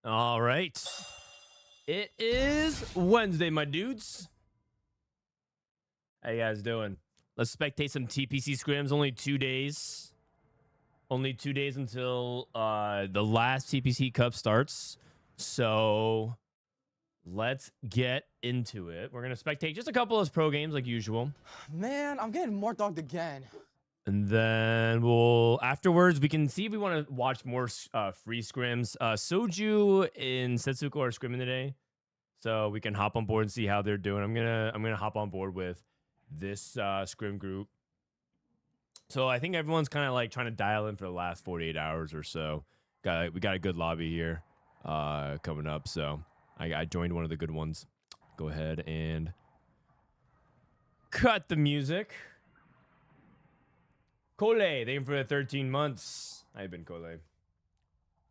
All right. It is Wednesday, my dudes. How you guys doing? Let's spectate some TPC scrims. Only 2 days. Only 2 days until the last TPC Cup starts. So let's get into it. We're going to spectate just a couple of pro games like usual. Man, I'm getting more dogged again. And then we'll, afterwards, we can see if we want to watch more free scrims. Soju and Setsuko are scrimming today, so we can hop on board and see how they're doing. I'm gonna hop on board with this scrim group. So I think everyone's kind of like trying to dial in for the last 48 hours or so. We got a good lobby here coming up, so I joined one of the good ones. Go ahead and cut the music. Cole, thank you for the 13 months. How you been, Cole?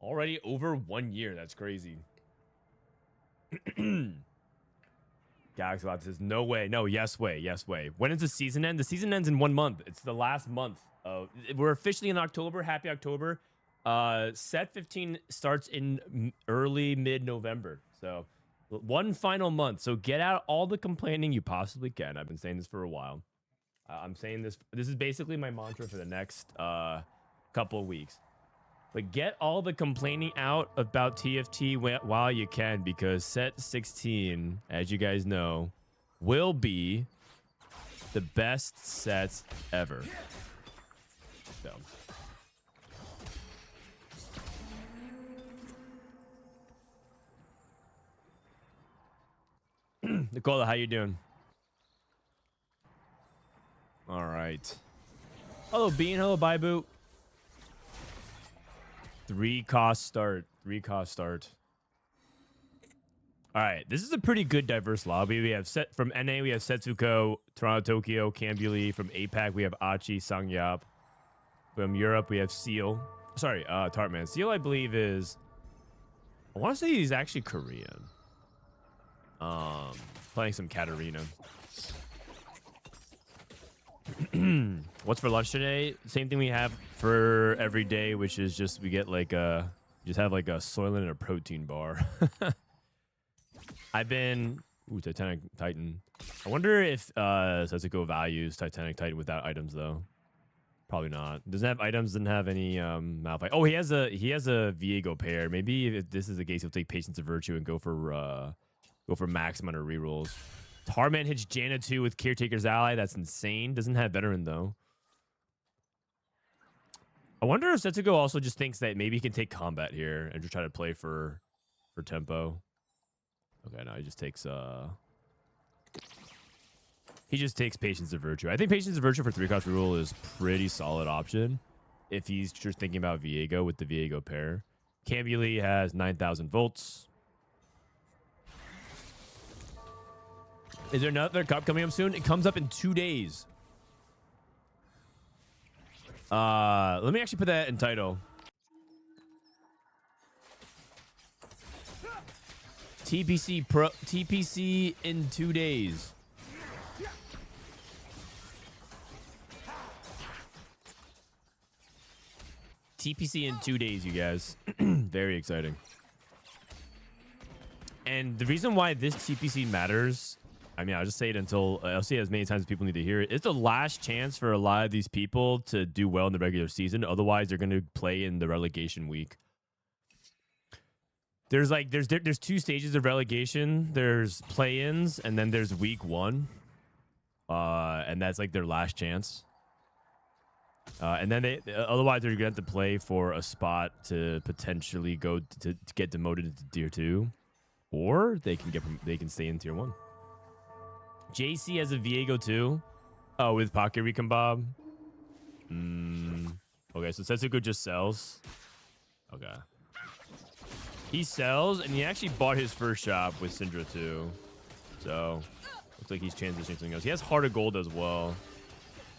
Already over 1 year. That's crazy. Galaxy says, no way. No, yes way. Yes way. When does the season end? The season ends in 1 month. It's the last month. We're officially in October. Happy October. Set 15 starts in early mid-November. So one final month. So get out all the complaining you possibly can. I've been saying this for a while. I'm saying this is basically my mantra for the next couple of weeks. But get all the complaining out about TFT while you can, because set 16, as you guys know, will be the best sets ever. So. Nicola, how you doing? All right. Hello, Bean. Hello, Baibu. 3 cost start. 3 cost start. All right. This is a pretty good diverse lobby. We have from NA, we have Setsuko, Torontotokyo, Cambulee. From APAC, we have Achi, Ssangyeop. From Europe, we have Ssiel. Sorry, Tarteman. Ssiel, I believe, is... I want to say he's actually Korean. Playing some Katarina. What's for lunch today? Same thing we have for every day, which is just we get like just have like a Soylent and a protein bar. I've been Titanic Titan. I wonder if Setsuko values Titanic Titan without items though. Probably not. Doesn't have items. Doesn't have any Malphite. Oh, he has a Viego pair. Maybe if this is the case, he'll take Patience of Virtue and go for max amount of rerolls. Tarman hits Janna 2 with Caretaker's Ally. That's insane. Doesn't have Veteran, though. I wonder if Setsuko also just thinks that maybe he can take combat here and just try to play for tempo. Okay, no, he just takes Patience of Virtue. I think Patience of Virtue for 3-cost reroll is pretty solid option if he's just thinking about Viego with the Viego pair. Cambulee has 9,000 volts. Is there another cup coming up soon? It comes up in 2 days. Let me actually put that in title. TPC in 2 days. TPC in 2 days, you guys. Very exciting. And the reason why this TPC matters, I mean, I'll just say it until I'll say it as many times as people need to hear it. It's the last chance for a lot of these people to do well in the regular season. Otherwise, they're going to play in the relegation week. There's 2 stages of relegation. There's play-ins, and then there's week 1, and that's like their last chance. And then otherwise they're going to have to play for a spot to potentially go to get demoted into tier 2, or they can stay in tier 1. JC has a Viego too. Oh, with Pocket Recon Bob. Okay, so Setsuko just sells. Okay. He sells, and he actually bought his first shop with Syndra too. So, looks like he's transitioning to something else. He has Heart of Gold as well.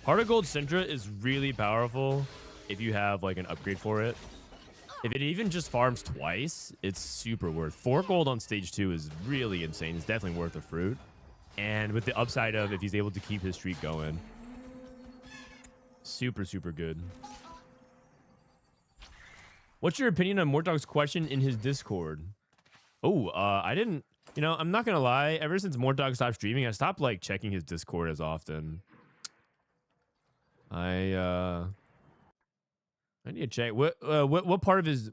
Heart of Gold Syndra is really powerful if you have like an upgrade for it. If it even just farms twice, it's super worth. 4 gold on stage 2 is really insane. It's definitely worth the fruit. And with the upside of if he's able to keep his streak going. Super, super good. What's your opinion on Mortdog's question in his Discord? Oh, I didn't. You know, I'm not gonna lie. Ever since Mortdog stopped streaming, I stopped like checking his Discord as often. I need to check. What part of his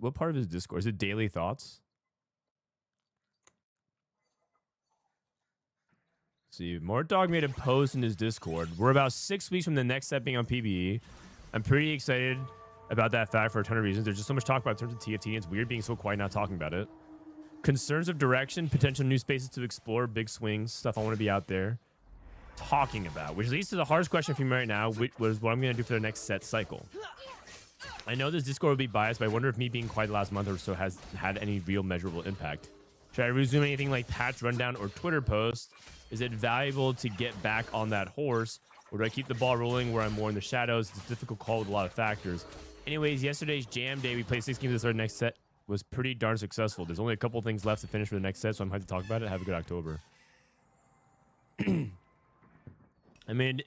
Discord is it? Daily thoughts. See, Mortdog made a post in his Discord. We're about 6 weeks from the next set being on PBE. I'm pretty excited about that fact for a ton of reasons. There's just so much talk about in terms of TFT, and it's weird being so quiet not talking about it. Concerns of direction, potential new spaces to explore, big swings, stuff I want to be out there talking about, which leads to the hardest question for me right now, which was what I'm going to do for the next set cycle. I know this Discord will be biased, but I wonder if me being quiet the last month or so has had any real measurable impact. Should I resume anything like patch rundown or Twitter posts? Is it valuable to get back on that horse, or do I keep the ball rolling where I'm more in the shadows? It's a difficult call with a lot of factors. Anyways, yesterday's jam day, we played 6 games of our next set, was pretty darn successful. There's only a couple things left to finish for the next set, so I'm hyped to talk about it. Have a good October. I mean,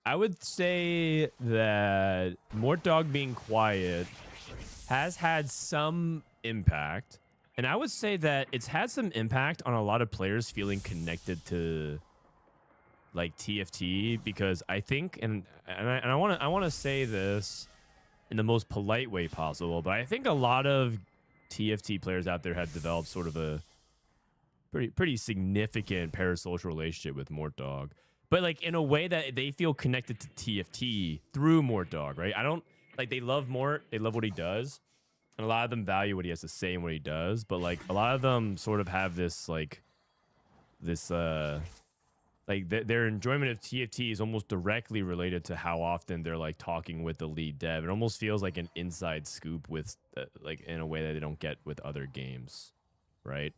I would say that Mortdog being quiet has had some impact, and I would say that it's had some impact on a lot of players feeling connected to like TFT, because I think, and I want to say this in the most polite way possible, but I think a lot of TFT players out there have developed sort of a pretty significant parasocial relationship with Mortdog, but like in a way that they feel connected to TFT through Mortdog, right? I don't like, they love Mort, they love what he does, and a lot of them value what he has to say and what he does, but like a lot of them sort of have this like their enjoyment of TFT is almost directly related to how often they're like talking with the lead dev. It almost feels like an inside scoop with like in a way that they don't get with other games, right?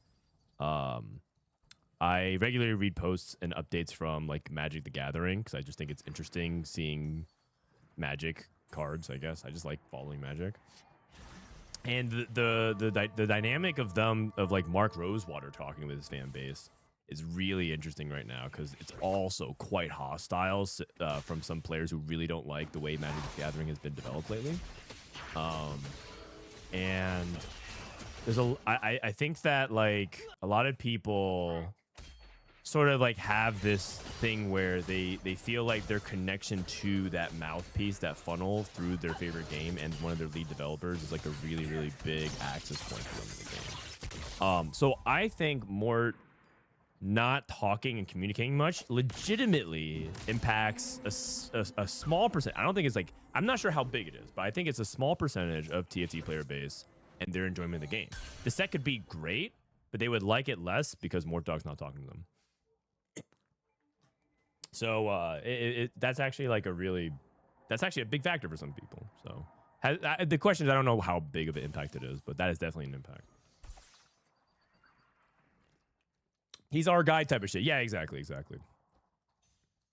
I regularly read posts and updates from like Magic the Gathering because I just think it's interesting seeing Magic cards. I guess I just like following Magic, and the dynamic of them, of like Mark Rosewater talking with his fan base, is really interesting right now because it's also quite hostile from some players who really don't like the way Magic the Gathering has been developed lately. And there's I think that like a lot of people sort of like have this thing where they feel like their connection to that mouthpiece, that funnel through their favorite game and one of their lead developers is like a really, really big access point for them in the game. So I think more not talking and communicating much legitimately impacts a small percent. I don't think it's like, I'm not sure how big it is, but I think it's a small percentage of TFT player base and their enjoyment of the game. The set could be great, but they would like it less because Mortdog's not talking to them. So that's actually like that's actually a big factor for some people. So the question is, I don't know how big of an impact it is, but that is definitely an impact. He's our guy type of shit. Yeah, exactly.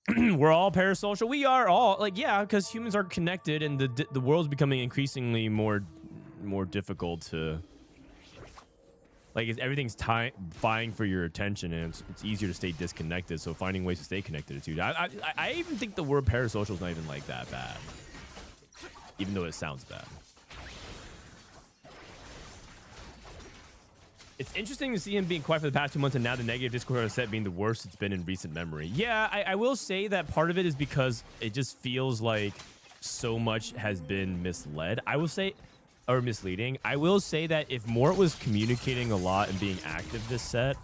We're all parasocial. We are all like, yeah, because humans are connected, and the world's becoming increasingly more difficult to, like, everything's vying for your attention, and it's easier to stay disconnected. So finding ways to stay connected is huge. I even think the word parasocial is not even like that bad, even though it sounds bad. It's interesting to see him being quiet for the past 2 months, and now the negative Discord set being the worst it's been in recent memory. Yeah, I will say that part of it is because it just feels like so much has been misled. I will say, or misleading. I will say that if Mort was communicating a lot and being active this set,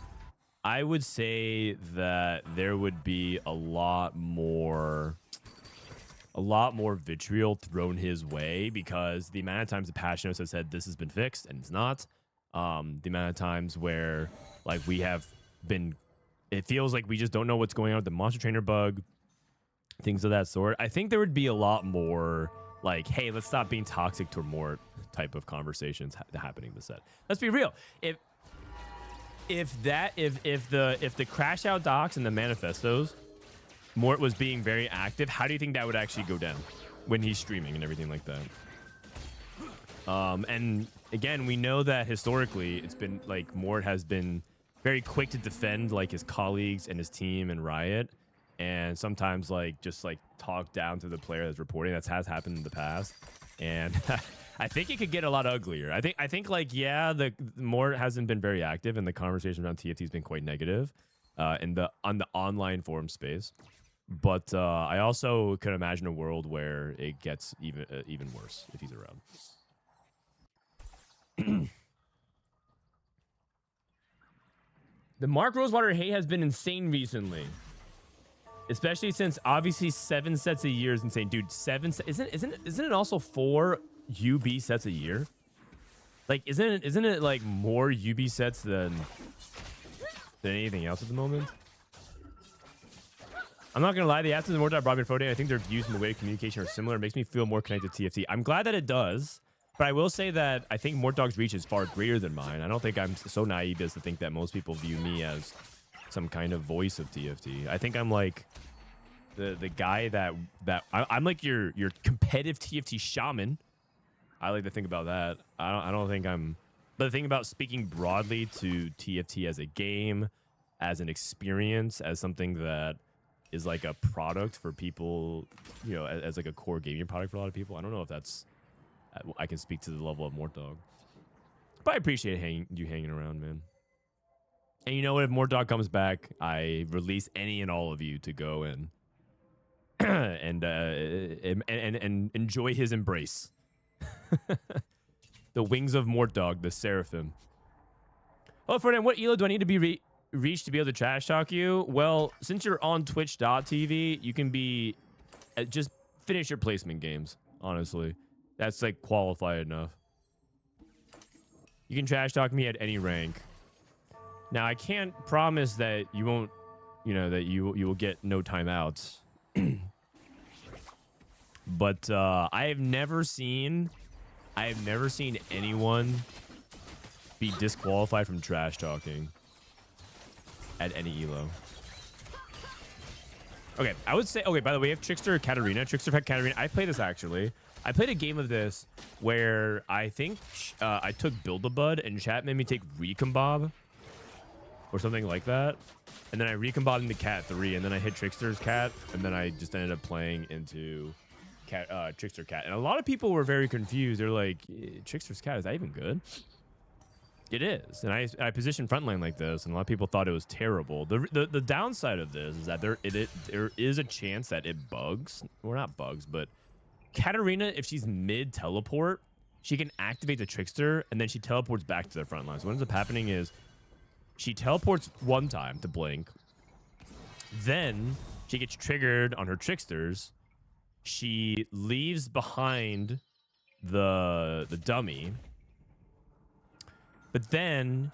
I would say that there would be a lot more vitriol thrown his way, because the amount of times the patch notes have said this has been fixed and it's not. The amount of times where like we have been, it feels like we just don't know what's going on with the monster trainer bug, things of that sort. I think there would be a lot more like, hey, let's stop being toxic to Mort type of conversations happening in the set. Let's be real. If the crash out docs and the manifestos, Mort was being very active, how do you think that would actually go down when he's streaming and everything like that? And again, we know that historically it's been like Mort has been very quick to defend like his colleagues and his team and Riot, and sometimes like just like talk down to the player that's reporting. That has happened in the past, and I think it could get a lot uglier. I think like, yeah, the more hasn't been very active, and the conversation around TFT has been quite negative, on the online forum space. But I also could imagine a world where it gets even worse if he's around. The Mark Rosewater hate has been insane recently, especially since obviously 7 sets a year is insane, dude. 7 isn't it also 4 UB sets a year? Like, isn't it like more UB sets than anything else at the moment? I'm not gonna lie, the absence of more brought me to Frodan. I think their views and the way of communication are similar. It makes me feel more connected to TFT. I'm glad that it does, but I will say that I think Mortdog's reach is far greater than mine. I don't think I'm so naive as to think that most people view me as some kind of voice of TFT. I think I'm like the guy that I'm like your competitive TFT shaman. I like to think about that. I don't think I'm. But the thing about speaking broadly to TFT as a game, as an experience, as something that is like a product for people, you know, as like a core gaming product for a lot of people. I don't know if that's. I can speak to the level of Mortdog, but I appreciate you hanging around, man. And you know what? If Mortdog comes back, I release any and all of you to go and and enjoy his embrace. The wings of Mortdog, the seraphim. Oh, Ferdinand, what elo do I need to be reached to be able to trash talk you? Well, since you're on twitch.tv, you can be just finish your placement games, honestly. That's like qualified enough. You can trash talk me at any rank. Now, I can't promise that you won't, you know, that you will get no timeouts. But I have never seen anyone be disqualified from trash talking at any elo. Okay, I would say, okay, by the way, we have Trickster Katarina. Trickster Katarina. I played this actually. I played a game of this where I think I took Build-A-Bud and chat made me take Recombob or something like that. And then I recombobbed into Cat 3, and then I hit Trickster's Cat, and then I just ended up playing into Trickster Cat. And a lot of people were very confused. They're like, Trickster's Cat, is that even good? It is. And I positioned frontline like this, and a lot of people thought it was terrible. The downside of this is that there is a chance that it bugs. Well, not bugs, but Katarina, if she's mid-teleport, she can activate the Trickster, and then she teleports back to the front line. So what ends up happening is she teleports one time to blink. Then she gets triggered on her Tricksters. She leaves behind the dummy. But then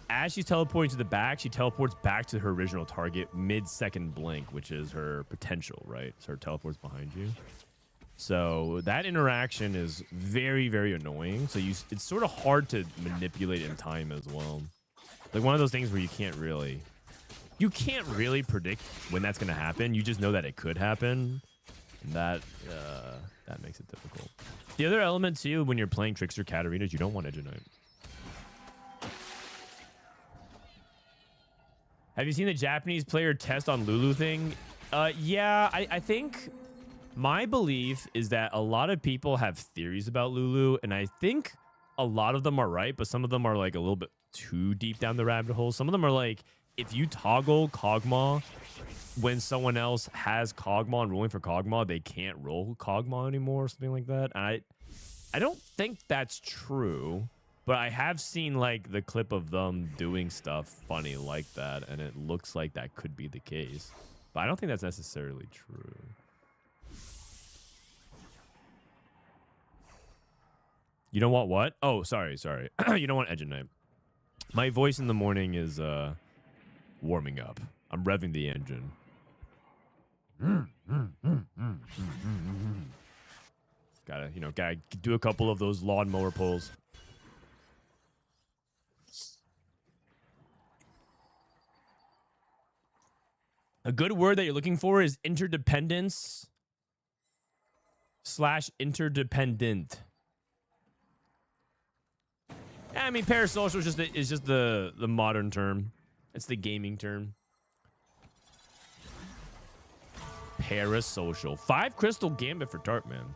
as she's teleporting to the back, she teleports back to her original target mid-second blink, which is her potential, right? So her teleport's behind you. So that interaction is very, very annoying. So it's sort of hard to manipulate in time as well. Like one of those things where you can't really predict when that's going to happen. You just know that it could happen. And that makes it difficult. The other element too, when you're playing Trickster Katarina, is you don't want Edge of Night. Have you seen the Japanese player test on Lulu thing? Yeah, I think my belief is that a lot of people have theories about Lulu, and I think a lot of them are right, but some of them are like a little bit too deep down the rabbit hole. Some of them are like, if you toggle Kog'Maw when someone else has Kog'Maw and rolling for Kog'Maw, they can't roll Kog'Maw anymore or something like that. And I don't think that's true, but I have seen like the clip of them doing stuff funny like that, and it looks like that could be the case. But I don't think that's necessarily true. You don't want what? Oh, sorry. You don't want Edge of Night. My voice in the morning is warming up. I'm revving the engine. Gotta do a couple of those lawnmower pulls. A good word that you're looking for is interdependence / interdependent. I mean, parasocial is just the modern term. It's the gaming term. Parasocial. 5 crystal gambit for Tartman.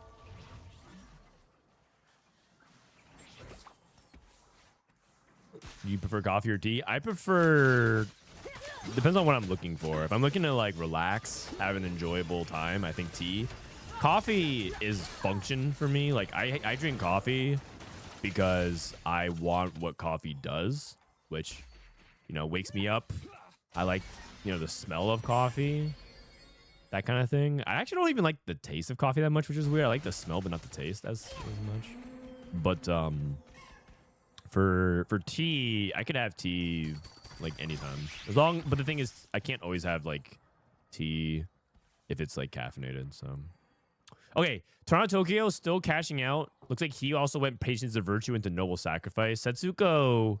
You prefer coffee or tea? I prefer. Depends on what I'm looking for. If I'm looking to like relax, have an enjoyable time, I think tea. Coffee is function for me. Like I drink coffee because I want what coffee does, which, you know, wakes me up. I like, you know, the smell of coffee, that kind of thing. I actually don't even like the taste of coffee that much, which is weird. I like the smell, but not the taste as much. But for tea, I could have tea like anytime. But the thing is, I can't always have like tea if it's like caffeinated. So okay, Torontotokyo still cashing out. Looks like he also went Patience of Virtue into Noble Sacrifice. Setsuko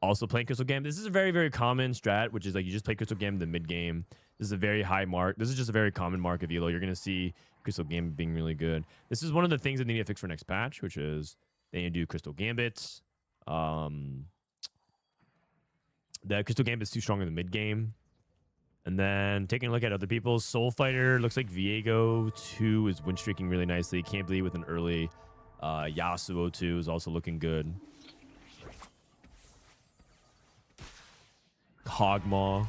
also playing Crystal Gambit. This is a very, very common strat, which is like you just play Crystal Gambit in the mid game. This is a very high mark. This is just a very common mark of Elo. You're going to see Crystal Gambit being really good. This is one of the things that they need to fix for next patch, which is they need to do Crystal Gambits. The Crystal Gambit's too strong in the mid game. And then taking a look at other people's Soul Fighter, looks like Viego 2 is win streaking really nicely. Cambulee with an early Yasuo 2 is also looking good. Kog'Maw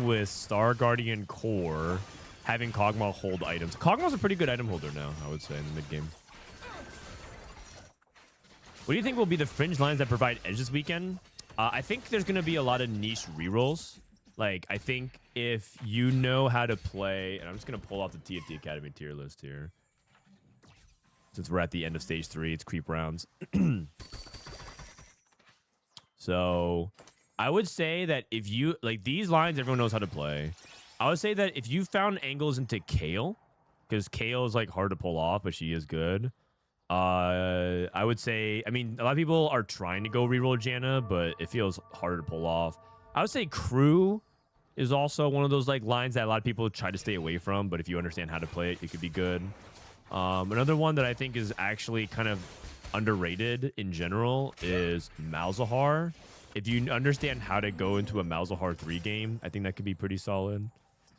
with Star Guardian Core, having Kog'Maw hold items. Kog'Maw's a pretty good item holder now, I would say, in the mid game. What do you think will be the fringe lines that provide edge this weekend? I think there's going to be a lot of niche rerolls. Like, I think if you know how to play, and I'm just going to pull off the TFT Academy tier list here. Since we're at the end of stage 3, it's creep rounds. So I would say that if you, like these lines, everyone knows how to play. I would say that if you found angles into Kale, because Kale is like hard to pull off, but she is good. I would say, I mean, a lot of people are trying to go reroll Janna, but it feels harder to pull off. I would say Crew is also one of those like lines that a lot of people try to stay away from, but if you understand how to play it, it could be good. Another one that I think is actually kind of underrated in general is Malzahar. If you understand how to go into a Malzahar 3 game, I think that could be pretty solid.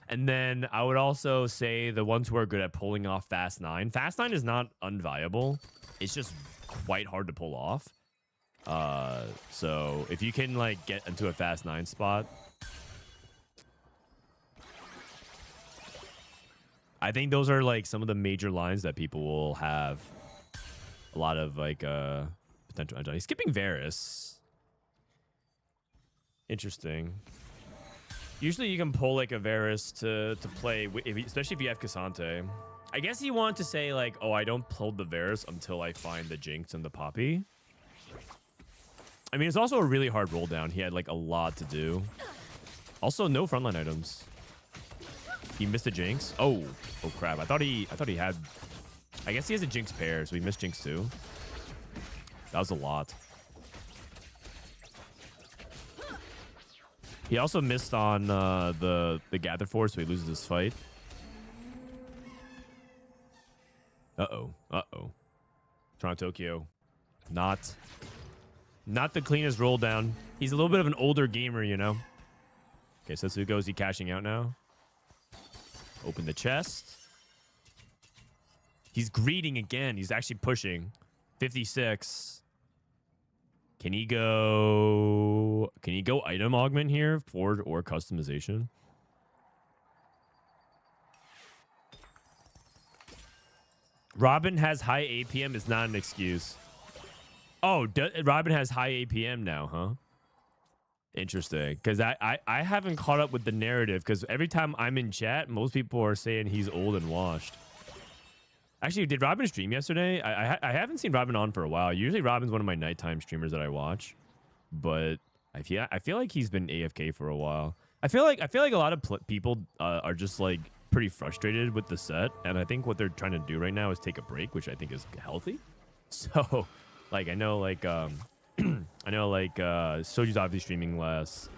And then I would also say the ones who are good at pulling off Fast 9. Fast 9 is not unviable. It's just quite hard to pull off. So if you can like get into a Fast 9 spot, I think those are like some of the major lines that people will have a lot of like potential. He's skipping Varus. Interesting. Usually you can pull like a Varus to play, especially if you have Cassante. I guess he wanted to say like, oh, I don't pull the Varus until I find the Jinx and the Poppy. I mean, it's also a really hard roll down. He had like a lot to do. Also, no frontline items. He missed a Jinx. Oh crap! I thought he had. I guess he has a Jinx pair, so he missed Jinx too. That was a lot. He also missed on the Gather Force, so he loses this fight. Uh-oh. Torontotokyo. Not the cleanest roll down. He's a little bit of an older gamer, you know. Okay, Setsuko, is he cashing out now? Open the chest. He's greeting again. He's actually pushing. 56. Can he go item augment here? Forge or customization? Robin has high APM is not an excuse. Oh, Robin has high APM now, huh? Interesting. Because I haven't caught up with the narrative, because every time I'm in chat, most people are saying he's old and washed. Actually, did Robin stream yesterday? I haven't seen Robin on for a while. Usually Robin's one of my nighttime streamers that I watch, but I feel like he's been AFK for a while. I feel like a lot of people are just like pretty frustrated with the set, and I think what they're trying to do right now is take a break, which I think is healthy. So, like I know Soju's obviously streaming less,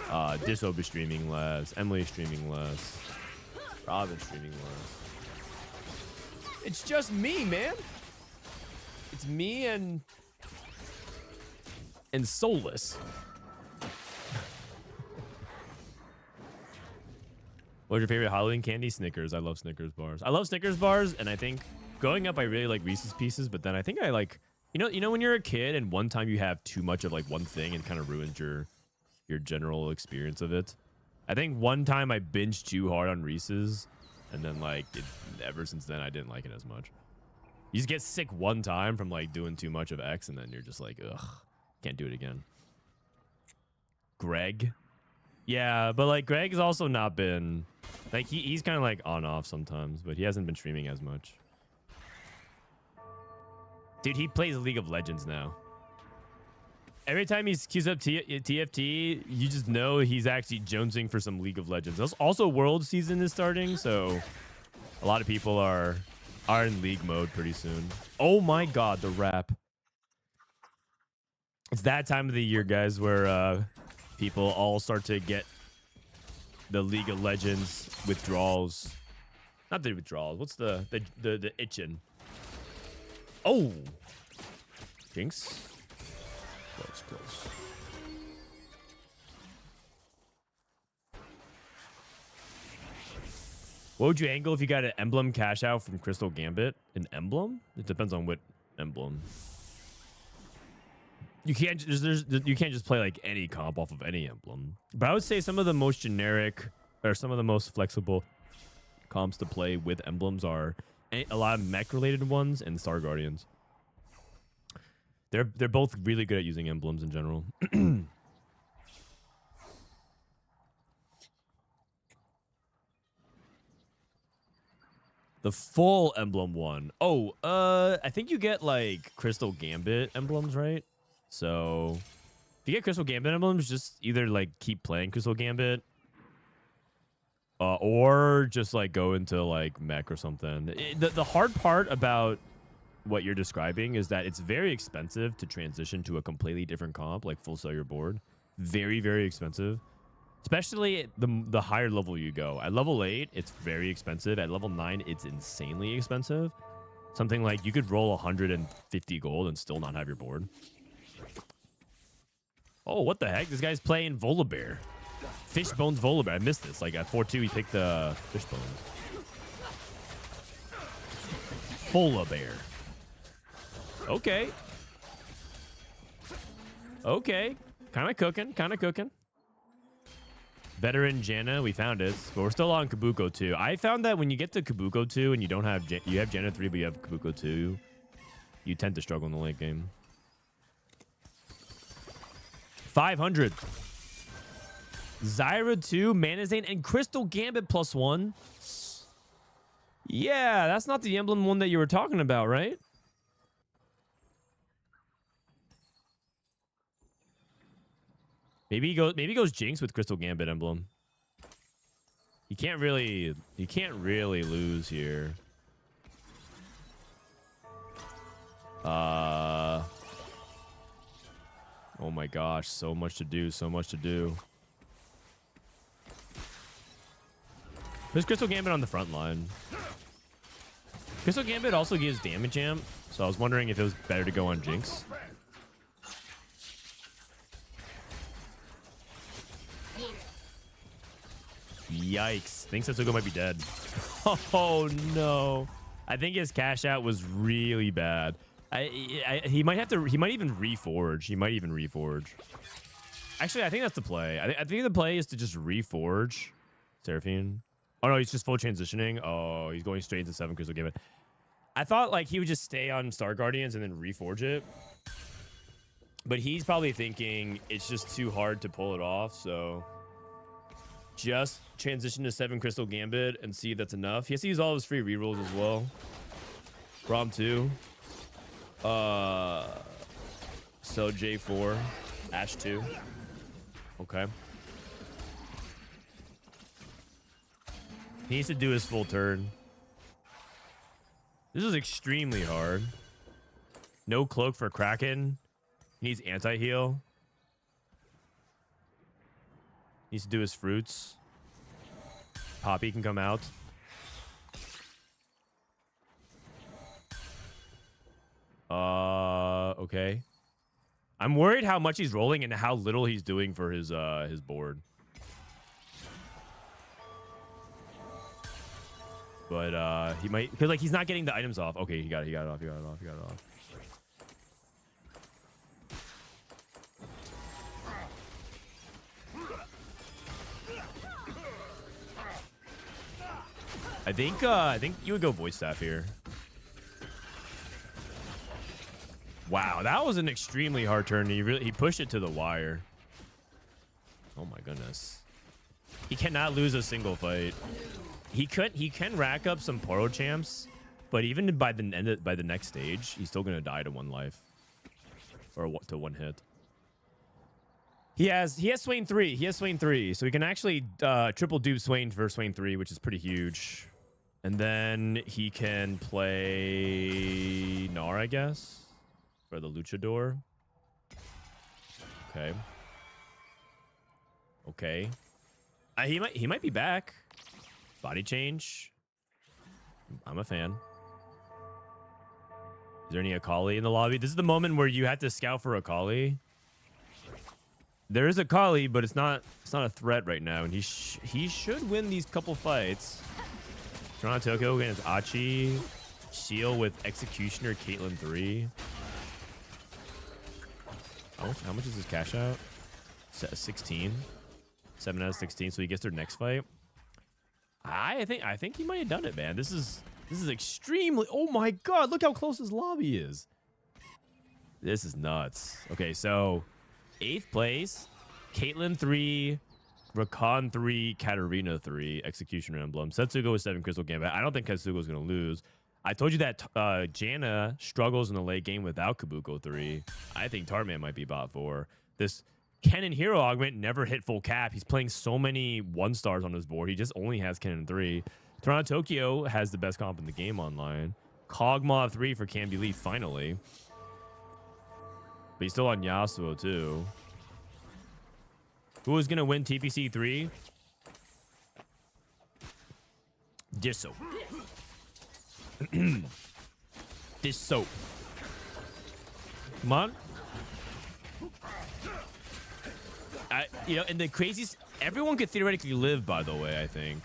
Disob is streaming less, Emily's streaming less, Robin's streaming less. It's just me, man. It's me and Soulless. What's your favorite Halloween candy? Snickers. I love Snickers bars. And I think growing up I really like Reese's Pieces, but then I think I like You know when you're a kid and one time you have too much of like one thing and kind of ruins your general experience of it. I think one time I binged too hard on Reese's, and then like ever since then I didn't like it as much. You just get sick one time from like doing too much of X, and then you're just like, ugh, can't do it again. Greg, yeah, but like Greg has also not been like he's kind of like on off sometimes, but he hasn't been streaming as much. Dude, he plays League of Legends now. Every time he queues up TFT, you just know he's actually jonesing for some League of Legends. Also, World season is starting, so a lot of people are in League mode pretty soon. Oh my God, the rap. It's that time of the year, guys, where people all start to get the League of Legends withdrawals. Not the withdrawals. What's the itching? Oh, Jinx. Close, close. What would you angle if you got an emblem cash out from Crystal Gambit? An emblem? It depends on what emblem. You can't just play like any comp off of any emblem. But I would say some of the most generic or some of the most flexible comps to play with emblems are a lot of mech related ones and Star Guardians. They're both really good at using emblems in general. The full emblem one. Oh, I think you get like Crystal Gambit emblems, right? So if you get Crystal Gambit emblems, just either like keep playing Crystal Gambit, or just like go into like mech or something. The hard part about what you're describing is that it's very expensive to transition to a completely different comp, like full sell your board. Very, very expensive. Especially the higher level you go. At level 8, it's very expensive. At level 9, it's insanely expensive. Something like you could roll 150 gold and still not have your board. Oh, what the heck? This guy's playing Volibear. Fishbones Volibear. I missed this. Like at 4-2, he picked the Fishbones. Volibear. Okay. Okay. Kind of cooking. Kind of cooking. Veteran Janna, we found it, but we're still on Kabuko 2. I found that when you get to Kabuko 2 and you don't have you have Janna 3, but you have Kabuko 2, you tend to struggle in the late game. 500. Zyra 2, Manazane, and Crystal Gambit +1. Yeah, that's not the emblem one that you were talking about, right? Maybe he goes Jinx with Crystal Gambit emblem. He can't really lose here. Oh my gosh, so much to do, so much to do. There's Crystal Gambit on the front line. Crystal Gambit also gives damage amp, so I was wondering if it was better to go on Jinx. Yikes. I think Setsuko might be dead. Oh, no. I think his cash out was really bad. He might even reforge. He might even reforge. Actually, I think that's the play. I think the play is to just reforge Seraphine. Oh, no, he's just full transitioning. Oh, he's going straight into 7 Crystal Gambit. I thought like he would just stay on Star Guardians and then reforge it. But he's probably thinking it's just too hard to pull it off, so just transition to 7 Crystal Gambit and see if that's enough. He has to use all his free rerolls as well. Rom 2. So J4. Ash 2. Okay. He needs to do his full turn. This is extremely hard. No cloak for Kraken. He needs anti-heal. Needs to do his fruits. Poppy can come out. Okay. I'm worried how much he's rolling and how little he's doing for his board. But he might, because like he's not getting the items off. Okay, he got it off. I think you would go voice staff here. Wow, that was an extremely hard turn. He pushed it to the wire. Oh my goodness. He cannot lose a single fight. He can rack up some Poro champs, but even by the next stage, he's still gonna die to 1 life. Or to 1 hit. He has Swain 3. He has Swain 3. So he can actually triple dupe Swain for Swain 3, which is pretty huge. And then he can play Gnar, I guess. For the Luchador. Okay. Okay. He might be back. Body change. I'm a fan. Is there any Akali in the lobby? This is the moment where you have to scout for Akali. There is Akali, but it's not a threat right now, and he should win these couple fights. Torontotokyo against Achi. Ssiel with Executioner Caitlyn 3. How much is his cash out? 16. 7 out of 16. So he gets their next fight. I think he might have done it, man. This is extremely. Oh my god! Look how close his lobby is. This is nuts. Okay, so 8th place, Caitlyn 3, Rakan 3, Katarina 3, Executioner Emblem. Setsuko with 7 Crystal Gambit. I don't think Setsuko is gonna lose. I told you that Janna struggles in the late game without Kabuko 3. I think Tarteman might be bot 4. This Kennen Hero Augment never hit full cap. He's playing so many 1-stars on his board. He just only has Kennen 3. Torontotokyo has the best comp in the game online. Kog'Maw 3 for Cambulee finally. But he's still on Yasuo too. Who is going to win TPC 3? Disso. Disso. Come on. And the craziest, everyone could theoretically live, by the way, I think.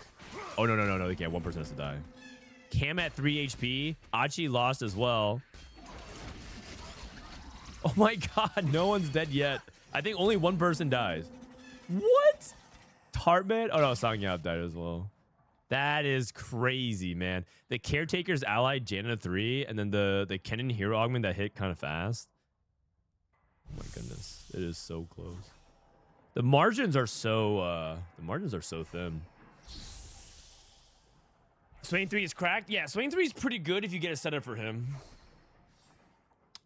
Oh, no, they can't. 1 person has to die. Cam at 3 HP. Achi lost as well. Oh my god, no one's dead yet. I think only 1 person dies. What? Tartman? Oh no, Ssangyeop died as well. That is crazy, man. The Caretaker's allied Janna 3, and then the Kennen Hero Augment that hit kind of fast. Oh my goodness. It is so close. The margins are so thin. Swain 3 is cracked. Yeah, Swain 3 is pretty good if you get a setup for him.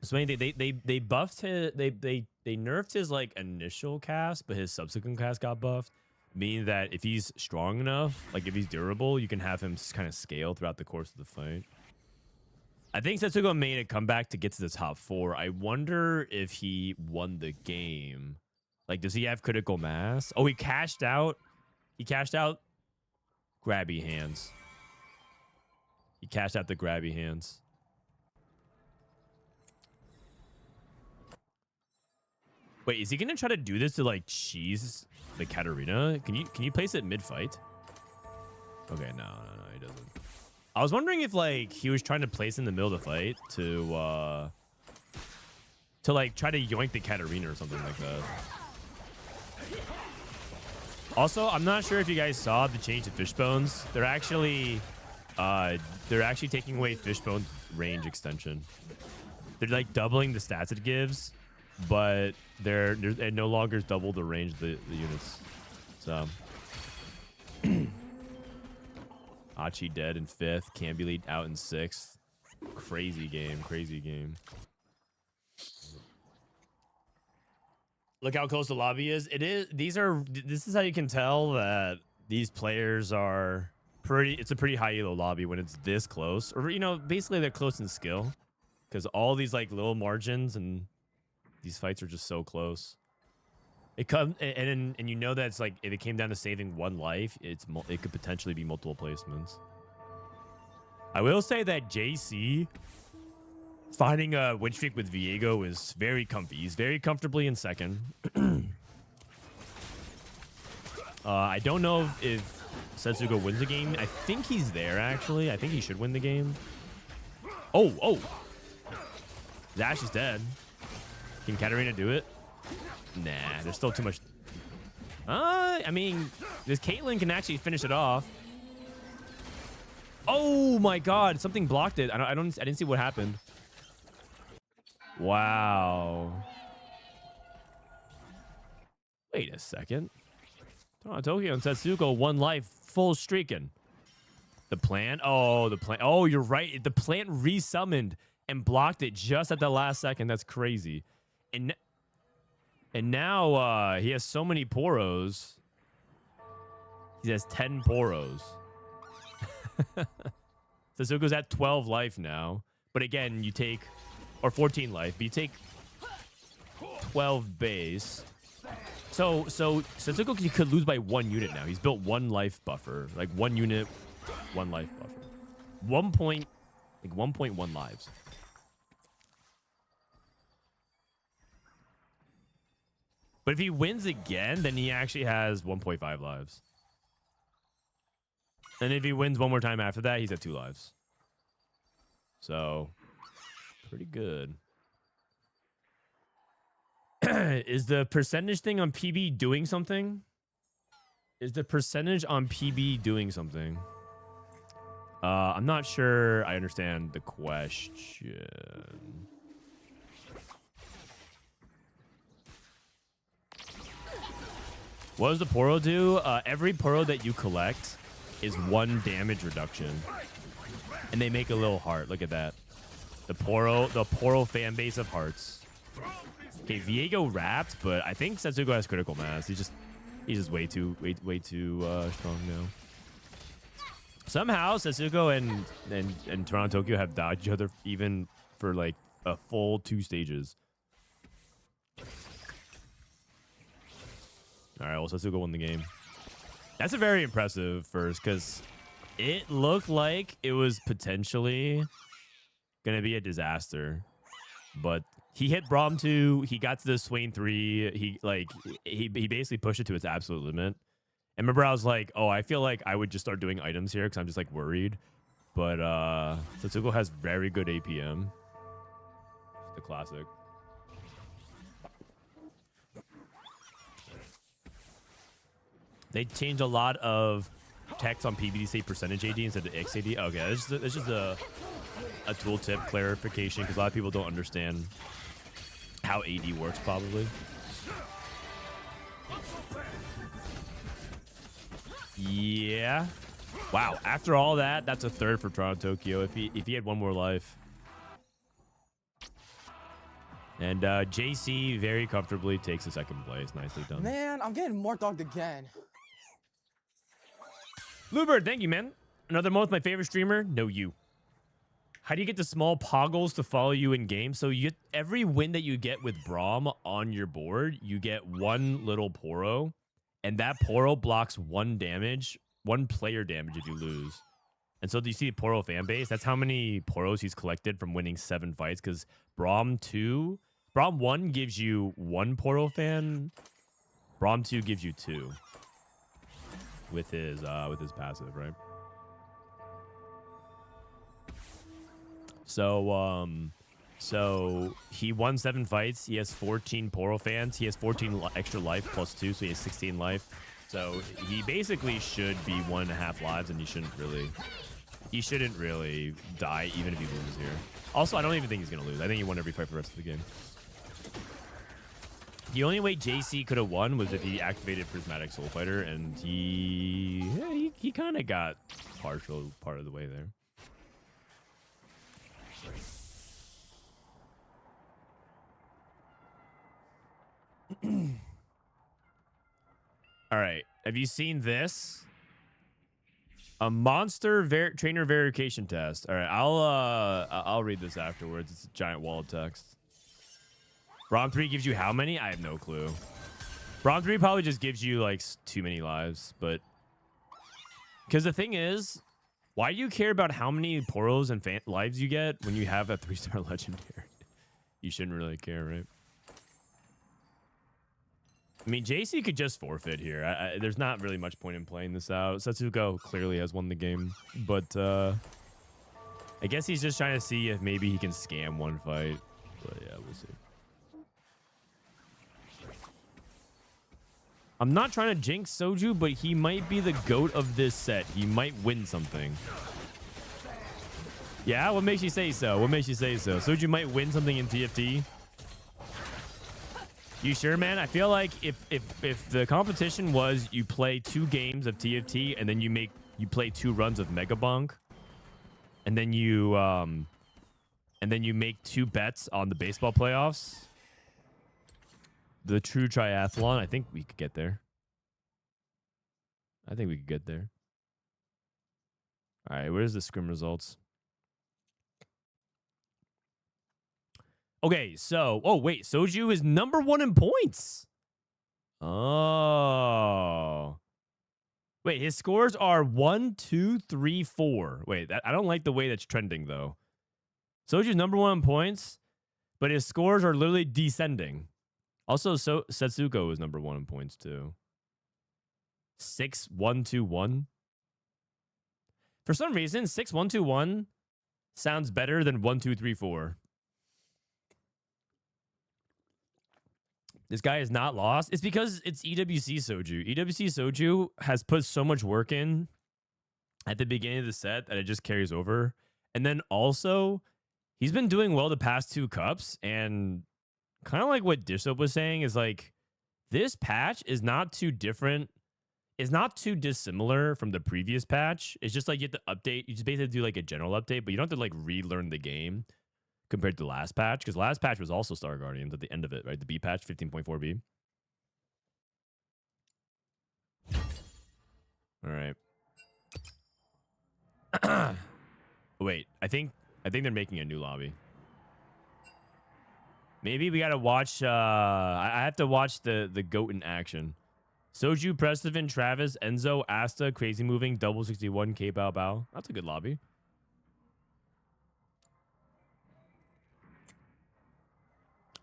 Swain, they buffed his, they nerfed his like initial cast, but his subsequent cast got buffed, meaning that if he's strong enough, like if he's durable, you can have him kind of scale throughout the course of the fight. I think Setsuko made a comeback to get to the top 4. I wonder if he won the game. Like, does he have critical mass? Oh, he cashed out. He cashed out grabby hands. He cashed out the grabby hands. Wait, is he gonna try to do this to like cheese the Katarina? Can you place it mid-fight? Okay, no, he doesn't. I was wondering if like he was trying to place in the middle of the fight to like try to yoink the Katarina or something like that. Also, I'm not sure if you guys saw the change to Fishbones. They're actually taking away Fishbone's range extension. They're like doubling the stats it gives, but it no longer double the range of the units. So Achi dead in 5th, Cambulee out in 6th. Crazy game. Look how close the lobby is. This is how you can tell that these players are it's a pretty high elo lobby when it's this close. Or basically they're close in skill. Because all these like little margins and these fights are just so close. It comes and you know that it's like if it came down to saving 1 life, it could potentially be multiple placements. I will say that JC finding a win streak with Viego is very comfy. He's very comfortably in 2nd. I don't know if Setsuko wins the game. I think he's there actually. I think he should win the game. Oh. Zash is dead. Can Katarina do it? Nah, there's still too much. I mean, this Caitlyn can actually finish it off. Oh my god, something blocked it. I didn't see what happened. Wow. Wait a second. Torontotokyo and Setsuko, 1 life, full streaking. The plant? Oh, the plant. Oh, you're right. The plant resummoned and blocked it just at the last second. That's crazy. And now he has so many poros. He has 10 poros. Setsuko's at 12 life now. But again, you take... Or 14 life. But you take 12 base. So Setsuko could lose by 1 unit now. He's built 1 life buffer. Like 1 unit, 1 life buffer. 1.1 lives. But if he wins again, then he actually has 1.5 lives. And if he wins one more time after that, he's at 2 lives. So, pretty good. Is the percentage thing on PB doing something? Is the percentage on PB doing something? I'm not sure I understand the question. What does the Poro do? Every Poro that you collect is 1 damage reduction. And they make a little heart. Look at that. The Poro fan base of hearts. Okay, Viego wrapped, but I think Setsuko has critical mass. He's just way too strong now. Somehow Setsuko and Torontotokyo have dodged each other even for like a full 2 stages. All right, well, Setsuko won the game. That's a very impressive first, because it looked like it was potentially gonna be a disaster, but he hit Braum 2. He got to the Swain 3. He basically pushed it to its absolute limit. And remember, I was like, oh, I feel like I would just start doing items here because I'm just like worried. But Setsuko has very good APM. It's the classic. They changed a lot of text on PB to say percentage AD instead of XAD. Okay, it's just a tooltip clarification because a lot of people don't understand how AD works probably. Yeah. Wow. After all that, that's a 3rd for Torontotokyo if he had 1 more life. And JC very comfortably takes the 2nd place. Nicely done. Man, I'm getting more dogged again. Bluebird, thank you, man. Another month, my favorite streamer. No, you. How do you get the small poggles to follow you in game? So you get every win that you get with Braum on your board, you get 1 little Poro, and that Poro blocks 1 damage, 1 player damage if you lose. And so do you see Poro fan base? That's how many Poros he's collected from winning 7 fights. Because Braum 1 gives you 1 Poro fan. Braum 2 gives you 2 with his passive, right? So he won 7 fights. He has 14 Poro fans. He has 14 extra life plus 2, so he has 16 life. So he basically should be 1.5 lives, and he shouldn't really die even if he loses here. Also, I don't even think he's gonna lose. I think he won every fight for the rest of the game. The only way JC could have won was if he activated Prismatic Soul Fighter, and he kind of got part of the way there. All right, have you seen this? A monster trainer verification test. All right, I'll read this afterwards. It's a giant wall of text. Braum 3 gives you how many? I have no clue. Braum 3 probably just gives you like too many lives, but because the thing is, why do you care about how many Poros and lives you get when you have a 3-star legendary? You shouldn't really care, right? I mean, JC could just forfeit here. There's not really much point in playing this out. Setsuko clearly has won the game, but I guess he's just trying to see if maybe he can scam 1 fight. But yeah, we'll see. I'm not trying to jinx Soju, but he might be the GOAT of this set. He might win something. Yeah, what makes you say so? What makes you say so? Soju might win something in TFT. You sure, man? I feel like if the competition was you play 2 games of TFT and then you play 2 runs of Mega Bonk, and then you make 2 bets on the baseball playoffs, the true triathlon, I think we could get there. I think we could get there. All right, where's the scrim results? Okay, so, oh, wait, Soju is number 1 in points. Oh. Wait, his scores are 1, 2, 3, 4. Wait, I don't like the way that's trending, though. Soju's number 1 in points, but his scores are literally descending. Also, Setsuko is number 1 in points, too. 6, 1, 2, 1. For some reason, 6, 1, 2, 1 sounds better than 1, 2, 3, 4. This guy is not lost. It's because it's EWC Soju. EWC Soju has put so much work in at the beginning of the set that it just carries over. And then also, he's been doing well the past 2 cups. And kind of like what Dishsoap was saying is like, this patch is not too different. It's not too dissimilar from the previous patch. It's just like you have to update. You just basically do like a general update, but you don't have to like relearn the game compared to the last patch, because last patch was also Star Guardians at the end of it, right? The B patch, 15.4B. All right. Wait, I think they're making a new lobby. Maybe we gotta watch. I have to watch the goat in action. Soju, Prestivent, Travis, Enzo, Asta, Crazy Moving, Double 61, K Bao Bao. That's a good lobby.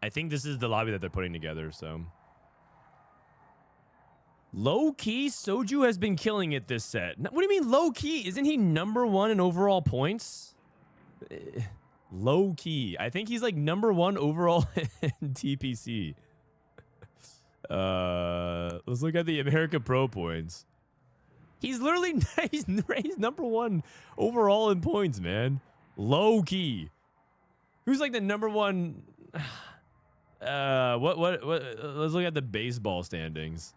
I think this is the lobby that they're putting together, so. Low-key, Soju has been killing it this set. What do you mean low-key? Isn't he number 1 in overall points? Low-key. I think he's like number 1 overall in TPC. Let's look at the America Pro points. He's literally he's number 1 overall in points, man. Low-key. Who's like the number 1... what let's look at the baseball standings.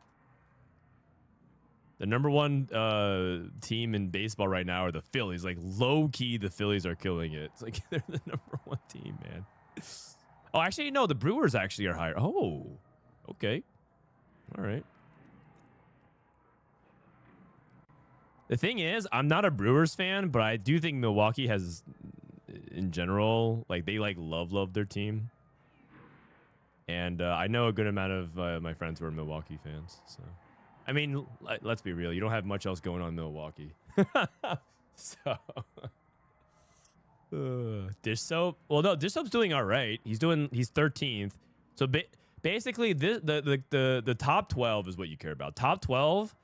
The number 1 team in baseball right now are the Phillies. Like, low-key, the Phillies are killing it. It's like they're the number 1 team, man. Oh, actually, no, the Brewers actually are higher. Oh, okay. All right. The thing is, I'm not a Brewers fan, but I do think Milwaukee has, in general, like, they, like, love their team. And I know a good amount of my friends who are Milwaukee fans, so... I mean, let's be real. You don't have much else going on in Milwaukee. So, Dish Soap. Well, no, Dish Soap's doing all right. He's 13th. So basically, the top 12 is what you care about. Top 12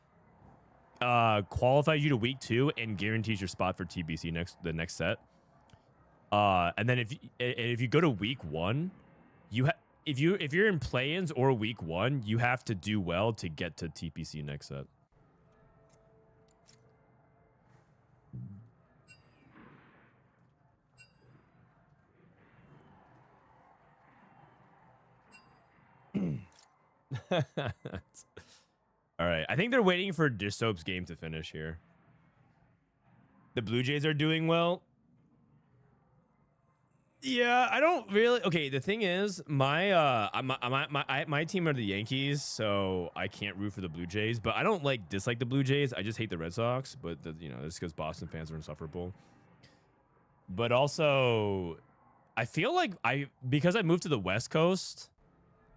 qualifies you to week 2 and guarantees your spot for TBC the next set. And then if you go to week 1, if you're in play-ins or week 1, you have to do well to get to TPC next set. All right, I think they're waiting for Dish Soap's game to finish here. The Blue Jays are doing well. Yeah, I don't really. Okay, the thing is, my team are the Yankees, so I can't root for the Blue Jays. But I don't dislike the Blue Jays. I just hate the Red Sox. But it's because Boston fans are insufferable. But also, I feel like because I moved to the West Coast,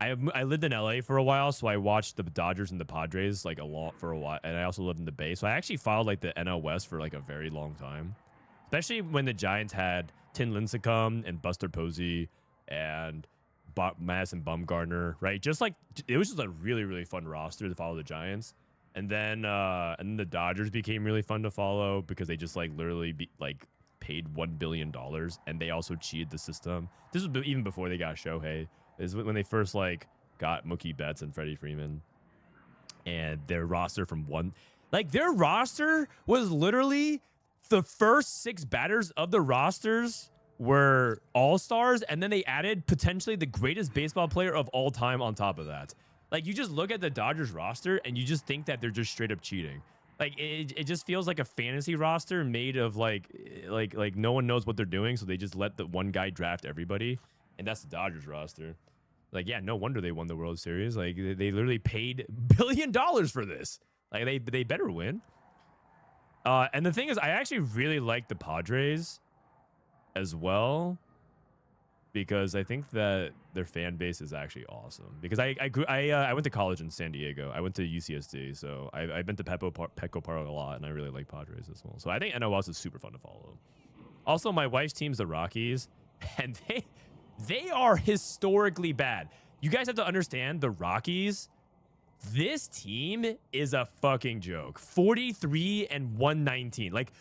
I lived in LA for a while, so I watched the Dodgers and the Padres a lot for a while, and I also lived in the Bay, so I actually followed the NL West for a very long time, especially when the Giants had Tin Lincecum and Buster Posey and Madison Bumgarner, right? It was just a really fun roster to follow the Giants, and then the Dodgers became really fun to follow because they just literally paid $1 billion, and they also cheated the system. This was even before they got Shohei. Is when they first got Mookie Betts and Freddie Freeman, and their roster their roster was literally the first 6 batters of the rosters were all-stars, and then they added potentially the greatest baseball player of all time on top of that. Like, you just look at the Dodgers roster, and you just think that they're just straight up cheating. Like, it just feels like a fantasy roster made of, like no one knows what they're doing, so they just let the one guy draft everybody, and that's the Dodgers roster. Like, yeah, no wonder they won the World Series. Like, they literally paid $1 billion for this. Like, they better win. And the thing is, I actually really like the Padres as well, because I think that their fan base is actually awesome. Because I went to college in San Diego. I went to UCSD, so I've been to Petco Park a lot, and I really like Padres as well. So I think NOS is super fun to follow. Also, my wife's team's the Rockies, and they are historically bad. You guys have to understand, the Rockies, this team is a fucking joke. 43 and 119. Like,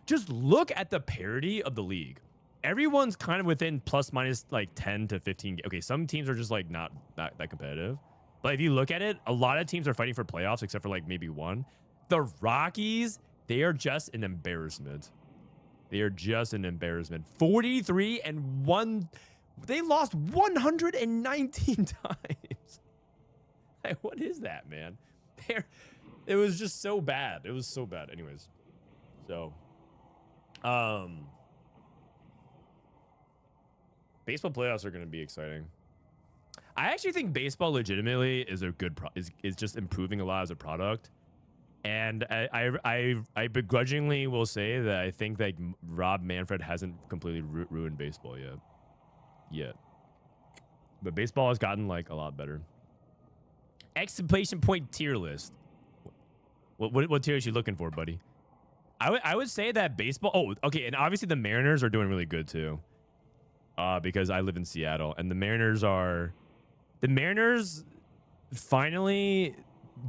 just look at the parity of the league. Everyone's kind of within plus minus like 10 to 15. Okay, some teams are just like not that competitive. But if you look at it, a lot of teams are fighting for playoffs except for like maybe one. The Rockies, they are just an embarrassment. They are just an embarrassment. 43 and 1. They lost 119 times. Like, what is that, man? It was just so bad. It was so bad. Anyways, so, baseball playoffs are going to be exciting. I actually think baseball legitimately is a good is just improving a lot as a product. And I begrudgingly will say that I think that Rob Manfred hasn't completely ruined baseball yet. But baseball has gotten like a lot better. Exclamation point tier list. What tier is you looking for, buddy? I would say that baseball. Oh, okay, and obviously the Mariners are doing really good too. Because I live in Seattle, and the Mariners finally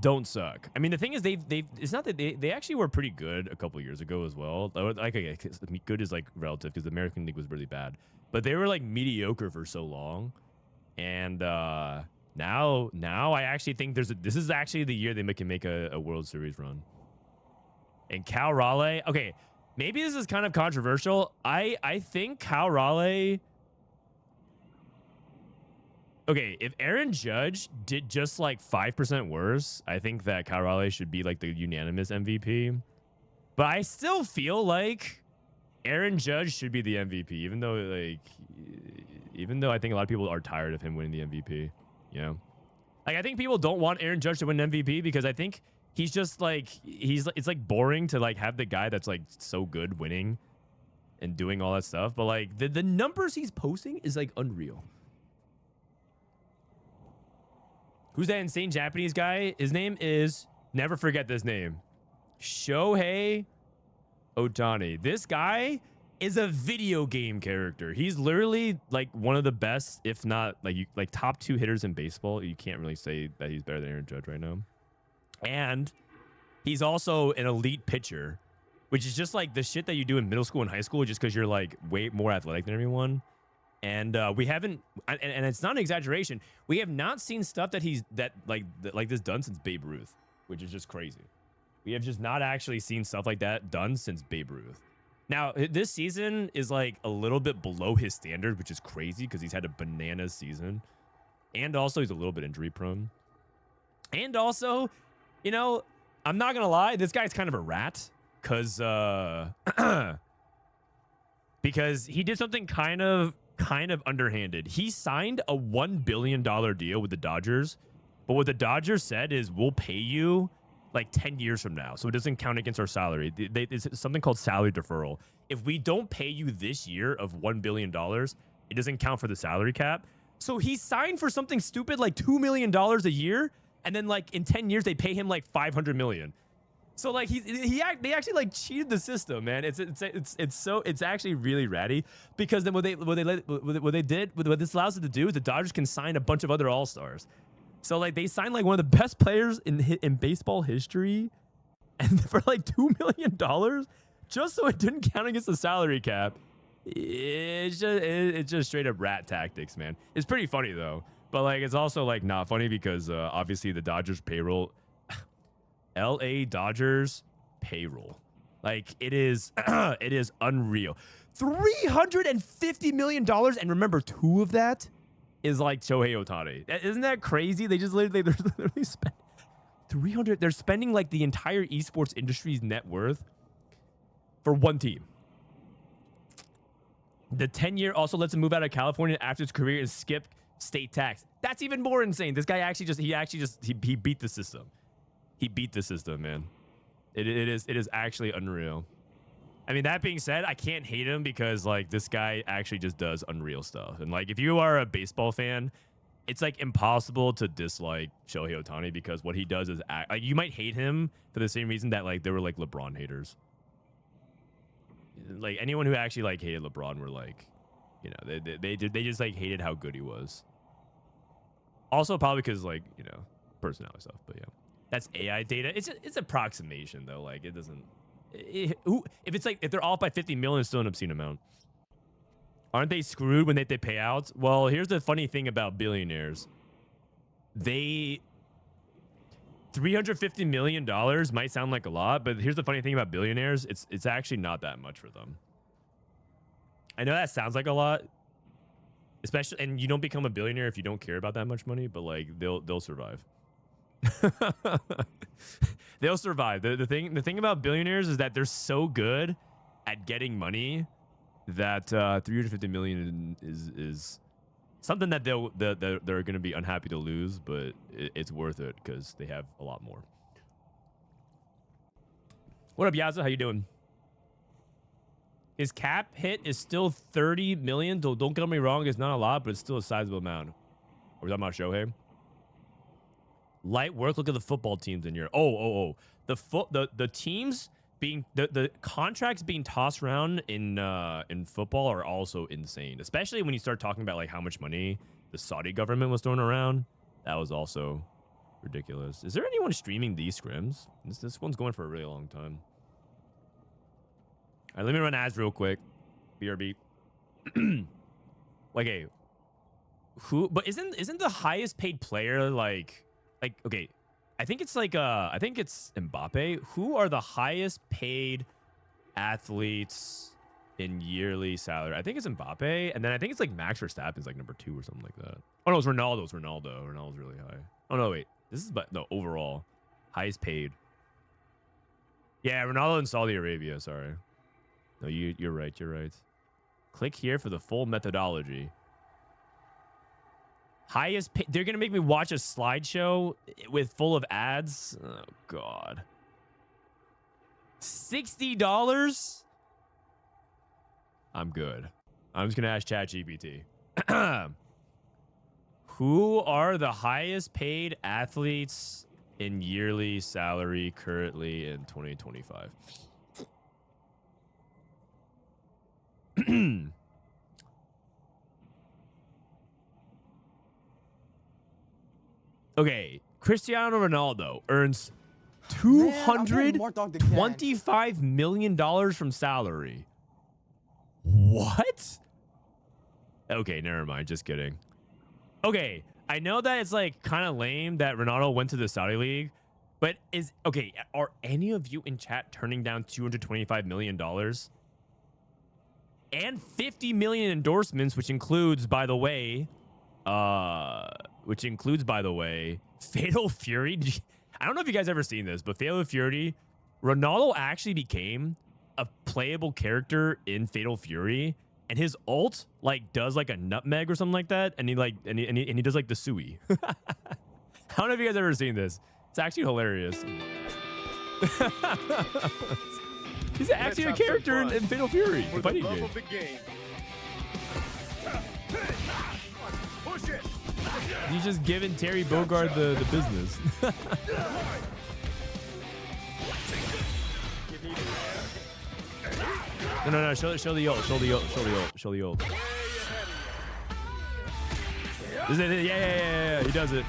don't suck. I mean, the thing is, it's not that they actually were pretty good a couple years ago as well. Like, good is like relative because the American League was really bad, but they were like mediocre for so long, and now I actually think this is actually the year they can make a World Series run. And Cal Raleigh, okay, maybe this is kind of controversial. I think Cal Raleigh. Okay, if Aaron Judge did just like 5% worse, I think that Cal Raleigh should be like the unanimous MVP. But I still feel like Aaron Judge should be the MVP, even though I think a lot of people are tired of him winning the MVP. You know, like, I think people don't want Aaron Judge to win MVP because I think he's just like it's like boring to like have the guy that's like so good winning and doing all that stuff. But like the numbers he's posting is like unreal. Who's that insane Japanese guy? His name is, never forget this name, Shohei Ohtani. This guy is a video game character. He's literally like one of the best, if not like top 2 hitters in baseball. You can't really say that he's better than Aaron Judge right now. And he's also an elite pitcher, which is just like the shit that you do in middle school and high school just because you're like way more athletic than everyone. And we haven't, and it's not an exaggeration, we have not seen stuff that like this done since Babe Ruth, which is just crazy. We have just not actually seen stuff like that done since Babe Ruth. Now, this season is like a little bit below his standard, which is crazy because he's had a bananas season. And also, he's a little bit injury prone. And also, you know, I'm not going to lie, this guy's kind of a rat because he did something kind of underhanded. He signed a $1 billion deal with the Dodgers, but what the Dodgers said is, we'll pay you like 10 years from now, so it doesn't count against our salary. It's something called salary deferral. If we don't pay you this year of $1 billion, it doesn't count for the salary cap. So he signed for something stupid like $2 million a year, and then like in 10 years they pay him like $500 million. So like they actually like cheated the system, man. It's actually really ratty because then what this allows it to do is the Dodgers can sign a bunch of other all-stars. So like they signed like one of the best players in baseball history, and for like $2 million, just so it didn't count against the salary cap. It's just straight up rat tactics, man. It's pretty funny though, but like it's also like not funny because obviously the Dodgers payroll. LA Dodgers payroll. Like it is, it is unreal. $350 million, and remember, 2 of that is like Shohei Ohtani. Isn't that crazy? They just literally spent 300. They're spending like the entire esports industry's net worth for one team. The 10-year also lets him move out of California after his career and skip state tax. That's even more insane. This guy actually he beat the system. He beat the system, man. It is actually unreal. I mean, that being said, I can't hate him because like this guy actually just does unreal stuff. And like if you are a baseball fan, it's like impossible to dislike Shohei Ohtani because what he does is like, you might hate him for the same reason that like there were like LeBron haters. Like anyone who actually like hated LeBron were like, you know, they just like hated how good he was. Also probably because like, you know, personality stuff, but yeah. That's AI data. It's approximation though. Like it doesn't. If it's like if they're off by 50 million, it's still an obscene amount. Aren't they screwed when they pay out? Well, here's the funny thing about billionaires. $350 million might sound like a lot, but here's the funny thing about billionaires. It's actually not that much for them. I know that sounds like a lot, especially, and you don't become a billionaire if you don't care about that much money, but like they'll survive. They'll survive. The thing about billionaires is that they're so good at getting money that 350 million is something that they're going to be unhappy to lose, but it's worth it because they have a lot more. What up, Yaza? How you doing? His cap hit is still 30 million. Don't get me wrong, it's not a lot, but it's still a sizable amount. Are we talking about Shohei? Light work. Look at the football teams in here. The teams being the contracts being tossed around in football are also insane. Especially when you start talking about like how much money the Saudi government was throwing around. That was also ridiculous. Is there anyone streaming these scrims? This one's going for a really long time. All right, let me run ads real quick. BRB. Like, hey, who? But isn't the highest paid player like okay? I think it's like I think it's Mbappe. Who are the highest paid athletes in yearly salary? I think it's Mbappe, and then I think it's like Max Verstappen's like number 2 or something like that. Oh no, it's Ronaldo. Ronaldo's really high. Oh no, wait, this is no overall highest paid. Yeah, Ronaldo in Saudi Arabia. Sorry, no, you're right. You're right. Click here for the full methodology. Highest pay. They're gonna make me watch a slideshow with full of ads. Oh god. $60. I'm good. I'm just gonna ask ChatGPT. Who are the highest paid athletes in yearly salary currently in 2025? Okay, Cristiano Ronaldo earns $225 million from salary. What? Okay, never mind. Just kidding. Okay, I know that it's like kind of lame that Ronaldo went to the Saudi League, but are any of you in chat turning down $225 million? And 50 million endorsements, which includes, by the way, Fatal Fury. I don't know if you guys ever seen this, but Fatal Fury, Ronaldo actually became a playable character in Fatal Fury, and his ult like does like a nutmeg or something like that, and he does like the Sui. I don't know if you guys ever seen this. It's actually hilarious. He's actually a character in Fatal Fury, the fighting game. He's just giving Terry Bogard the business. No. Show the ult. Show the ult. Yeah. He does it.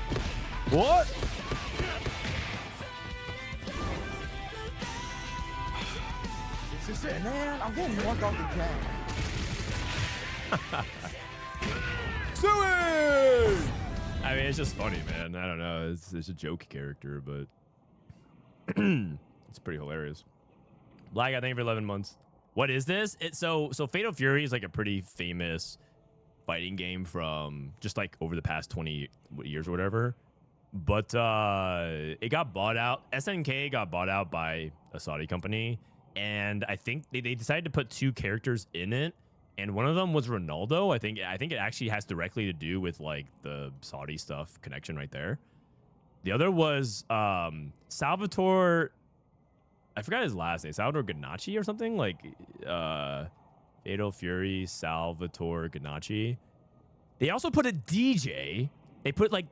What? This is it, man. I'm getting more off the game. I mean, it's just funny, man. I don't know. It's a joke character, but it's pretty hilarious. Black, I think for 11 months. What is this? So Fatal Fury is like a pretty famous fighting game from just like over the past 20 years or whatever. But it got bought out. SNK got bought out by a Saudi company, and I think they decided to put 2 characters in it, and one of them was Ronaldo. I think it actually has directly to do with like the Saudi stuff connection right there. The other was Salvatore. I forgot his last name. Salvatore Gannacci or something like Fatal Fury Salvatore Gannacci. They also put a DJ. They put like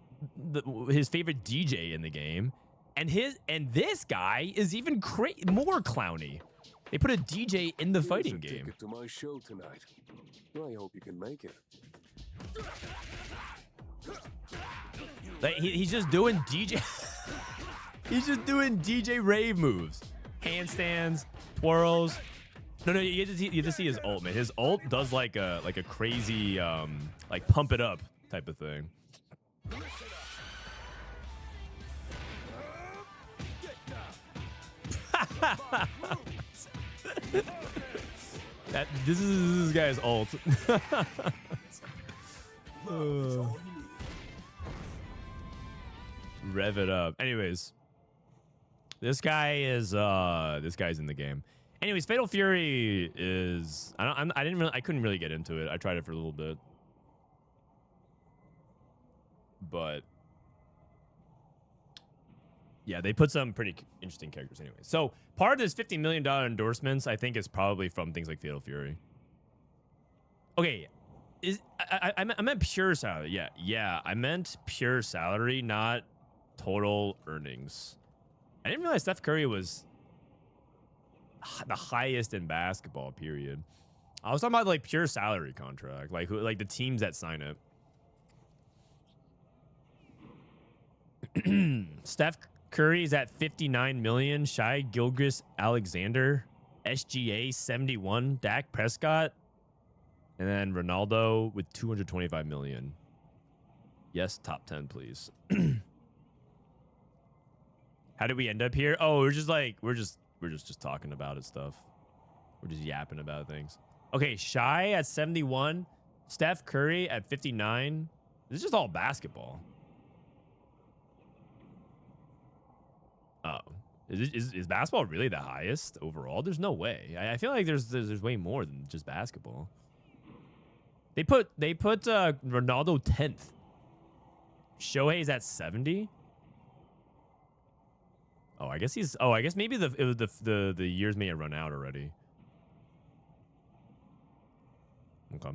his favorite DJ in the game, and this guy is even more clowny. They put a DJ in the fighting game. Ticket to my show tonight. I hope you can make it. Like he's just doing DJ. He's just doing DJ Rave moves, handstands, twirls. No, you get to see his ult, man. His ult does like a crazy like pump it up type of thing. This is this guy's ult. Rev it up. Anyways, this guy's in the game. Anyways, Fatal Fury is I couldn't really get into it. I tried it for a little bit, but yeah, they put some pretty interesting characters anyway. So part of this $50 million endorsements, I think, is probably from things like Fatal Fury. Okay, I meant pure salary. Yeah, I meant pure salary, not total earnings. I didn't realize Steph Curry was the highest in basketball, period. I was talking about like pure salary contract, like the teams that sign it. Steph Curry's at 59 million. Shai Gilgeous-Alexander, SGA 71. Dak Prescott, and then Ronaldo with 225 million. Yes, top 10, please. How did we end up here? Oh, we're just talking about it stuff. We're just yapping about things. Okay, Shai at 71. Steph Curry at 59. This is just all basketball. Oh, is basketball really the highest overall? There's no way. I feel like there's way more than just basketball. They put Ronaldo 10th. Shohei's at 70. Oh, I guess maybe the years may have run out already. Okay.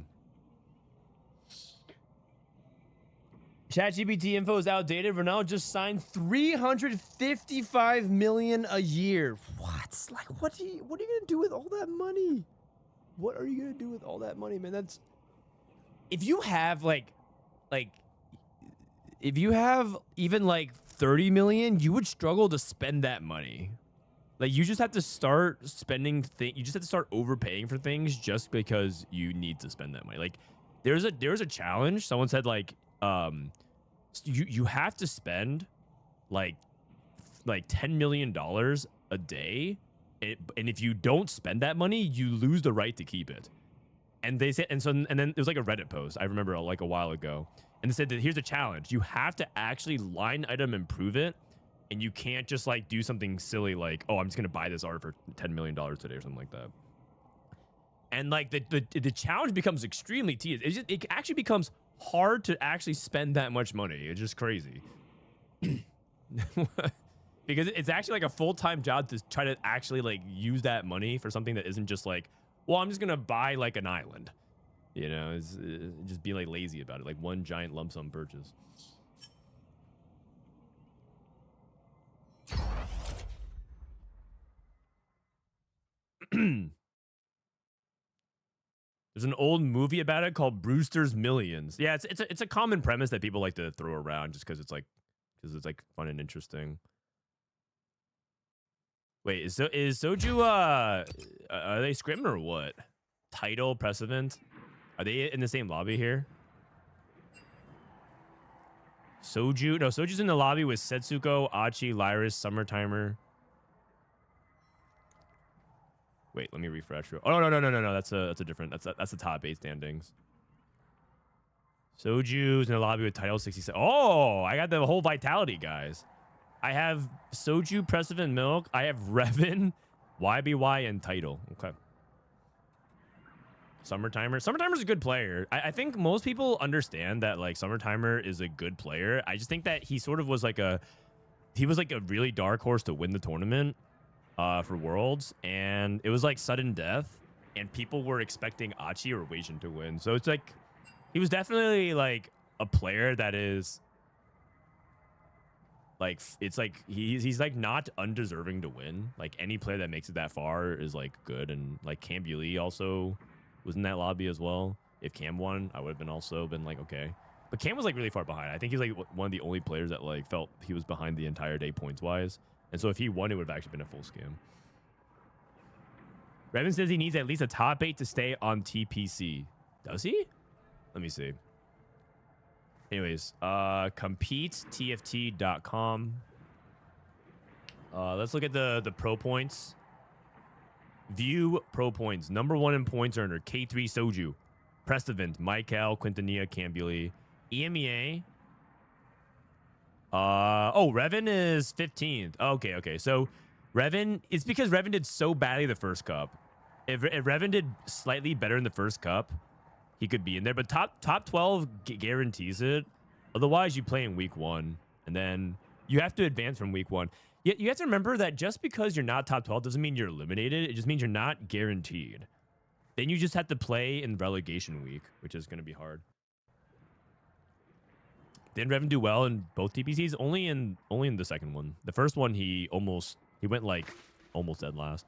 ChatGPT info is outdated. Ronaldo just signed 355 million a year. What? Like, what are you gonna do with all that money? What are you gonna do with all that money, man? That's if you have if you have even like 30 million, you would struggle to spend that money. Like, you just have to start spending you just have to start overpaying for things just because you need to spend that money. Like, there's a challenge. Someone said like you have to spend like $10 million a day, and if you don't spend that money, you lose the right to keep it. And they said, and then there was like a Reddit post I remember like a while ago, and they said that here's a challenge: you have to actually line item improve it, and you can't just like do something silly like, oh, I'm just gonna buy this art for $10 million today or something like that. And like the challenge becomes extremely tedious. It actually becomes hard to actually spend that much money. It's just crazy. Because it's actually like a full-time job to try to actually like use that money for something that isn't just like, well, I'm just gonna buy like an island, you know. It's just being like lazy about it, like one giant lump sum purchase. There's an old movie about it called Brewster's Millions. Yeah, it's a common premise that people like to throw around just because it's like fun and interesting. Wait, is Soju are they Scrim or what? Title, Prestivent? Are they in the same lobby here? Soju? No, Soju's in the lobby with Setsuko, Achi, Lyris, Summertimer. Wait, let me refresh. Oh no. That's a different. That's the top 8 standings. Soju's in the lobby with title 67. Oh, I got the whole vitality, guys. I have Soju, Prestivent, Milk. I have Reven, YBY, and title. Okay. Summertimer. Summertimer's a good player. I think most people understand that like Summertimer is a good player. I just think that he sort of was like a really dark horse to win the tournament for Worlds, and it was like sudden death, and people were expecting Achi or Weijin to win. So it's like he was definitely like a player that is like, it's like he's like not undeserving to win. Like any player that makes it that far is like good, and like Cambulee also was in that lobby as well. If Cam won, I would have been also been like, okay. But Cam was like really far behind. I think he's like one of the only players that like felt he was behind the entire day points wise. And so if he won, it would have actually been a full scam. Reven says he needs at least a top 8 to stay on TPC. Does he? Let me see. Anyways, competetft.com. Let's look at the pro points. View pro points. Number 1 in points earner, k3soju. Prestivent, Marcel, Quintanilla, Cambulee. EMEA. Reven is 15th. Okay. So Reven, it's because Reven did so badly the first cup. If Reven did slightly better in the first cup, he could be in there. But top 12 guarantees it. Otherwise, you play in week 1, and then you have to advance from week 1. You have to remember that just because you're not top 12 doesn't mean you're eliminated. It just means you're not guaranteed. Then you just have to play in relegation week, which is going to be hard. Didn't Reven do well in both TPCs? Only in the second one. The first one, he went like almost dead last.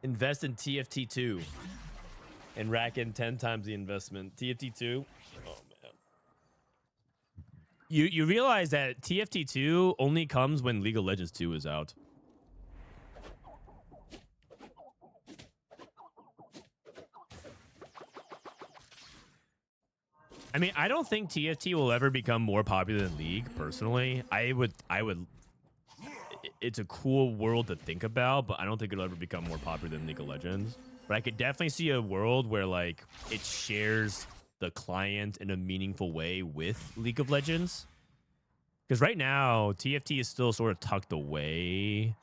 Invest in TFT2 and rack in 10 times the investment. TFT2. Oh man. You realize that TFT2 only comes when League of Legends 2 is out. I mean, I don't think TFT will ever become more popular than League, personally. I would it's a cool world to think about, but I don't think it'll ever become more popular than League of Legends. But I could definitely see a world where like it shares the client in a meaningful way with League of Legends. Because right now, TFT is still sort of tucked away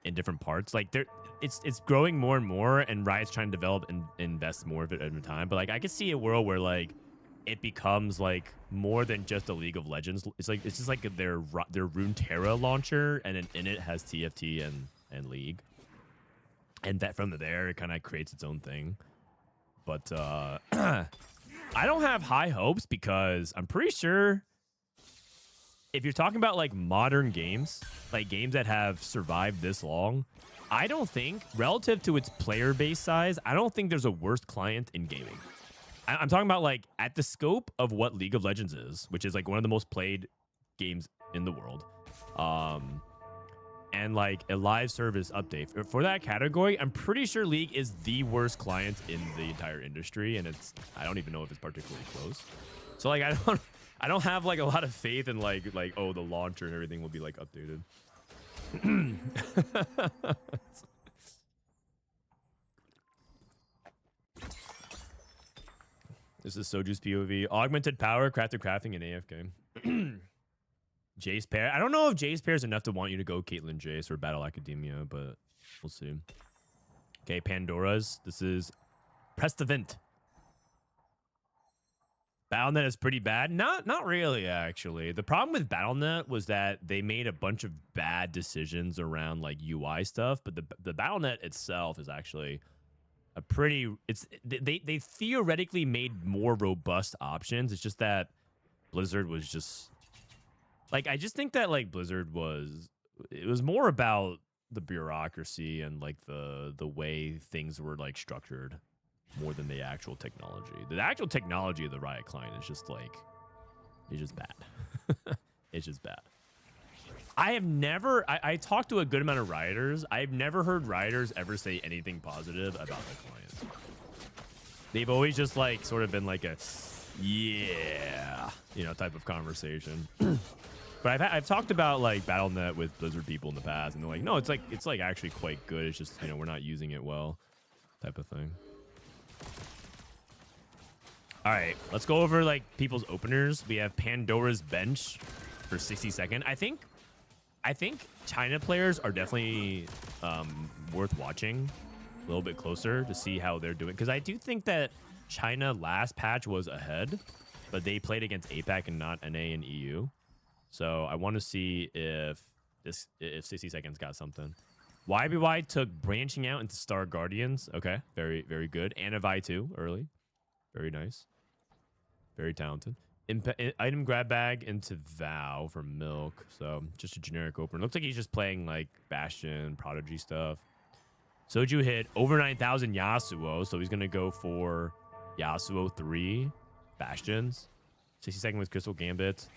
in different parts. Like it's growing more and more, and Riot's trying to develop and invest more of it every time. But like I could see a world where like it becomes like more than just a League of Legends. It's just like their Runeterra launcher, and then in it has TFT and League, and that from there it kind of creates its own thing. But I don't have high hopes, because I'm pretty sure if you're talking about like modern games, like games that have survived this long, I don't think, relative to its player base size, I don't think there's a worse client in gaming. I'm talking about like at the scope of what League of Legends is, which is like one of the most played games in the world. And like a live service update for that category, I'm pretty sure League is the worst client in the entire industry, and I don't even know if it's particularly close. So like I don't have like a lot of faith in like oh, the launcher and everything will be like updated. This is Soju's POV. Augmented power, crafted crafting, and AFK. Jace pair. I don't know if Jace pair is enough to want you to go Caitlyn Jace or Battle Academia, but we'll see. Okay, Pandora's. This is Prestivent. Battle.net is pretty bad. Not really, actually. The problem with Battle.net was that they made a bunch of bad decisions around like UI stuff, but the Battle.net itself is actually a pretty, they theoretically made more robust options. It's just that Blizzard was just like, I just think that like Blizzard it was more about the bureaucracy and like the way things were like structured more than the actual technology. The actual technology of the Riot client is just like, it's just bad. It's just bad. I have never, I talked to a good amount of Rioters. I've never heard Rioters ever say anything positive about the client. They've always just like sort of been like yeah, you know, type of conversation. But I've talked about like BattleNet with Blizzard people in the past, and they're like, no, it's like actually quite good. It's just, you know, we're not using it well, type of thing. All right, let's go over like people's openers. We have Pandora's Bench for 60-second. I think China players are definitely worth watching a little bit closer to see how they're doing, because I do think that China last patch was ahead, but they played against APAC and not NA and EU. So I want to see if 60 seconds got something. YBY took branching out into Star Guardians. Okay, very, very good. Anavi too, early. Very nice. Very talented. Item grab bag into Vow for Milk. So just a generic opener. Looks like he's just playing like Bastion, Prodigy stuff. Soju hit over 9,000 Yasuo, so he's going to go for Yasuo 3 Bastions. 60-second with Crystal Gambit.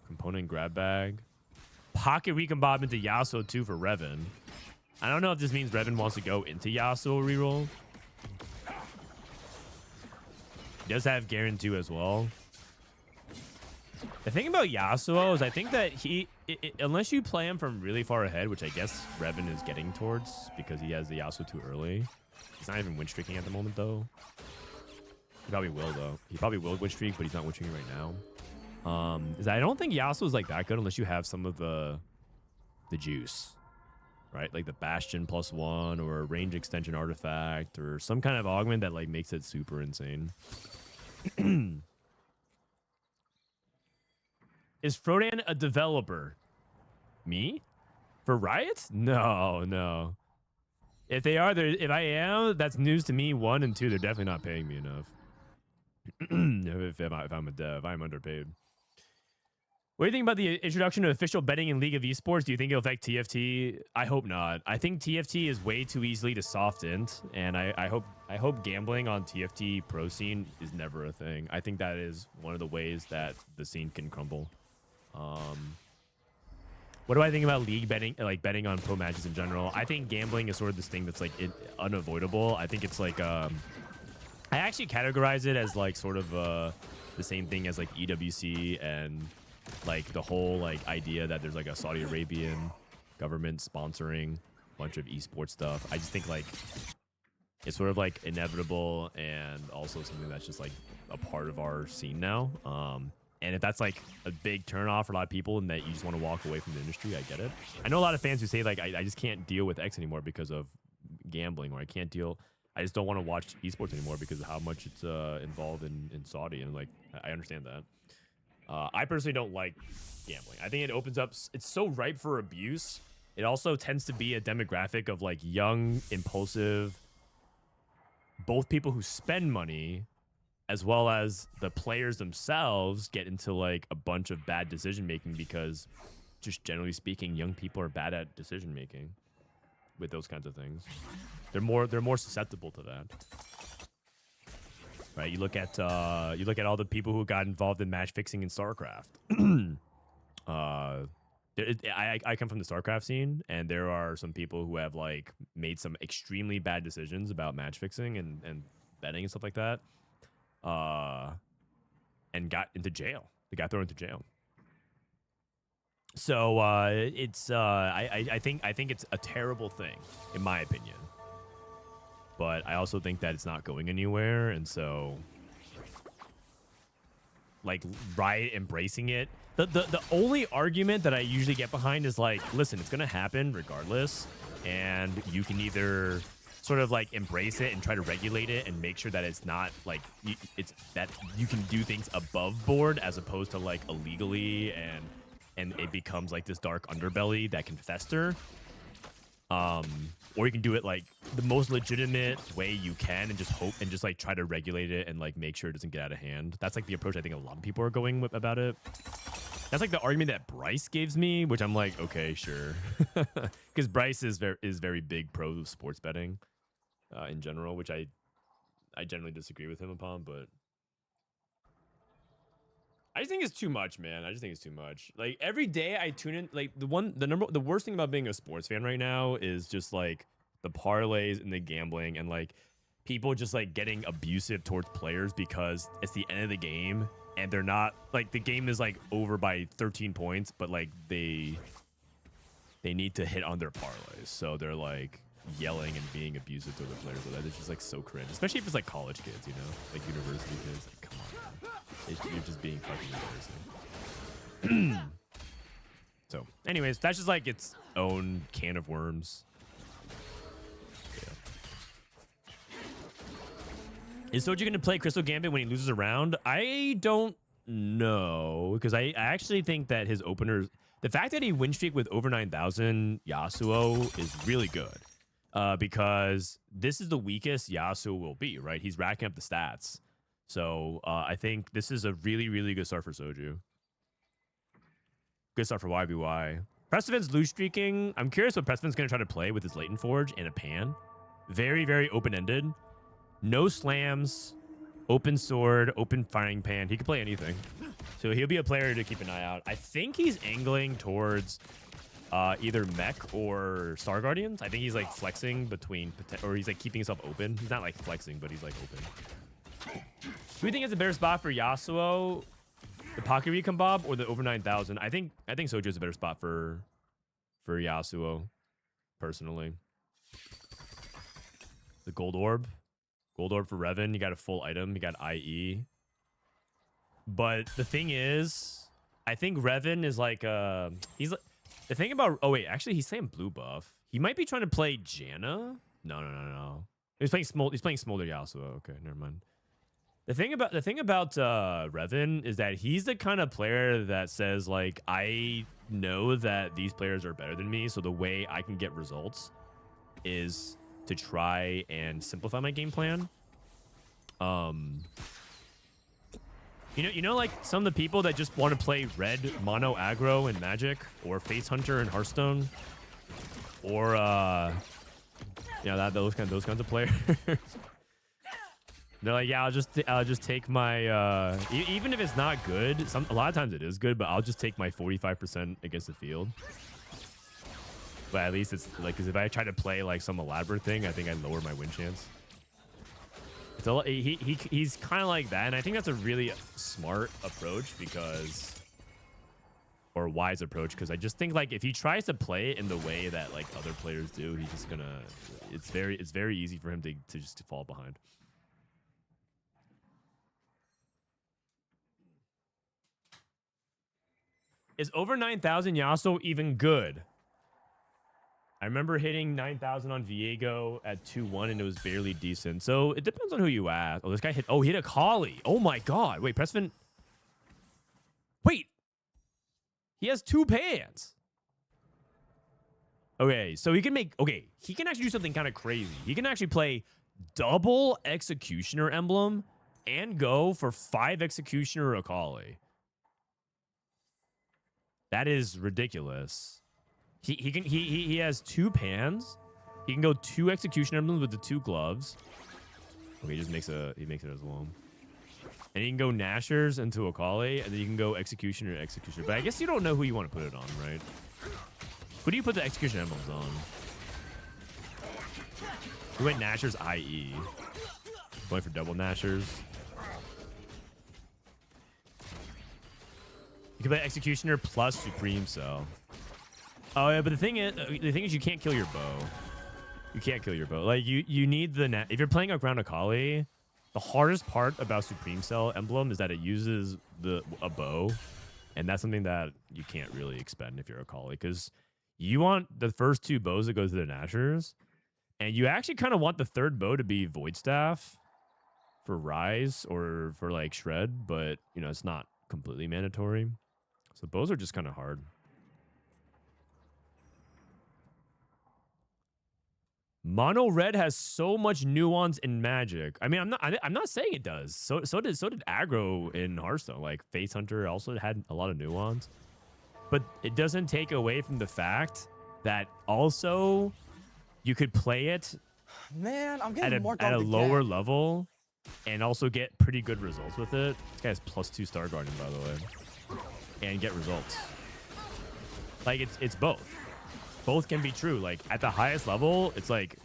Component grab bag. Pocket Recon Bob into Yasuo 2 for Reven. I don't know if this means Reven wants to go into Yasuo reroll. He does have Garen 2 as well. The thing about Yasuo is I think that unless you play him from really far ahead, which I guess Reven is getting towards because he has the Yasuo too early. He's not even win streaking at the moment, though. He probably will, though. He probably will win streak, but he's not win streaking right now. I don't think Yasuo is like that good unless you have some of the juice, right? Like the Bastion +1 or a range extension artifact or some kind of augment that like makes it super insane. Is Frodan a developer? Me? For Riot? No, no. If they are, if I am, that's news to me. 1 and 2, they're definitely not paying me enough. if I'm a dev, I'm underpaid. What do you think about the introduction of official betting in League of Esports? Do you think it'll affect TFT? I hope not. I think TFT is way too easily to soft int, and I hope gambling on TFT pro scene is never a thing. I think that is one of the ways that the scene can crumble. What do I think about league betting, like betting on pro matches in general? I think gambling is sort of this thing that's like unavoidable. I think it's like I actually categorize it as like sort of the same thing as like EWC and like the whole like idea that there's like a Saudi Arabian government sponsoring a bunch of esports stuff. I just think like it's sort of like inevitable and also something that's just like a part of our scene now. And if that's like a big turnoff for a lot of people and that you just want to walk away from the industry, I get it. I know a lot of fans who say like, I just can't deal with X anymore because of gambling, or I just don't want to watch esports anymore because of how much it's involved in Saudi. And like, I understand that. I personally don't like gambling. I think it opens up, it's so ripe for abuse. It also tends to be a demographic of like young, impulsive, both people who spend money as well as the players themselves get into like a bunch of bad decision making because just generally speaking, young people are bad at decision making with those kinds of things. They're more susceptible to that. Right? You look at all the people who got involved in match fixing in StarCraft. I come from the StarCraft scene, and there are some people who have like made some extremely bad decisions about match fixing and betting and stuff like that. And got into jail. They got thrown into jail. So I think it's a terrible thing, in my opinion. But I also think that it's not going anywhere, and so like Riot embracing it. The only argument that I usually get behind is like, listen, it's gonna happen regardless, and you can either sort of like embrace it and try to regulate it and make sure that it's not like it's that you can do things above board as opposed to like illegally and it becomes like this dark underbelly that can fester. Or you can do it like the most legitimate way you can and just hope and just like try to regulate it and like make sure it doesn't get out of hand. That's like the approach I think a lot of people are going with about it. That's like the argument that Bryce gives me, which I'm like, okay, sure. Because Bryce is very big pro sports betting in general, which I generally disagree with him upon, but I just think it's too much, man. I just think it's too much. Like every day I tune in, like the worst thing about being a sports fan right now is just like the parlays and the gambling and like people just like getting abusive towards players because it's the end of the game and they're not like the game is like over by 13 points, but like they need to hit on their parlays, so they're like yelling and being abusive to the players. So that is just like so cringe, especially if it's like college kids, you know, like university kids. Like, come on, you're just being fucking embarrassing. So, anyways, that's just like its own can of worms. Is Soju going to play Crystal Gambit when he loses a round? I don't know, because I actually think that his openers, the fact that he win streak with over 9,000 Yasuo is really good, because this is the weakest Yasuo will be, right? He's racking up the stats. So I think this is a really, really good start for Soju. Good start for YBY. Prestivent's loose streaking. I'm curious what Prestivent's going to try to play with his Latent Forge and a Pan. Very, very open-ended. No slams, open sword, open firing pan. He could play anything. So he'll be a player to keep an eye out. I think he's angling towards either mech or Star Guardians. I think he's like flexing between, or he's like keeping himself open. He's not like flexing, but he's like open. Do we think it's a better spot for Yasuo, the Pocket Recon Bob, or the over 9,000? I think Soju is a better spot for Yasuo, personally. The Gold Orb. Gold Orb for Reven. You got a full item. You got IE. But the thing is, I think Reven is like he's like, the thing about, oh wait, actually he's playing blue buff. He might be trying to play Janna. No. He's playing Smolder Yasuo. Okay, never mind. The thing about Reven is that he's the kind of player that says like, I know that these players are better than me, so the way I can get results is to try and simplify my game plan. You know, like some of the people that just want to play red mono aggro in Magic, or Face Hunter in Hearthstone, or you know, those kinds of players. They're like, yeah, I'll just take my even if it's not good. A lot of times it is good, but I'll just take my 45% against the field. But at least it's like, because if I try to play like some elaborate thing, I think I lower my win chance. It's a, he's kind of like that, and I think that's a really smart approach, because, or wise approach, because I just think like if he tries to play it in the way that like other players do, he's just gonna, it's very easy for him to just fall behind. Is over 9,000 Yasuo even good? I remember hitting 9,000 on Viego at 2-1, and it was barely decent. So it depends on who you ask. Oh, this guy hit... Oh, he hit a Kali. Oh, my God. Wait, Prestivent... Wait. He has 2 pans. Okay, so he can make... Okay, he can actually do something kind of crazy. He can actually play double Executioner Emblem and go for 5 Executioner Akali. That is ridiculous. He has 2 pans. He can go 2 Execution Emblems with the 2 gloves. Okay, he makes it as well. And he can go Nashers into Akali, and then you can go Executioner. But I guess you don't know who you want to put it on, right? Who do you put the Execution Emblems on? We went Nashers IE. Going for double Nashers. You can play Executioner plus Supreme Cell. Oh yeah, but the thing is you can't kill your bow. You can't kill your bow. Like you need the if you're playing around Akali, the hardest part about Supreme Cell Emblem is that it uses a bow, and that's something that you can't really expend if you're Akali, because you want the first 2 bows that go to the Nashers, and you actually kind of want the 3rd bow to be Void Staff for Rise or for like Shred, but you know, it's not completely mandatory. So bows are just kind of hard. Mono red has so much nuance in Magic. I mean, I'm not saying it does. So did aggro in Hearthstone. Like Face Hunter also had a lot of nuance, but it doesn't take away from the fact that also you could play it, man, I'm getting at a lower level and also get pretty good results with it. This guy has +2 Star Guardian, by the way, and get results. Like it's both. Both can be true. Like at the highest level, it's like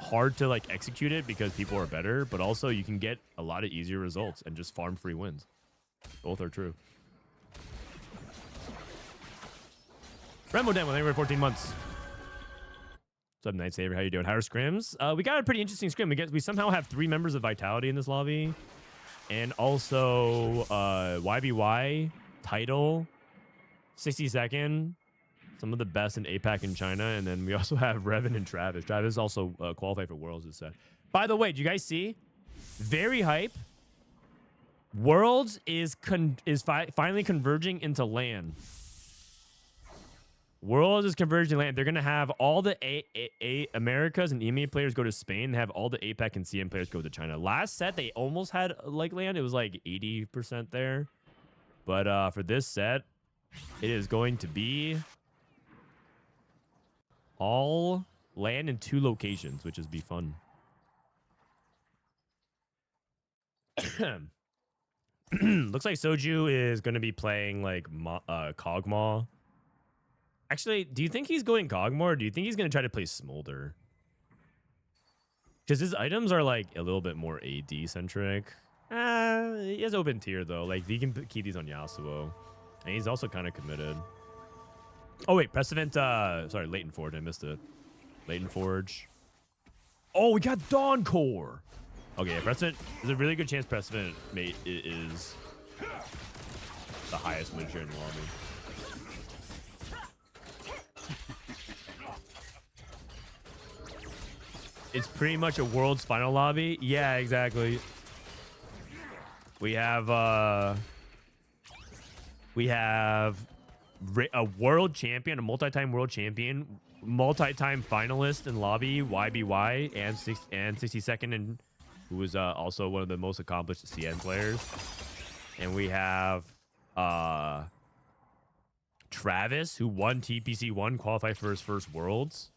hard to like execute it because people are better, but also you can get a lot of easier results and just farm free wins. Both are true. Remo Den with over 14 months. What's up, Night Saver? How you doing? How are scrims? We got a pretty interesting scrim. We somehow have 3 members of Vitality in this lobby. And also YBY, Title, 60-second. Some of the best in APAC in China. And then we also have Reven and Travis. Travis also qualified for Worlds, it said. By the way, do you guys see? Very hype. Worlds is finally converging into LAN. Worlds is converging land. They're going to have all the Americas and EMEA players go to Spain. They have all the APAC and CM players go to China. Last set, they almost had like land. It was like 80% there. But for this set, it is going to be all land in 2 locations, which is be fun. Looks like Soju is going to be playing like Kog'Maw. Actually, do you think he's going Kog'Maw, or do you think he's going to try to play Smolder? Because his items are like a little bit more AD centric. He has open tier though. Like he can keep these on Yasuo, and he's also kind of committed. Oh wait, Prestivent. Sorry, Latent Forge. I missed it. Latent Forge. Oh, we got Dawn Core. Okay, Prestivent. There's a really good chance Prestivent mate is the highest win share in the lobby. It's pretty much a World's final lobby. Yeah, exactly. We have a world champion, a multi-time world champion, multi-time finalist in lobby, YBY, and 62nd, and who was also one of the most accomplished CN players. And we have Travis, who won TPC1, qualified for his first Worlds.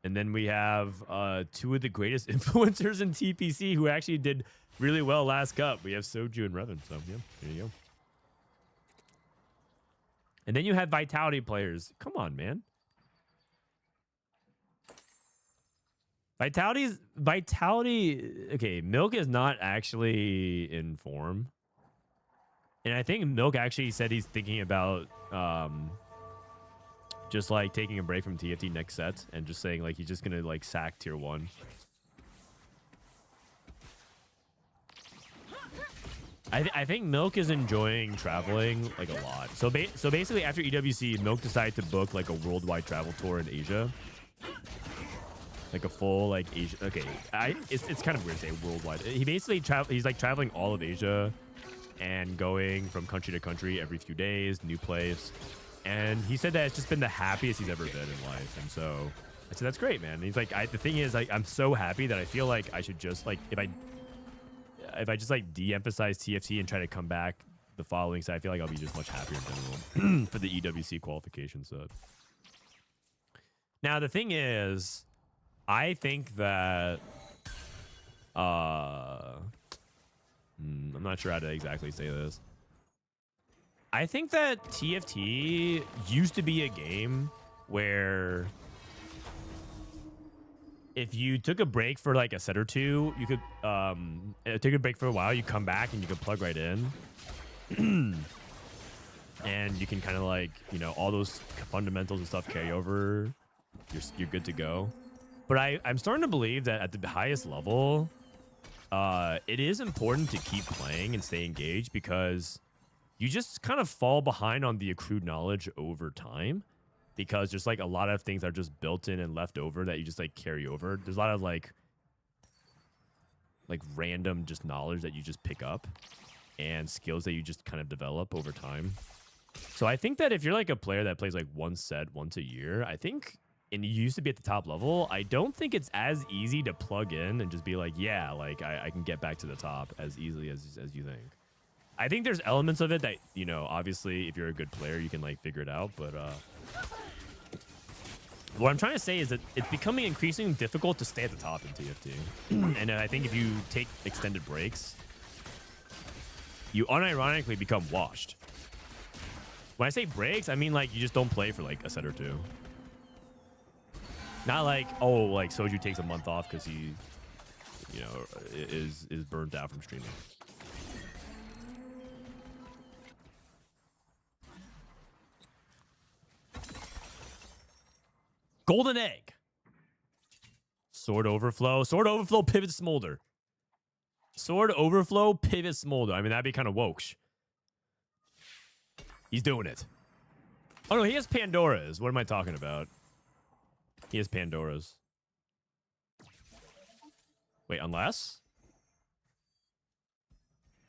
And then we have 2 of the greatest influencers in TPC who actually did really well last cup. We have Soju and Reven. So, yeah, there you go. And then you have Vitality players. Come on, man. Vitality. Okay, Milk is not actually in form. And I think Milk actually said he's thinking about just like taking a break from TFT next set and just saying like he's just gonna like sack tier 1. I think Milk is enjoying traveling like a lot. So basically after EWC, Milk decided to book like a worldwide travel tour in Asia. Like a full like Asia. Okay, it's kind of weird to say worldwide. He basically he's like traveling all of Asia and going from country to country every few days, new place. And he said that it's just been the happiest he's ever been in life. And so I said, that's great, man. And he's like, the thing is, like, I'm so happy that I feel like I should just, like, if I just, like, de-emphasize TFT and try to come back the following set, I feel like I'll be just much happier in general for the EWC qualification set. Now, the thing is, I think that, I'm not sure how to exactly say this. I think that TFT used to be a game where if you took a break for like a set or 2, you could take a break for a while, you come back and you could plug right in. And you can kind of like, you know, all those fundamentals and stuff carry over. You're good to go. But I'm starting to believe that at the highest level, it is important to keep playing and stay engaged because you just kind of fall behind on the accrued knowledge over time because there's like a lot of things that are just built in and left over that you just like carry over. There's a lot of like random just knowledge that you just pick up and skills that you just kind of develop over time. So I think that if you're like a player that plays like one set once a year, I think, and you used to be at the top level, I don't think it's as easy to plug in and just be like, yeah, like I can get back to the top as easily as you think. I think there's elements of it that, you know, obviously if you're a good player, you can like figure it out. But what I'm trying to say is that it's becoming increasingly difficult to stay at the top in TFT. And I think if you take extended breaks, you unironically become washed. When I say breaks, I mean like you just don't play for like a set or 2. Not like, oh, like Soju takes a month off because he, you know, is burnt out from streaming. Golden egg. Sword overflow. Sword overflow, pivot smolder. Sword overflow, pivot smolder. I mean, that'd be kind of woksh. He's doing it. Oh, no, he has Pandora's. What am I talking about? He has Pandora's. Wait, unless?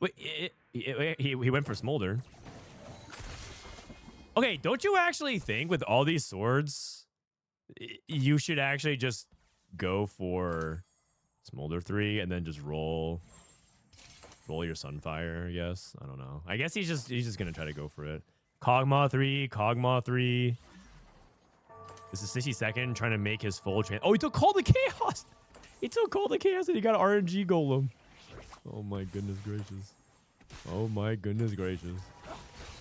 Wait, he went for smolder. Okay, don't you actually think with all these swords, you should actually just go for smolder 3 and then just roll your Sunfire, I guess. I don't know. I guess he's just gonna try to go for it. Kog'Maw 3, Kog'Maw 3. This is 62nd, trying to make his full chance. Oh, he took Call the Chaos! He took Call the Chaos and he got an RNG Golem. Oh my goodness gracious. Oh my goodness gracious.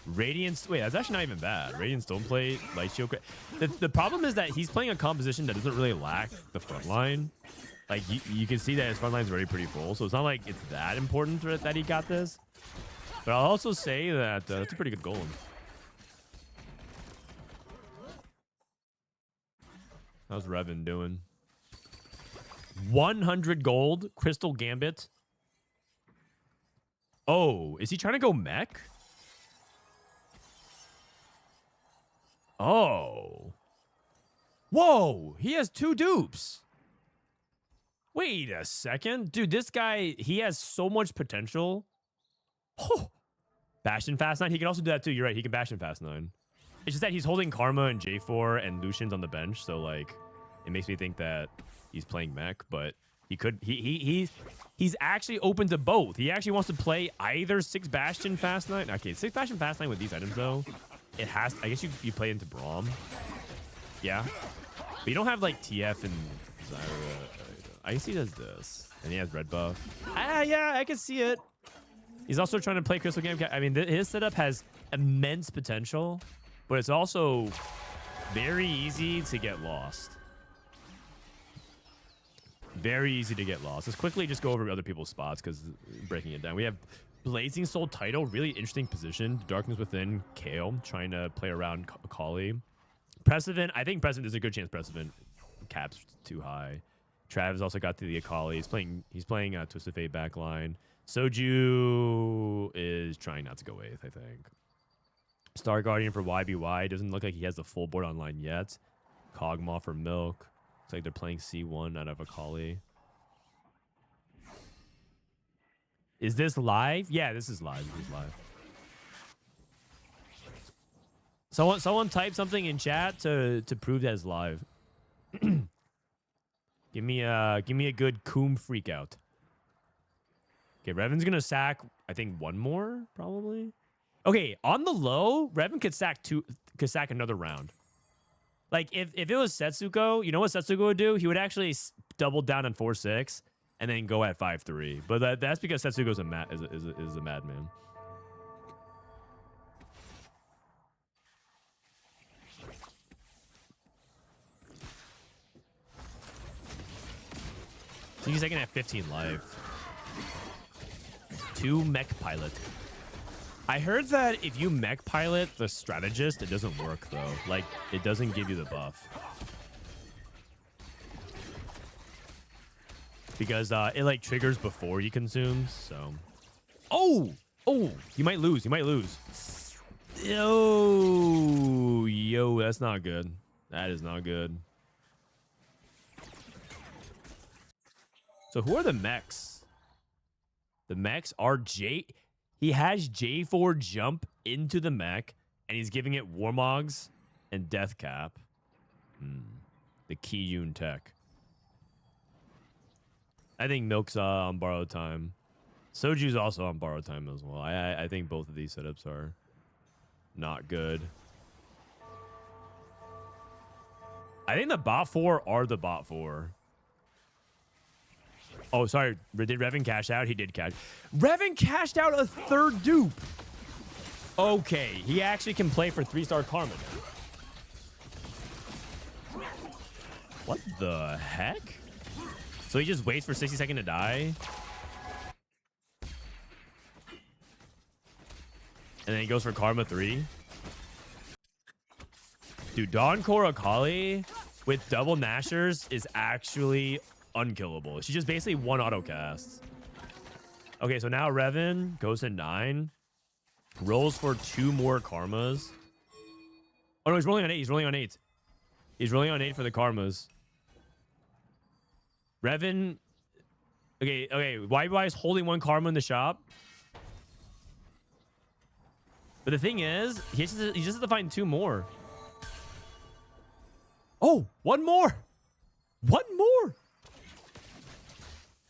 Radiant, wait, that's actually not even bad. Radiant Stoneplate, Light Shield. The problem is that he's playing a composition that doesn't really lack the front line. Like, you can see that his front line's already pretty full, so it's not like it's that important that he got this. But I'll also say that it's a pretty good golem. How's Reven doing? 100 gold, Crystal Gambit. Oh, is he trying to go mech? Oh. Whoa, he has 2 dupes. Wait a second. Dude, this guy, he has so much potential. Oh. Bastion Fast 9. He can also do that too. You're right. He can Bastion Fast 9. It's just that he's holding Karma and J4 and Lucian's on the bench. So, like, it makes me think that he's playing mech. But he could... He's actually open to both. He actually wants to play either 6 Bastion Fast 9. Okay, 6 Bastion Fast 9 with these items, though. It has... I guess you play into Braum. Yeah. But you don't have, like, TF and Zyra... I guess he does this. And he has red buff. Yeah, I can see it. He's also trying to play Crystal Game. I mean, his setup has immense potential, but it's also very easy to get lost. Very easy to get lost. Let's quickly just go over other people's spots because breaking it down. We have Blazing Soul title, really interesting position. Darkness Within, Kale, trying to play around Akali. Prestivent, I think Prestivent is a good chance. Prestivent caps too high. Travis also got to the Akali. He's playing Twisted Fate backline. Soju is trying not to go 8th, I think. Star Guardian for YBY. Doesn't look like he has the full board online yet. Kog'Maw for Milk. Looks like they're playing C1 out of Akali. Is this live? Yeah, this is live. This is live. Someone type something in chat to prove that it's live. Give me a good Coom freak out. Okay, Reven's gonna sack, I think, 1 more, probably. Okay, on the low, Reven could sack another round. Like, if it was Setsuko, you know what Setsuko would do? He would actually double down on 4-6 and then go at 5-3. But that's because Setsuko's a madman. So he's second at 15 life. 2 mech pilot. I heard that if you mech pilot the strategist, it doesn't work though. Like, it doesn't give you the buff. Because it like triggers before he consumes, so. Oh, you might lose. Yo, that's not good. That is not good. So who are the mechs? The mechs are he has J4 jump into the mech, and he's giving it Warmogs and Death Cap. The Kiyun tech. I think Milk's on borrowed time. Soju's also on borrowed time as well. I think both of these setups are not good. I think the bot 4 are the bot 4. Oh, sorry. Did Reven cash out? He did cash. Reven cashed out a 3rd dupe. Okay. He actually can play for 3-star Karma. What the heck? So he just waits for 60 seconds to die? And then he goes for Karma 3? Dude, Dawn Korokali with double Nashers is actually unkillable. She just basically one auto casts. Okay, so now Reven goes to 9. Rolls for 2 more Karmas. Oh no, he's rolling on 8. He's rolling on 8. He's rolling on 8 for the Karmas. Reven. Okay. YBY is holding 1 Karma in the shop. But the thing is, he just has to find 2 more. Oh, 1 more. 1 more.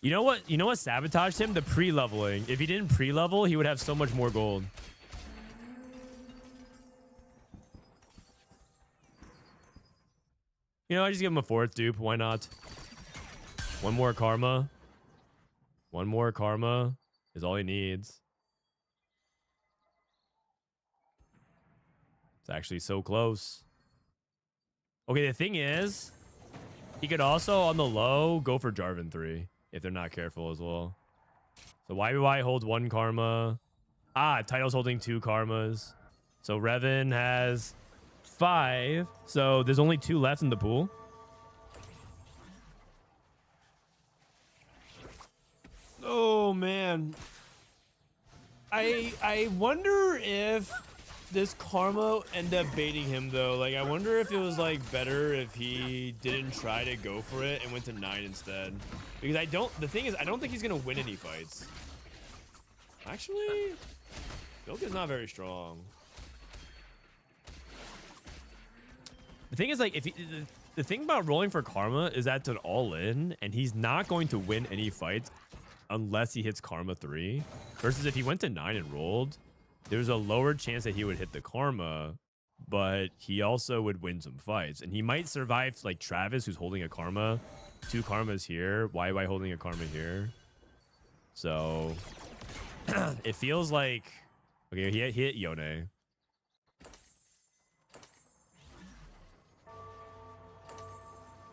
You know what? You know what sabotaged him? The pre-leveling. If he didn't pre-level, he would have so much more gold. You know, I just give him a 4th dupe. Why not? 1 more Karma. 1 more Karma is all he needs. It's actually so close. Okay, the thing is, he could also, on the low, go for Jarvan 3 if they're not careful as well. So YBY holds 1 Karma. Title's holding 2 Karmas. So Reven has 5. So there's only 2 left in the pool. Oh, man. I wonder if this Karma ended up baiting him, though. Like, I wonder if it was, like, better if he didn't try to go for it and went to 9 instead. Because the thing is, I don't think he's going to win any fights. Actually, Bilk is not very strong. The thing is, like, if the thing about rolling for Karma is that's an all-in, and he's not going to win any fights unless he hits Karma 3. Versus if he went to 9 and rolled, there's a lower chance that he would hit the Karma, but he also would win some fights. And he might survive, like, Travis, who's holding a Karma. 2 Karmas here. YY holding a Karma here. So, it feels like... Okay, he hit Yone.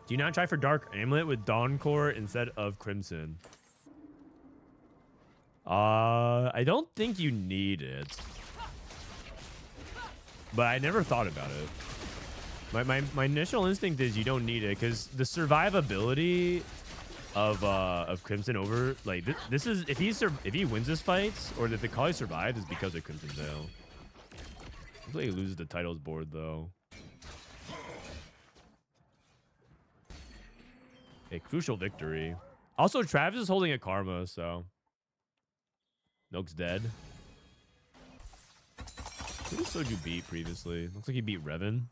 Do you not try for Dark Amulet with Dawn Core instead of Crimson? I don't think you need it. But I never thought about it. My initial instinct is you don't need it because the survivability of Crimson over, like, this is if he wins this fight or if the Kali survives, is because of Crimson Veil. Hopefully he loses the titles board though. A crucial victory. Also, Travis is holding a Karma, so Milk's dead. Who did Soju beat previously? Looks like he beat Reven.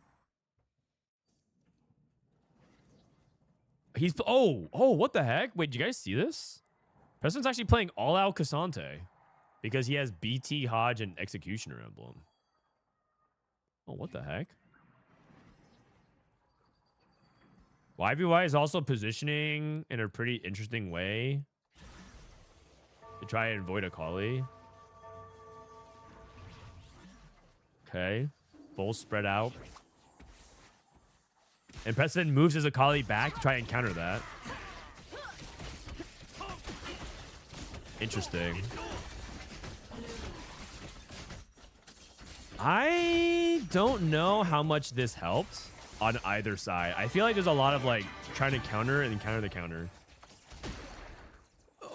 He's what the heck? Wait, did you guys see this? Preston's actually playing all out Cassante because he has BT, Hodge, and Executioner emblem. Oh, what the heck? YBY is also positioning in a pretty interesting way to try and avoid a Kali. Okay. Full spread out. And Preston moves his Akali back to try and counter that. Interesting. I don't know how much this helped on either side. I feel like there's a lot of, like, trying to counter and then counter the counter.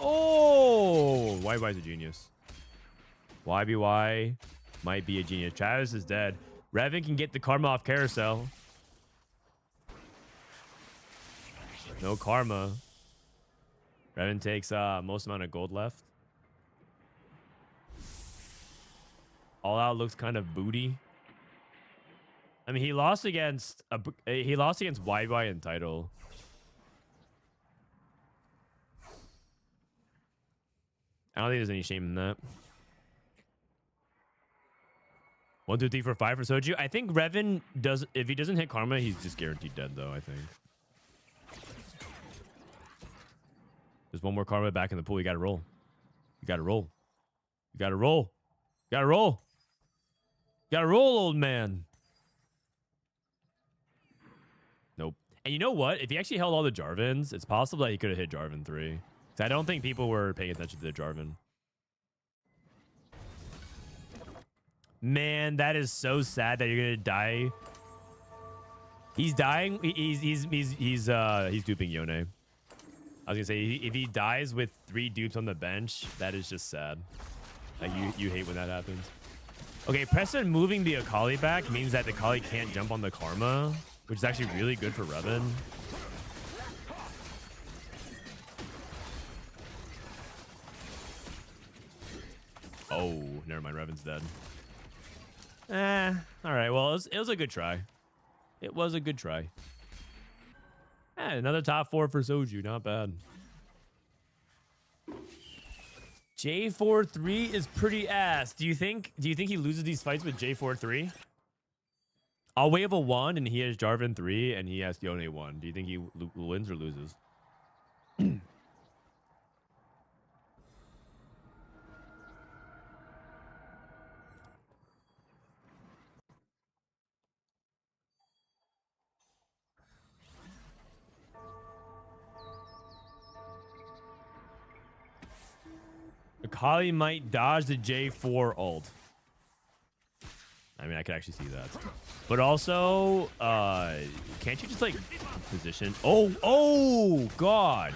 Oh! YBY's a genius. YBY might be a genius. Travis is dead. Reven can get the Karma off Carousel. No Karma. Reven takes most amount of gold left. All out looks kind of booty. I mean, he lost against YBY in title. I don't think there's any shame in that. 1, 2, 3, 4, 5 for Soju. I think Reven does. If he doesn't hit Karma, he's just guaranteed dead, though. I think. There's 1 more Karma back in the pool. You gotta roll. You gotta roll. You gotta roll. You gotta roll. You gotta roll, old man. Nope. And you know what? If he actually held all the Jarvans, it's possible that he could have hit Jarvan 3. 'Cause I don't think people were paying attention to the Jarvan. Man, that is so sad that you're gonna die. He's dying. He's duping Yone. I was gonna say if he dies with 3 dupes on the bench, that is just sad. Like you hate when that happens. Okay, Preston moving the Akali back means that the Akali can't jump on the Karma, which is actually really good for Reven. Oh, never mind. Reven's dead. All right. Well, it was a good try. It was a good try. Another top 4 for Soju. Not bad. J4-3 is pretty ass. Do you think he loses these fights with J4-3? I'll wave a 1 and he has Jarvan 3 and he has Yone 1. Do you think he wins or loses? Akali might dodge the J4 ult. I mean, I could actually see that. But also, can't you just like position? Oh, God.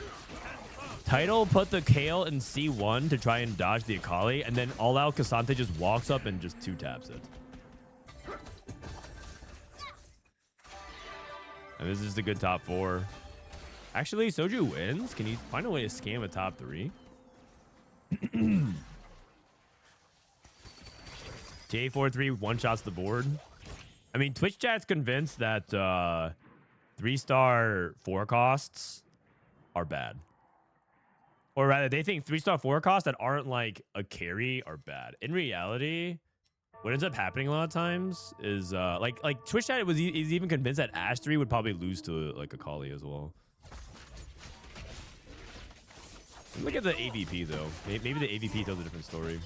Title put the Kale in C1 to try and dodge the Akali, and then all out Cassante just walks up and just 2-taps it. And this is the good top 4. Actually, Soju wins. Can you find a way to scam a top 3? J4-3 one-shots the board. I mean, Twitch chat's convinced that 3-star 4 costs are bad. Or rather, they think 3-star 4 costs that aren't like a carry are bad. In reality, what ends up happening a lot of times is like Twitch chat is even convinced that Ashe 3 would probably lose to like a Akali as well. Look at the AVP though. Maybe the AVP tells a different story.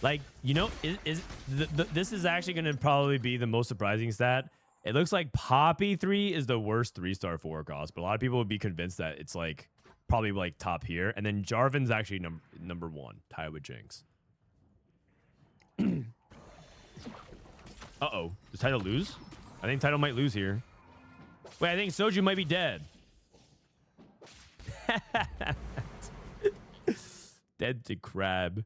Like, you know, this is actually going to probably be the most surprising stat. It looks like Poppy 3 is the worst 3-star 4 cost, but a lot of people would be convinced that it's like probably like top here. And then Jarvan's actually number 1, tied with Jinx. Uh-oh. Does Title lose? I think Title might lose here. Wait, I think Soju might be dead. Dead to crab.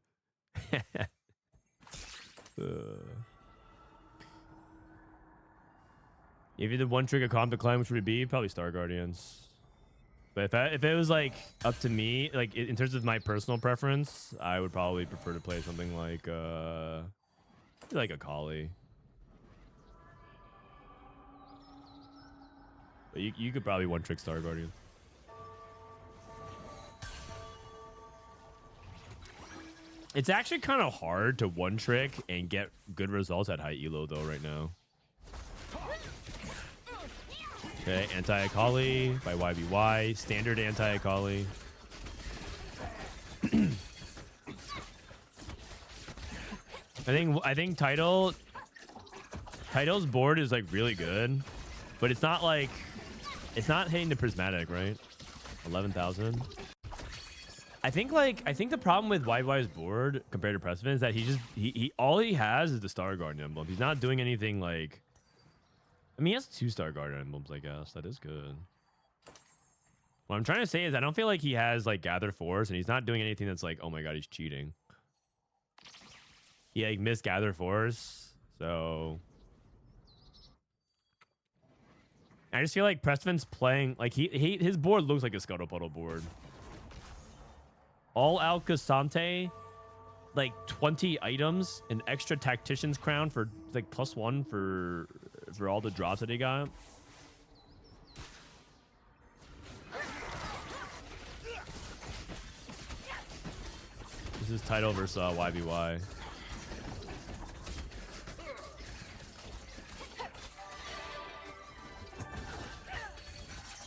If you did one trick a comp to climb, which would it be? Probably Star Guardians. But if it was like up to me, like in terms of my personal preference, I would probably prefer to play something like Akali. But you could probably one trick Star Guardian. It's actually kind of hard to one trick and get good results at high elo though right now. Okay, anti-Akali by YBY. Standard anti-Akali. I think Title's board is like really good, but it's not like hitting the prismatic, right? 11,000. I think the problem with YBY's board compared to Prestivent is that he all he has is the Star Guardian emblem. He's not doing anything like, I mean, he has 2 Star Guardian emblems, I guess. That is good. What I'm trying to say is I don't feel like he has like Gather Force, and he's not doing anything that's like, oh my god, he's cheating. He like missed Gather Force, so I just feel like Prestivent's playing like his board looks like a Scuttle Puddle board. All out Cassante, like 20 items, an extra Tactician's Crown for like +1 for all the drops that he got. This is Title versus YBY.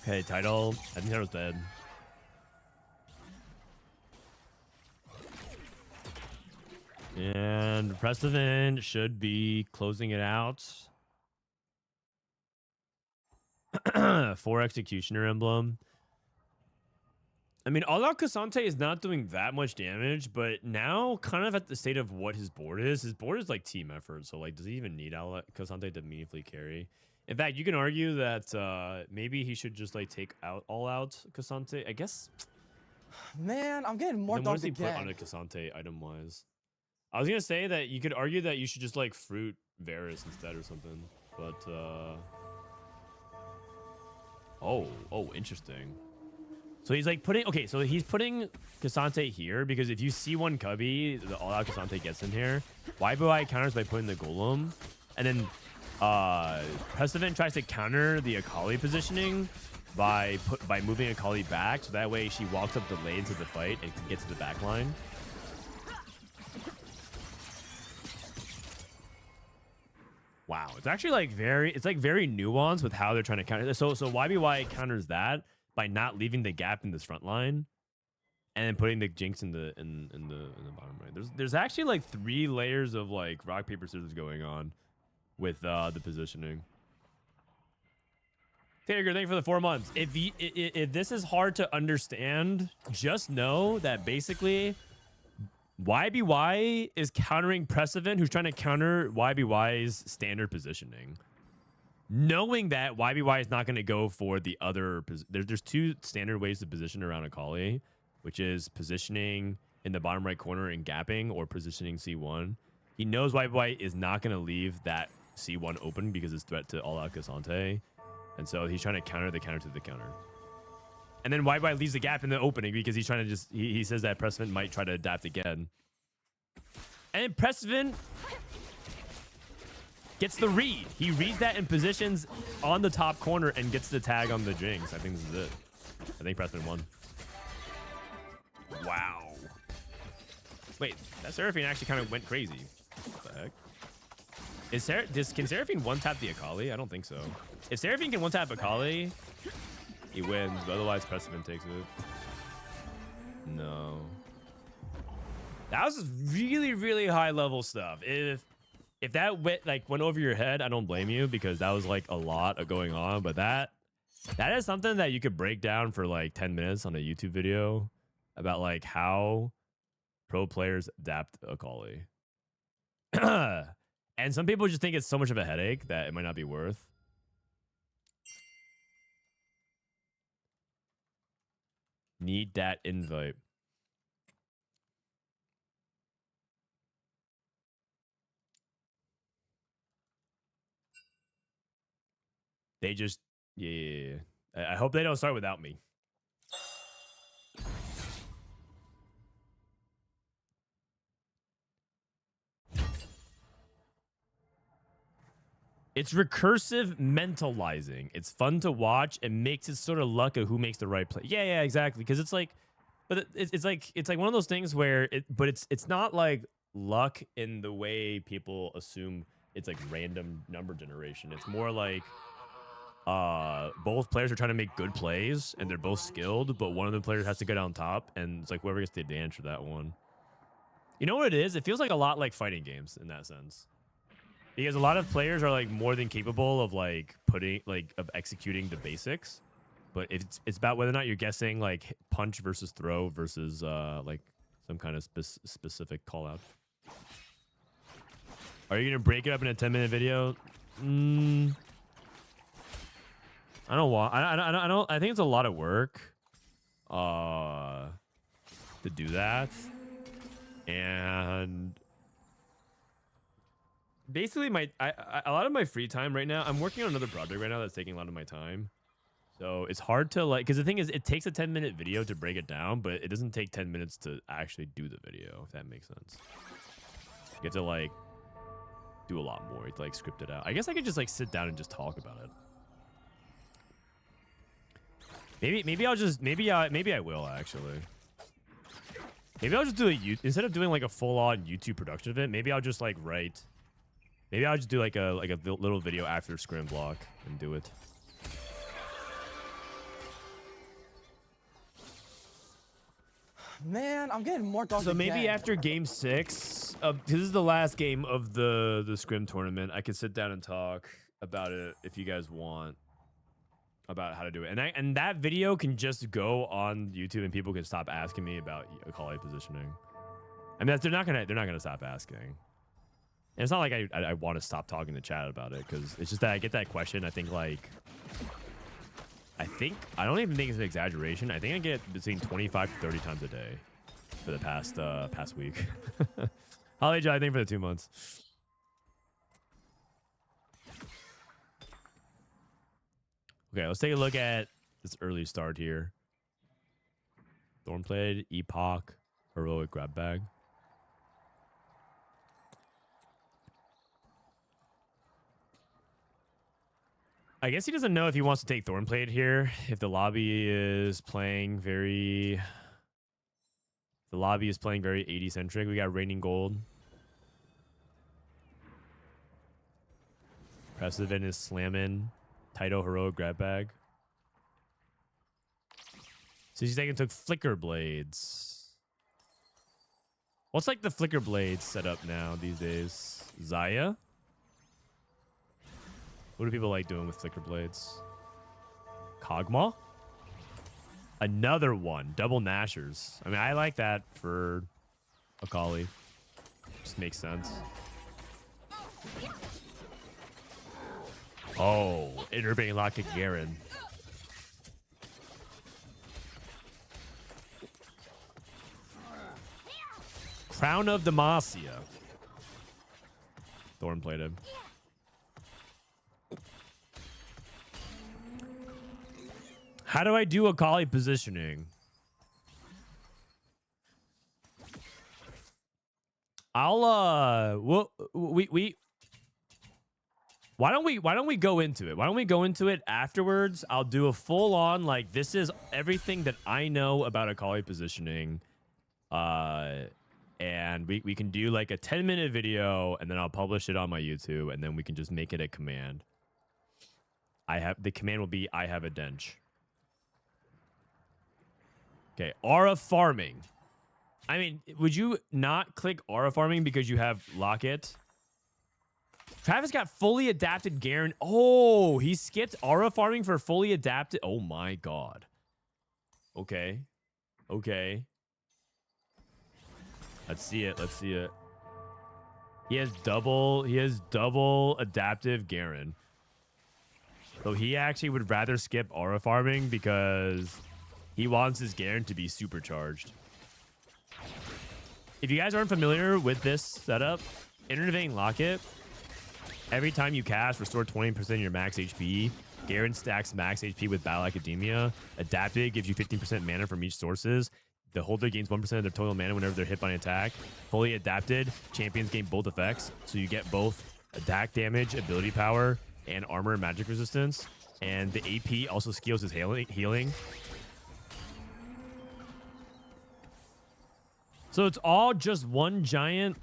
Okay, Title. I think Title's dead. And Prestivent should be closing it out. 4 Executioner Emblem. I mean, All Out Cassante is not doing that much damage, but now kind of at the state of what his board is. His board is like team effort, so like, does he even need All Out Cassante to meaningfully carry? In fact, you can argue that maybe he should just like take out All Out Cassante. I guess. Man, I'm getting more Then what dogs does he put on again. a Cassante item-wise? I was gonna say that you could argue that you should just like fruit Varus instead or something, but oh, interesting. So he's like putting, okay, so he's putting Cassante here because if you see one Cubby, the all-out Cassante gets in here. YBY counters by putting the Golem, and then Prestivent tries to counter the Akali positioning by moving Akali back, so that way she walks up the lane to the fight and can get to the back line. Wow, it's actually like very nuanced with how they're trying to counter this. So YBY counters that by not leaving the gap in this front line, and then putting the Jinx in the bottom right. There's actually like 3 layers of like rock paper scissors going on with the positioning. Taker, thank you for the 4 months. If this is hard to understand, just know that basically YBY is countering Prestivent, who's trying to counter YBY's standard positioning. Knowing that YBY is not going to go for the other... There's 2 standard ways to position around Akali, which is positioning in the bottom right corner and gapping, or positioning C1. He knows YBY is not going to leave that C1 open because it's threat to all-out Cassante. And so he's trying to counter the counter to the counter. And then YBY leaves the gap in the opening because he's trying to just... He says that Prestivent might try to adapt again. And then Prestivent gets the read. He reads that and positions on the top corner and gets the tag on the Jinx. I think this is it. I think Prestivent won. Wow. Wait, that Seraphine actually kind of went crazy. What the heck? Can Seraphine one-tap the Akali? I don't think so. If Seraphine can one-tap Akali, he wins, but otherwise Prestivent takes it. No. That was just really, really high level stuff. If that went over your head, I don't blame you, because that was like a lot of going on. But that is something that you could break down for like 10 minutes on a YouTube video about like how pro players adapt Akali. And some people just think it's so much of a headache that it might not be worth. Need that invite. They just, yeah. I hope they don't start without me. It's recursive mentalizing. It's fun to watch and makes it sort of luck of who makes the right play. Yeah, exactly. Because it's like, but it's like one of those things where it's not like luck in the way people assume it's like random number generation. It's more like both players are trying to make good plays and they're both skilled, but one of the players has to get on top, and it's like whoever gets the advantage for that one. You know what it is? It feels like a lot like fighting games in that sense. Because a lot of players are like more than capable of like of executing the basics, but it's about whether or not you're guessing like punch versus throw versus like some kind of specific call out. Are you gonna break it up in a 10-minute video? I don't want. I don't. I think it's a lot of work to do that, and basically a lot of my free time right now, I'm working on another project right now that's taking a lot of my time. So it's hard to like, because the thing is, it takes a 10-minute video to break it down, but it doesn't take 10 minutes to actually do the video, if that makes sense. You have to like do a lot more to like script it out. I guess I could just like sit down and just talk about it. Maybe I'll just, maybe I will actually. Maybe I'll just do instead of doing like a full-on YouTube production of it, maybe I'll just like write. Maybe I'll just do like a little video after Scrim block and do it. Man, I'm getting more dogs So maybe again. after game 6, this is the last game of the Scrim tournament. I can sit down and talk about it if you guys want, about how to do it. And that video can just go on YouTube and people can stop asking me about Akali positioning. I mean, they're not gonna stop asking. And it's not like I want to stop talking to chat about it, because it's just that I get that question. I think like I don't even think it's an exaggeration. I think I get between 25 to 30 times a day for the past week. Holly Joe, I think for the 2 months. Okay, let's take a look at this early start here. Thornblade, Epoch, Heroic Grab Bag. I guess he doesn't know if he wants to take Thornblade here. If the lobby is playing very... The lobby is playing very 80-centric. We got Raining Gold. Prestivent is slamming. Taito Heroic Grab Bag. So he's taking took Flicker Blades. What's like the Flicker Blades setup now these days? Zaya? What do people like doing with Flicker Blades? Kog'Maw? Another one. Double Nashers. I mean, I like that for Akali. Just makes sense. Oh, Intervening Lock at Garen. Crown of Demacia. Thorn plated. How do I do Akali positioning? I'll why don't we go into it? Why don't we go into it afterwards? I'll do a full on, like, this is everything that I know about Akali positioning. And we can do like a 10-minute video, and then I'll publish it on my YouTube, and then we can just make it a command. The command will be I have a dench. Okay, aura farming. I mean, would you not click aura farming because you have Locket? Travis got fully adapted Garen. Oh, he skipped aura farming for fully adapted. Oh my god. Okay. Okay. Let's see it. Let's see it. He has double adaptive Garen. So he actually would rather skip aura farming because he wants his Garen to be supercharged. If you guys aren't familiar with this setup, Intervening Locket, every time you cast, restore 20% of your max HP. Garen stacks max HP with Battle Academia. Adapted gives you 15% mana from each sources. The holder gains 1% of their total mana whenever they're hit by an attack. Fully adapted, champions gain both effects. So you get both attack damage, ability power, and armor and magic resistance. And the AP also scales his healing. So it's all just one giant,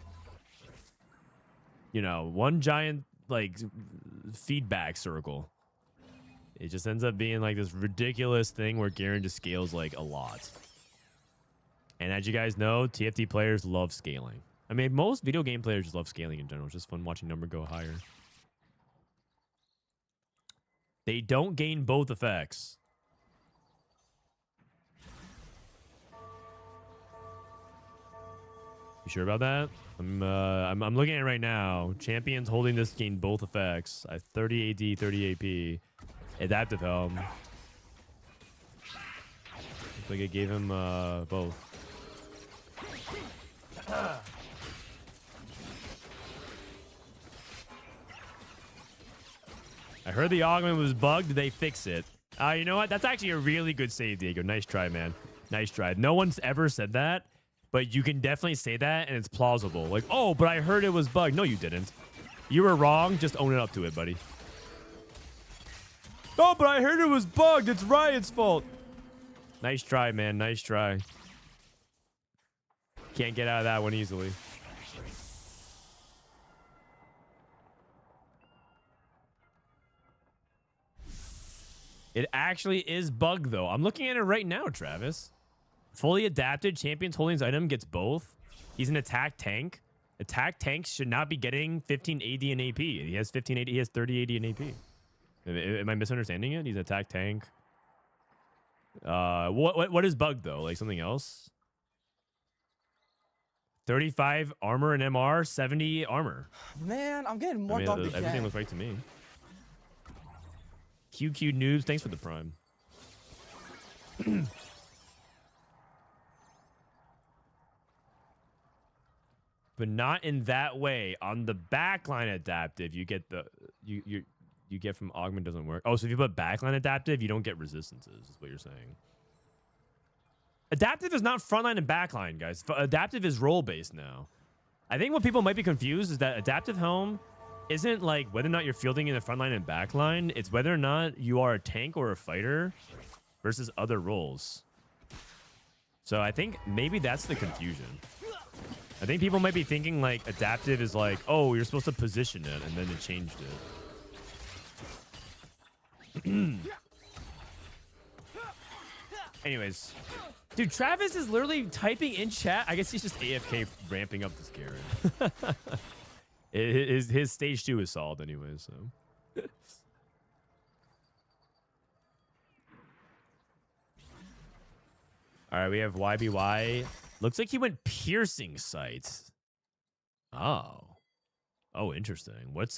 like, feedback circle. It just ends up being like this ridiculous thing where Garen just scales like a lot. And as you guys know, TFT players love scaling. I mean, most video game players just love scaling in general. It's just fun watching number go higher. They don't gain both effects. You sure about that? I'm looking at it right now. Champions holding this gain both effects. 30 AD, 30 AP. Adaptive Helm. Looks like it gave him both. I heard the augment was bugged. Did they fix it? You know what? That's actually a really good save, Diego. Nice try, man. Nice try. No one's ever said that. But you can definitely say that, and it's plausible. Like, oh, but I heard it was bugged. No, you didn't. You were wrong. Just own it up to it, buddy. Oh, but I heard it was bugged. It's Riot's fault. Nice try, man. Nice try. Can't get out of that one easily. It actually is bugged, though. I'm looking at it right now, Travis. Fully adapted, champions holding his item gets both. He's an attack tank. Attack tanks should not be getting 15 AD and AP. He has 15 AD. He has 30 AD and AP. Am I misunderstanding it? He's an attack tank. What is bugged though? Like something else? 35 armor and MR, 70 armor. Man, I'm getting more everything looks right to me. QQ Noobs, thanks for the prime. But not in that way. On the backline adaptive, you get the you get from Augment doesn't work. Oh, so if you put backline adaptive, you don't get resistances, is what you're saying. Adaptive is not frontline and backline, guys. Adaptive is role-based now. I think what people might be confused is that adaptive home isn't like whether or not you're fielding in the frontline and backline. It's whether or not you are a tank or a fighter versus other roles. So I think maybe that's the confusion. I think people might be thinking like adaptive is like, oh, you're supposed to position it, and then it changed it. Anyways, dude, Travis is literally typing in chat. I guess he's just AFK ramping up this Garen. His stage 2 is solved anyway, so. All right, we have YBY. Looks like he went piercing sights. Oh, interesting. What is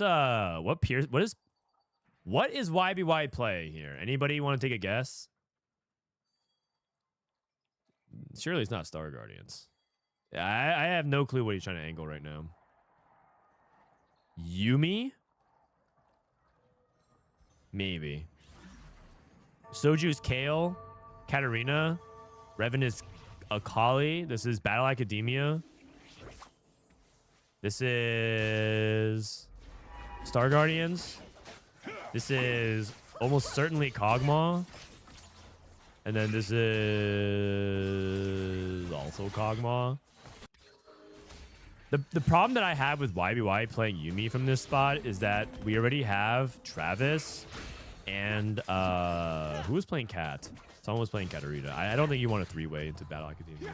YBY play here? Anybody want to take a guess? Surely it's not Star Guardians. I have no clue what he's trying to angle right now. Yumi? Maybe. Soju's Kale. Katarina. Reven is Akali. This is Battle Academia. This is Star Guardians. This is almost certainly Kog'Maw. And then this is also Kog'Maw. The problem that I have with YBY playing Yumi from this spot is that we already have Travis and who was playing Cat? Someone was playing Katarina. I don't think you want a 3-way into Battle Academia.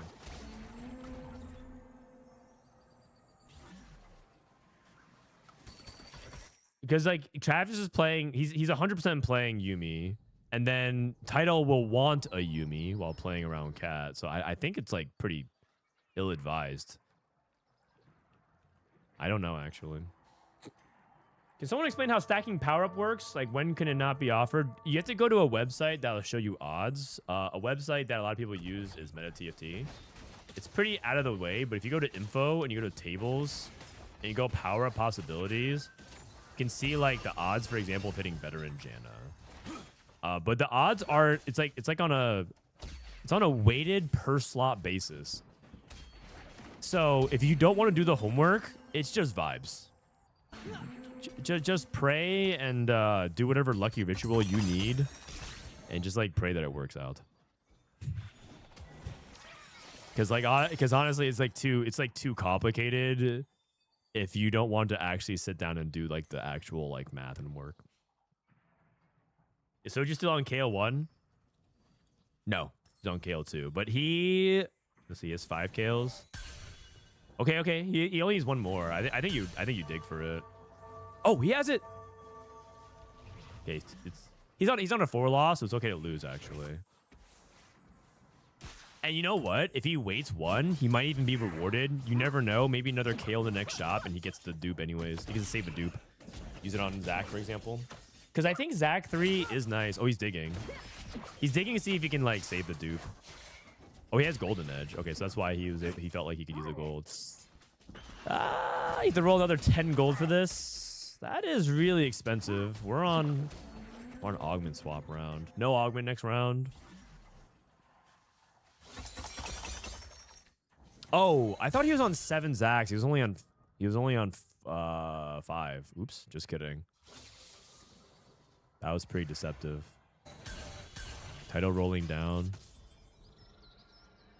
Because like Travis is playing, he's 100% playing Yumi, and then Title will want a Yumi while playing around Cat. So I think it's like pretty ill-advised. I don't know actually. Can someone explain how stacking power-up works? Like, when can it not be offered? You have to go to a website that will show you odds. A website that a lot of people use is MetaTFT. It's pretty out of the way, but if you go to info and you go to tables and you go power-up possibilities, you can see like the odds, for example, of hitting veteran Janna. But the odds are it's on a weighted per slot basis. So if you don't want to do the homework, it's just vibes. Just pray and do whatever lucky ritual you need, and just like pray that it works out. Because honestly, it's like too complicated if you don't want to actually sit down and do like the actual like math and work. Is Soju still on KO1? No, he's on KO2, but let's see, he has 5 KOs. Okay, he only needs 1 more. I think you dig for it. Oh, he has it. Okay, he's on a 4 loss, so it's okay to lose actually. And you know what? If he waits 1, he might even be rewarded. You never know. Maybe another KO in the next shop, and he gets the dupe anyways. He can save a dupe. Use it on Zac, for example. Because I think Zac 3 is nice. Oh, he's digging. He's digging to see if he can like save the dupe. Oh, he has golden edge. Okay, so that's why he felt like he could use the gold. You have to roll another 10 gold for this. That is really expensive. We're on augment swap round. No augment next round. Oh, I thought he was on 7 Zacs. He was only on 5. Oops, just kidding. That was pretty deceptive. Title rolling down.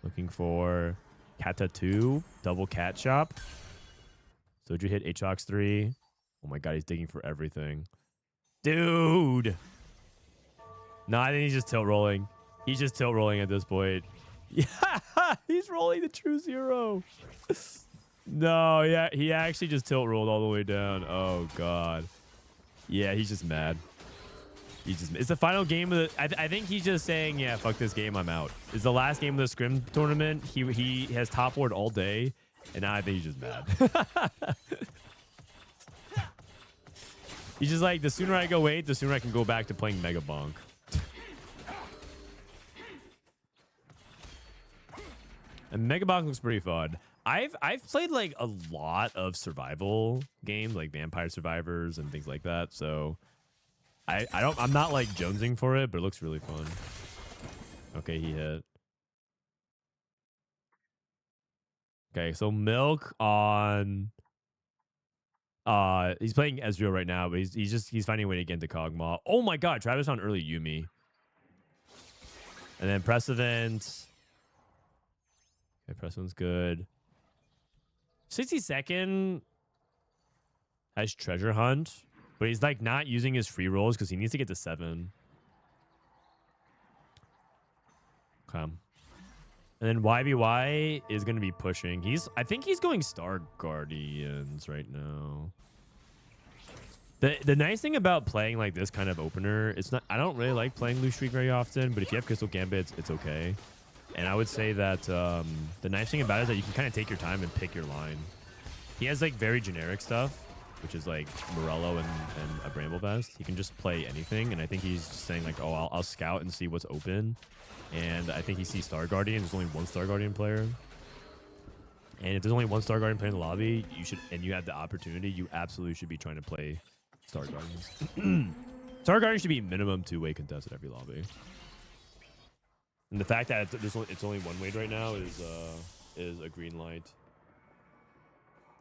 Looking for Kata 2, double cat shop. Soju hit Aatrox 3. Oh my god, he's digging for everything. Dude! No, I think he's just tilt rolling. He's just tilt rolling at this point. Yeah, he's rolling the true 0. No, yeah, he actually just tilt rolled all the way down. Oh god. Yeah, he's just mad. It's the final game of the. I think he's just saying, yeah, fuck this game, I'm out. It's the last game of the Scrim tournament. He has top board all day, and now I think he's just mad. He's just like, the sooner I go 8, the sooner I can go back to playing Mega Bonk. And Mega Bonk looks pretty fun. I've played like a lot of survival games, like Vampire Survivors and things like that. So I'm not like jonesing for it, but it looks really fun. Okay, he hit. Okay, so Milk on. He's playing Ezreal right now, but he's finding a way to get into Kog'Maw. Oh my god, Travis on early Yuumi. And then Prestivent. Okay, Prestivent's good. 62nd has Treasure Hunt, but he's like not using his free rolls because he needs to get to 7. Okay. And then YBY is going to be pushing. I think he's going Star Guardians right now. The nice thing about playing like this kind of opener, I don't really like playing Blue Streak very often, but if you have Crystal Gambit, it's okay. And I would say that the nice thing about it is that you can kind of take your time and pick your line. He has like very generic stuff, which is like Morello and a Bramble Vest. He can just play anything, and I think he's just saying like, oh, I'll scout and see what's open. And I think he sees Star Guardian. There's only one Star Guardian player. And if there's only one Star Guardian player in the lobby, and you have the opportunity, you absolutely should be trying to play Star Guardians. Star Guardian should be minimum 2-way contest at every lobby. And the fact that it's only 1 way right now is a green light.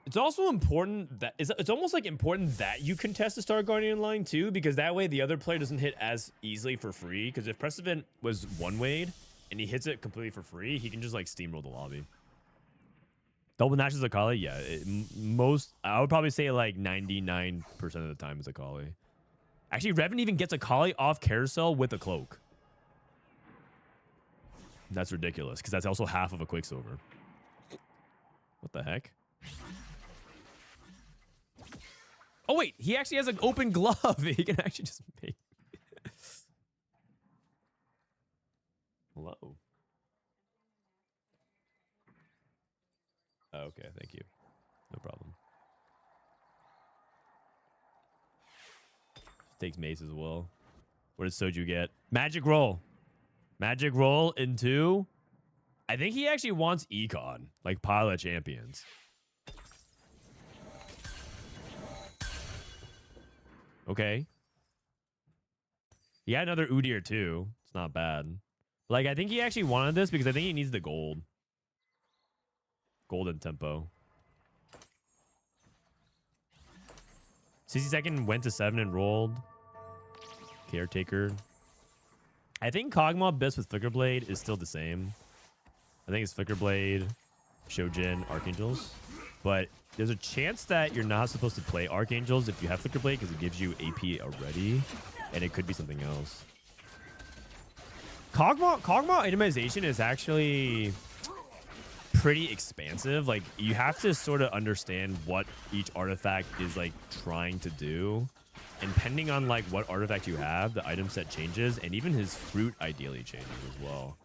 It's also important that it's almost like important that you contest the Star Guardian line too, because that way the other player doesn't hit as easily for free. Because if Prestivent was 1-wayed and he hits it completely for free, he can just like steamroll the lobby. Double Nash is Akali, yeah. I would probably say like 99% of the time is Akali. Actually, Reven even gets Akali off carousel with a cloak. That's ridiculous, because that's also half of a Quicksilver. What the heck? Oh, wait. He actually has an open glove. He can actually just make... Hello. Oh, okay, thank you. No problem. Takes mace as well. What does Soju get? Magic roll. Magic roll into... I think he actually wants Econ, like Pilot Champions. Okay. He had another Udyr too. It's not bad. Like, I think he actually wanted this because I think he needs the gold. Golden tempo. 62nd went to 7 and rolled. Caretaker. I think Kog'Maw Abyss with Flicker Blade is still the same. I think it's Flicker Blade, Shojin, Archangels. But there's a chance that you're not supposed to play Archangels if you have Flicker Blade because it gives you AP already. And it could be something else. Kog'Maw itemization is actually pretty expansive. Like, you have to sort of understand what each artifact is like trying to do. And depending on like what artifact you have, the item set changes, and even his fruit ideally changes as well.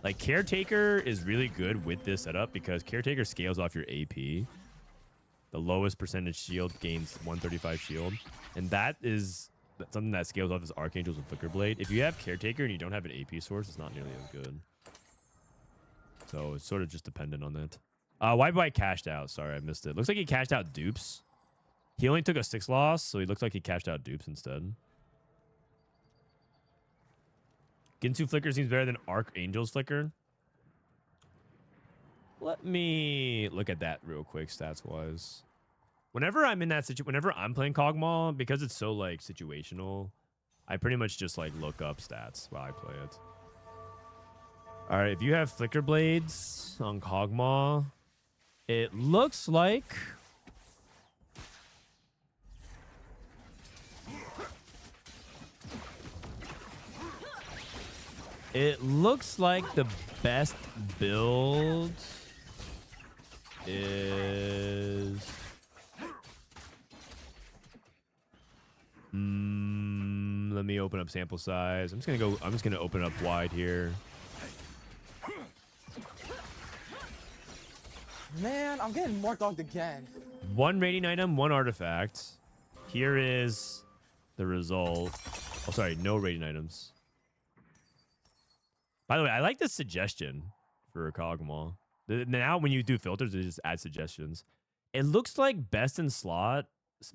Like, Caretaker is really good with this setup because Caretaker scales off your AP. The lowest percentage shield gains 135 shield, and that is something that scales off his Archangels and Flicker Blade. If you have Caretaker and you don't have an AP source, it's not nearly as good. So it's sort of just dependent on that. YBY cashed out. Sorry, I missed it. Looks like he cashed out dupes. He only took a 6 loss, so he looks like he cashed out dupes instead. Ginsu Flicker seems better than Archangel's Flicker. Let me look at that real quick, stats-wise. Whenever I'm in that situation, whenever I'm playing Kog'Maw, because it's so like situational, I pretty much just like look up stats while I play it. All right, if you have Flicker Blades on Kog'Maw, it looks like... It looks like the best build is... let me open up sample size. I'm just gonna open up wide here. Man, I'm getting marked off again. 1 rating item, 1 artifact. Here is the result. Oh, sorry, no rating items. By the way, I like this suggestion for Kog'Maw. Now, when you do filters, they just add suggestions. It looks like best in slot,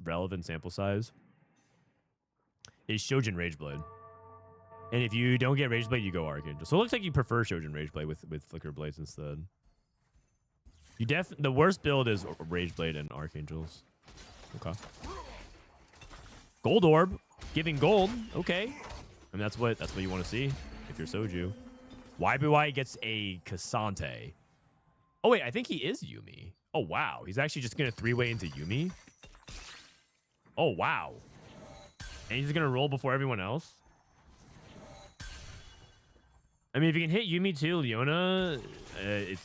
relevant sample size, is Shojin Rageblade. And if you don't get Rageblade, you go Archangel. So it looks like you prefer Shojin Rageblade with Flicker Blades instead. The worst build is Rageblade and Archangels. Okay. Gold Orb, giving gold. Okay. And that's what you want to see if you're Soju. YBY gets a Cassante. Oh wait, I think he is Yuumi. Oh wow, he's actually just gonna 3-way into Yuumi. Oh wow. And he's gonna roll before everyone else. I mean, if you can hit Yuumi too, Leona,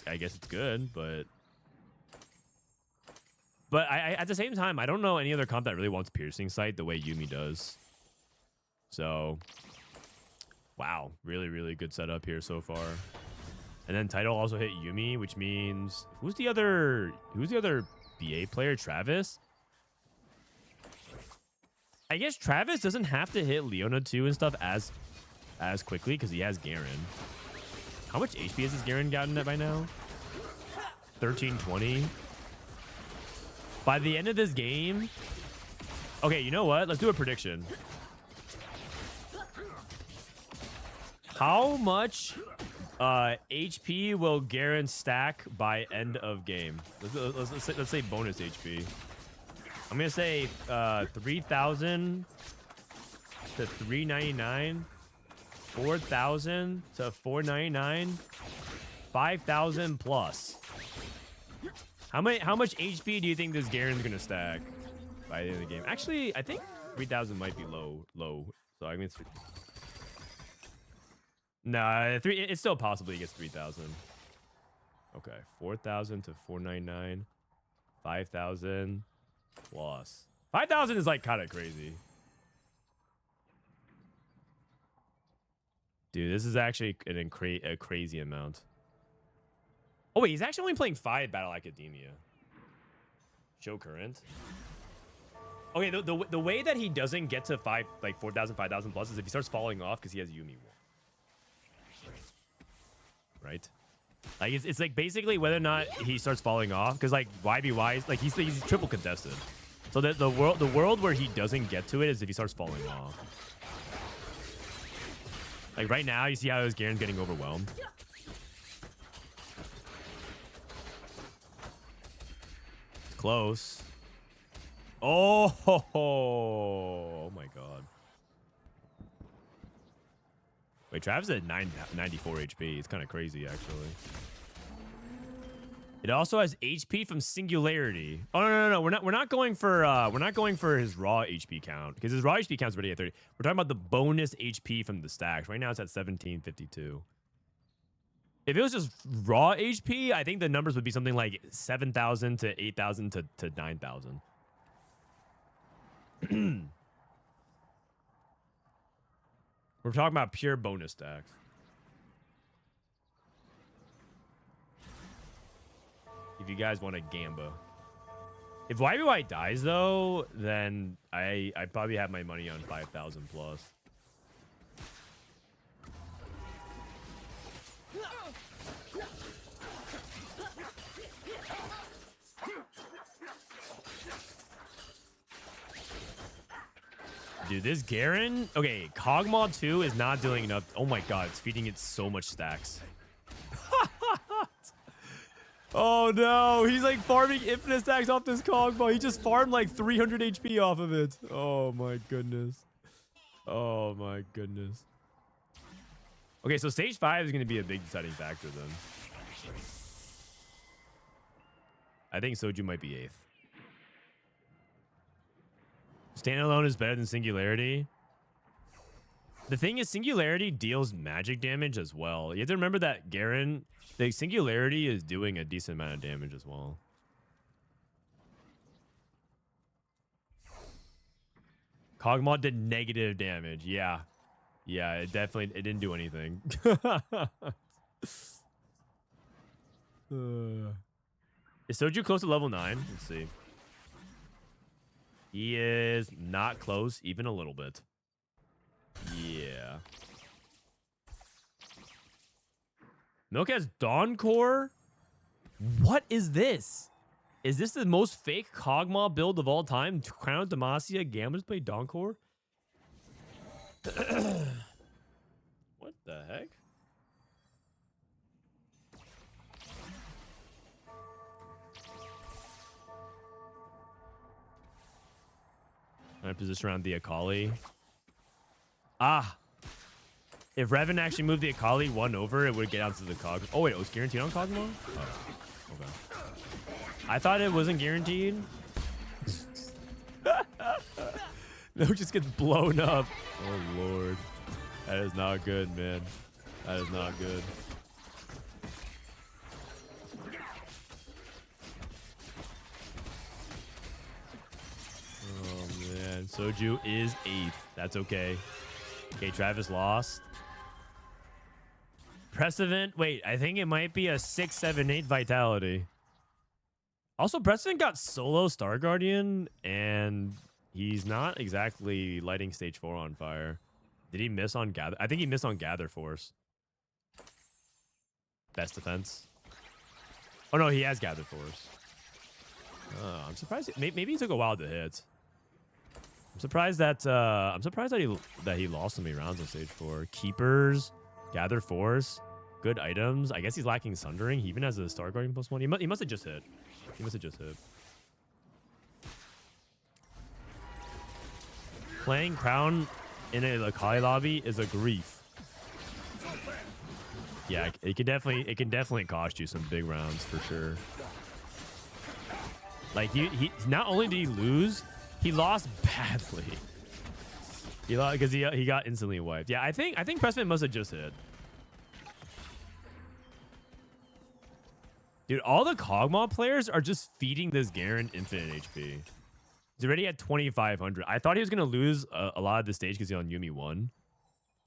I guess it's good, but I at the same time, I don't know any other comp that really wants Piercing Sight the way Yuumi does. So, wow, really, really good setup here so far. And then Title also hit Yuumi, which means who's the other BA player? Travis. I guess Travis doesn't have to hit Leona too and stuff as quickly because he has Garen. How much HP has this Garen gotten at by now? 1320. By the end of this game, okay, you know what? Let's do a prediction. How much HP will Garen stack by end of game? Let's say bonus HP. I'm gonna say 3,000 to 399, 4,000 to 499, 5,000 plus. How much HP do you think this Garen's gonna stack by the end of the game? Actually, I think 3,000 might be low. So I mean, nah, it's still possible he gets 3,000. Okay, 4,000 to 499, 5,000 plus. 5,000 is like kind of crazy. Dude, this is actually a crazy amount. Oh wait, he's actually only playing 5 Battle Academia. Show current. Okay, the way that he doesn't get to 4,000, 5,000 plus is if he starts falling off because he has Yuumi. Right? Like it's like basically whether or not he starts falling off because like YBY is like he's triple contested. So that the world where he doesn't get to it is if he starts falling off. Like right now, you see how his Garen's getting overwhelmed. Close. Oh my god. Wait, Travis at 94 HP. It's kind of crazy, actually. It also has HP from Singularity. Oh no. We're not going for his raw HP count because his raw HP count's already at 30. We're talking about the bonus HP from the stacks. Right now it's at 1752. If it was just raw HP, I think the numbers would be something like 7,000 to 8,000 to 9,000. We're talking about pure bonus stacks. If you guys want a Gamba. If YBY dies though, then I probably have my money on 5,000 plus. Dude, this Garen... Okay, Kog'Maw 2 is not doing enough. Oh my god, it's feeding it so much stacks. Oh no, he's like farming infinite stacks off this Kog'Maw. He just farmed like 300 HP off of it. Oh my goodness. Oh my goodness. Okay, so stage 5 is going to be a big deciding factor then. I think Soju might be 8th. Standalone is better than Singularity. The thing is, Singularity deals magic damage as well. You have to remember that Garen, the Singularity is doing a decent amount of damage as well. Kog'Maw did negative damage. Yeah. Yeah, it didn't do anything. Is Soju close to level 9? Let's see. He is not close, even a little bit. Yeah. Milk has Dawn Core? What is this? Is this the most fake Kog'Maw build of all time? Crown Demacia, Gamblers play Dawn Core? What the heck? I position around the Akali. Ah. If Reven actually moved the Akali 1 over, it would get onto the Cog. Oh, wait, it was guaranteed on Kog'Maw? Oh, okay. I thought it wasn't guaranteed. No, it just gets blown up. Oh, Lord. That is not good, man. That is not good. Oh, man. Soju is 8th. That's okay. Okay, Travis lost. Prestivent. Wait, I think it might be a 6, 7, 8 vitality. Also, Prestivent got solo Star Guardian, and he's not exactly lighting stage 4 on fire. Did he miss on Gather? I think he missed on Gather Force. Best defense. Oh, no, he has Gather Force. Oh, I'm surprised. Maybe he took a while to hit. I'm surprised that he lost so many rounds on stage 4. Keepers, Gather Force, good items. I guess he's lacking Sundering. He even has a Star Guardian +1. He must have just hit. He must have just hit. Playing Crown in a Akali lobby is a grief. Yeah, it can definitely cost you some big rounds for sure. Like he not only did he lose, he lost badly. He lost because he got instantly wiped. Yeah, I think Prestivent must have just hit. Dude, all the Kog'Maw players are just feeding this Garen infinite HP. He's already at 2,500. I thought he was gonna lose a lot of the stage because he's on Yumi 1.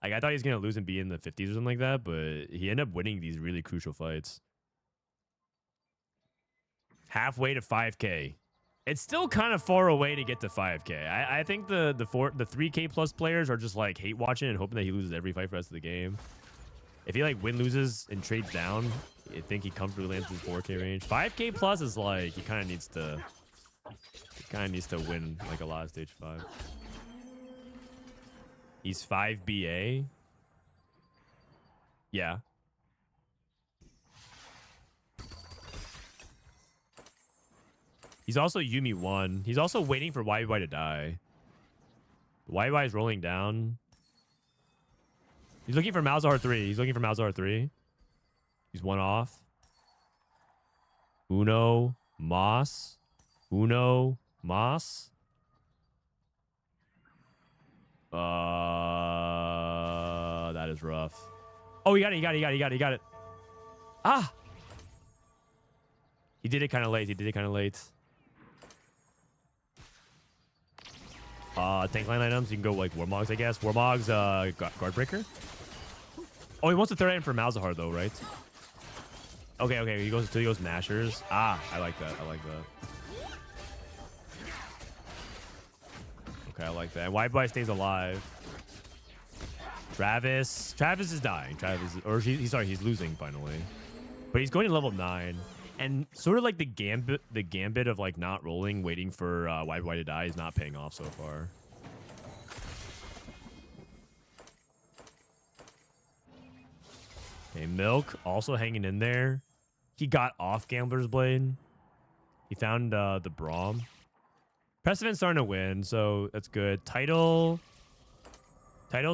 Like I thought he was gonna lose and be in the 50s or something like that, but he ended up winning these really crucial fights. Halfway to 5K. It's still kind of far away to get to 5K. I think the 3K plus players are just like hate watching and hoping that he loses every fight for the rest of the game. If he like loses and trades down, I think he comfortably lands in 4K range. 5K plus is like he kind of needs to win like a lot of stage 5. He's 5 BA. Yeah. He's also Yumi 1. He's also waiting for YBY to die. YBY is rolling down. He's looking for Malzahar 3. He's looking for Malzahar 3. He's 1 off. Uno, Moss. Uno, Moss. That is rough. Oh, he got it. Ah! He did it kind of late. Tank line items. You can go like Warmogs, I guess. Warmogs, Guardbreaker. Oh, he wants to third item for Malzahar though, right? Okay. He goes Mashers. Ah, I like that. Okay, I like that. YBY stays alive. Travis is dying. He's losing finally. But he's going to level 9. And sort of like the gambit of like not rolling, waiting for YBY to die is not paying off so far. Okay, Milk also hanging in there. He got off Gambler's Blade. He found the Braum. Prestivent's starting to win, so that's good. Title's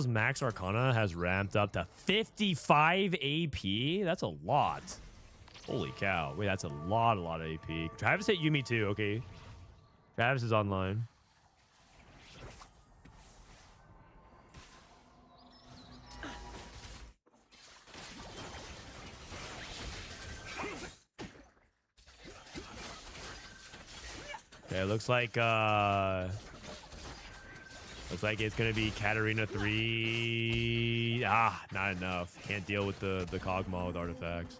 Max Arcana has ramped up to 55 AP. That's a lot. Holy cow. Wait, that's a lot of AP. Travis hit Yumi too, okay. Travis is online. Okay, it looks like Looks like it's gonna be Katarina 3. Ah, not enough. Can't deal with the Kog'Maw with artifacts.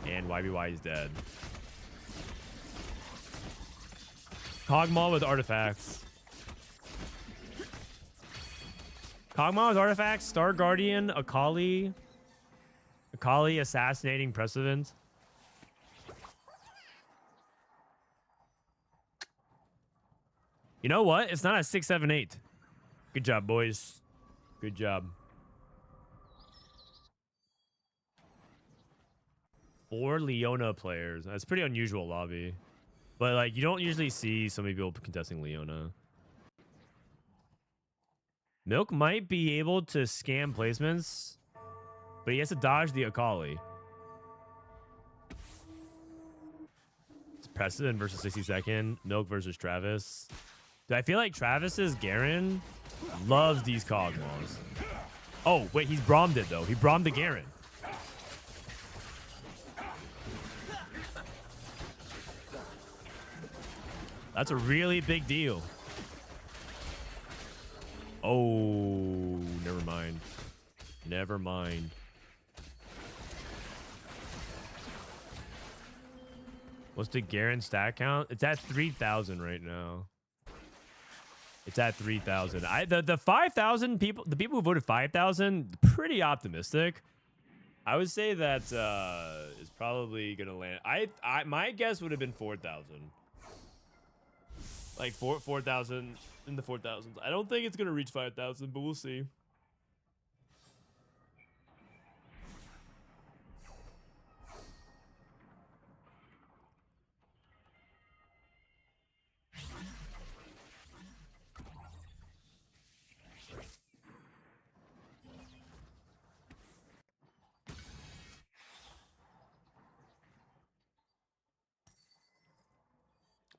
And YBY is dead. Kog'Maw with artifacts. Kog'Maw with artifacts. Star Guardian, Akali. Akali assassinating Prestivent. You know what? It's not a 6, 7, 8. Good job, boys. Good job. 4 Leona players. That's pretty unusual lobby. But, like, you don't usually see so many people contesting Leona. Milk might be able to scam placements, but he has to dodge the Akali. It's Preston versus 60-second. Milk versus Travis. Dude, I feel like Travis's Garen loves these Kog'Maws. Oh, wait, he's Brommed it, though. He Brommed the Garen. That's a really big deal. Oh, never mind. Never mind. What's the Garen stat count? It's at 3,000 right now. It's at 3,000. The 5,000 people, the people who voted 5,000, pretty optimistic. I would say that is probably gonna land. My guess would have been 4,000. Like 4,000 in the 4,000s. I don't think it's gonna reach 5,000, but we'll see.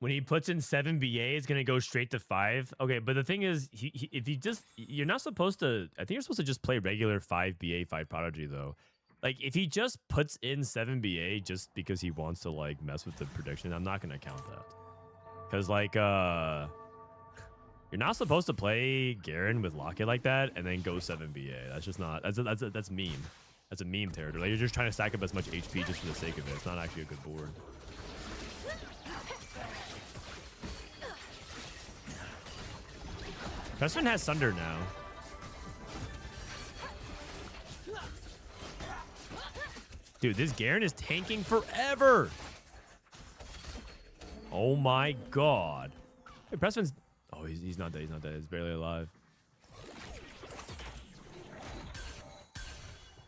When he puts in 7 BA, it's going to go straight to 5. Okay, but the thing is, if you just... You're not supposed to... I think you're supposed to just play regular 5 BA, 5 Prodigy, though. Like, if he just puts in 7 BA just because he wants to, like, mess with the prediction, I'm not going to count that. Because, like, you're not supposed to play Garen with Locket like that and then go 7 BA. That's just not... That's meme. That's a meme territory. Like, you're just trying to stack up as much HP just for the sake of it. It's not actually a good board. Preston has Sunder now. Dude, this Garen is tanking forever. Oh my god. Hey, Preston's... Oh, he's not dead. He's not dead. He's barely alive.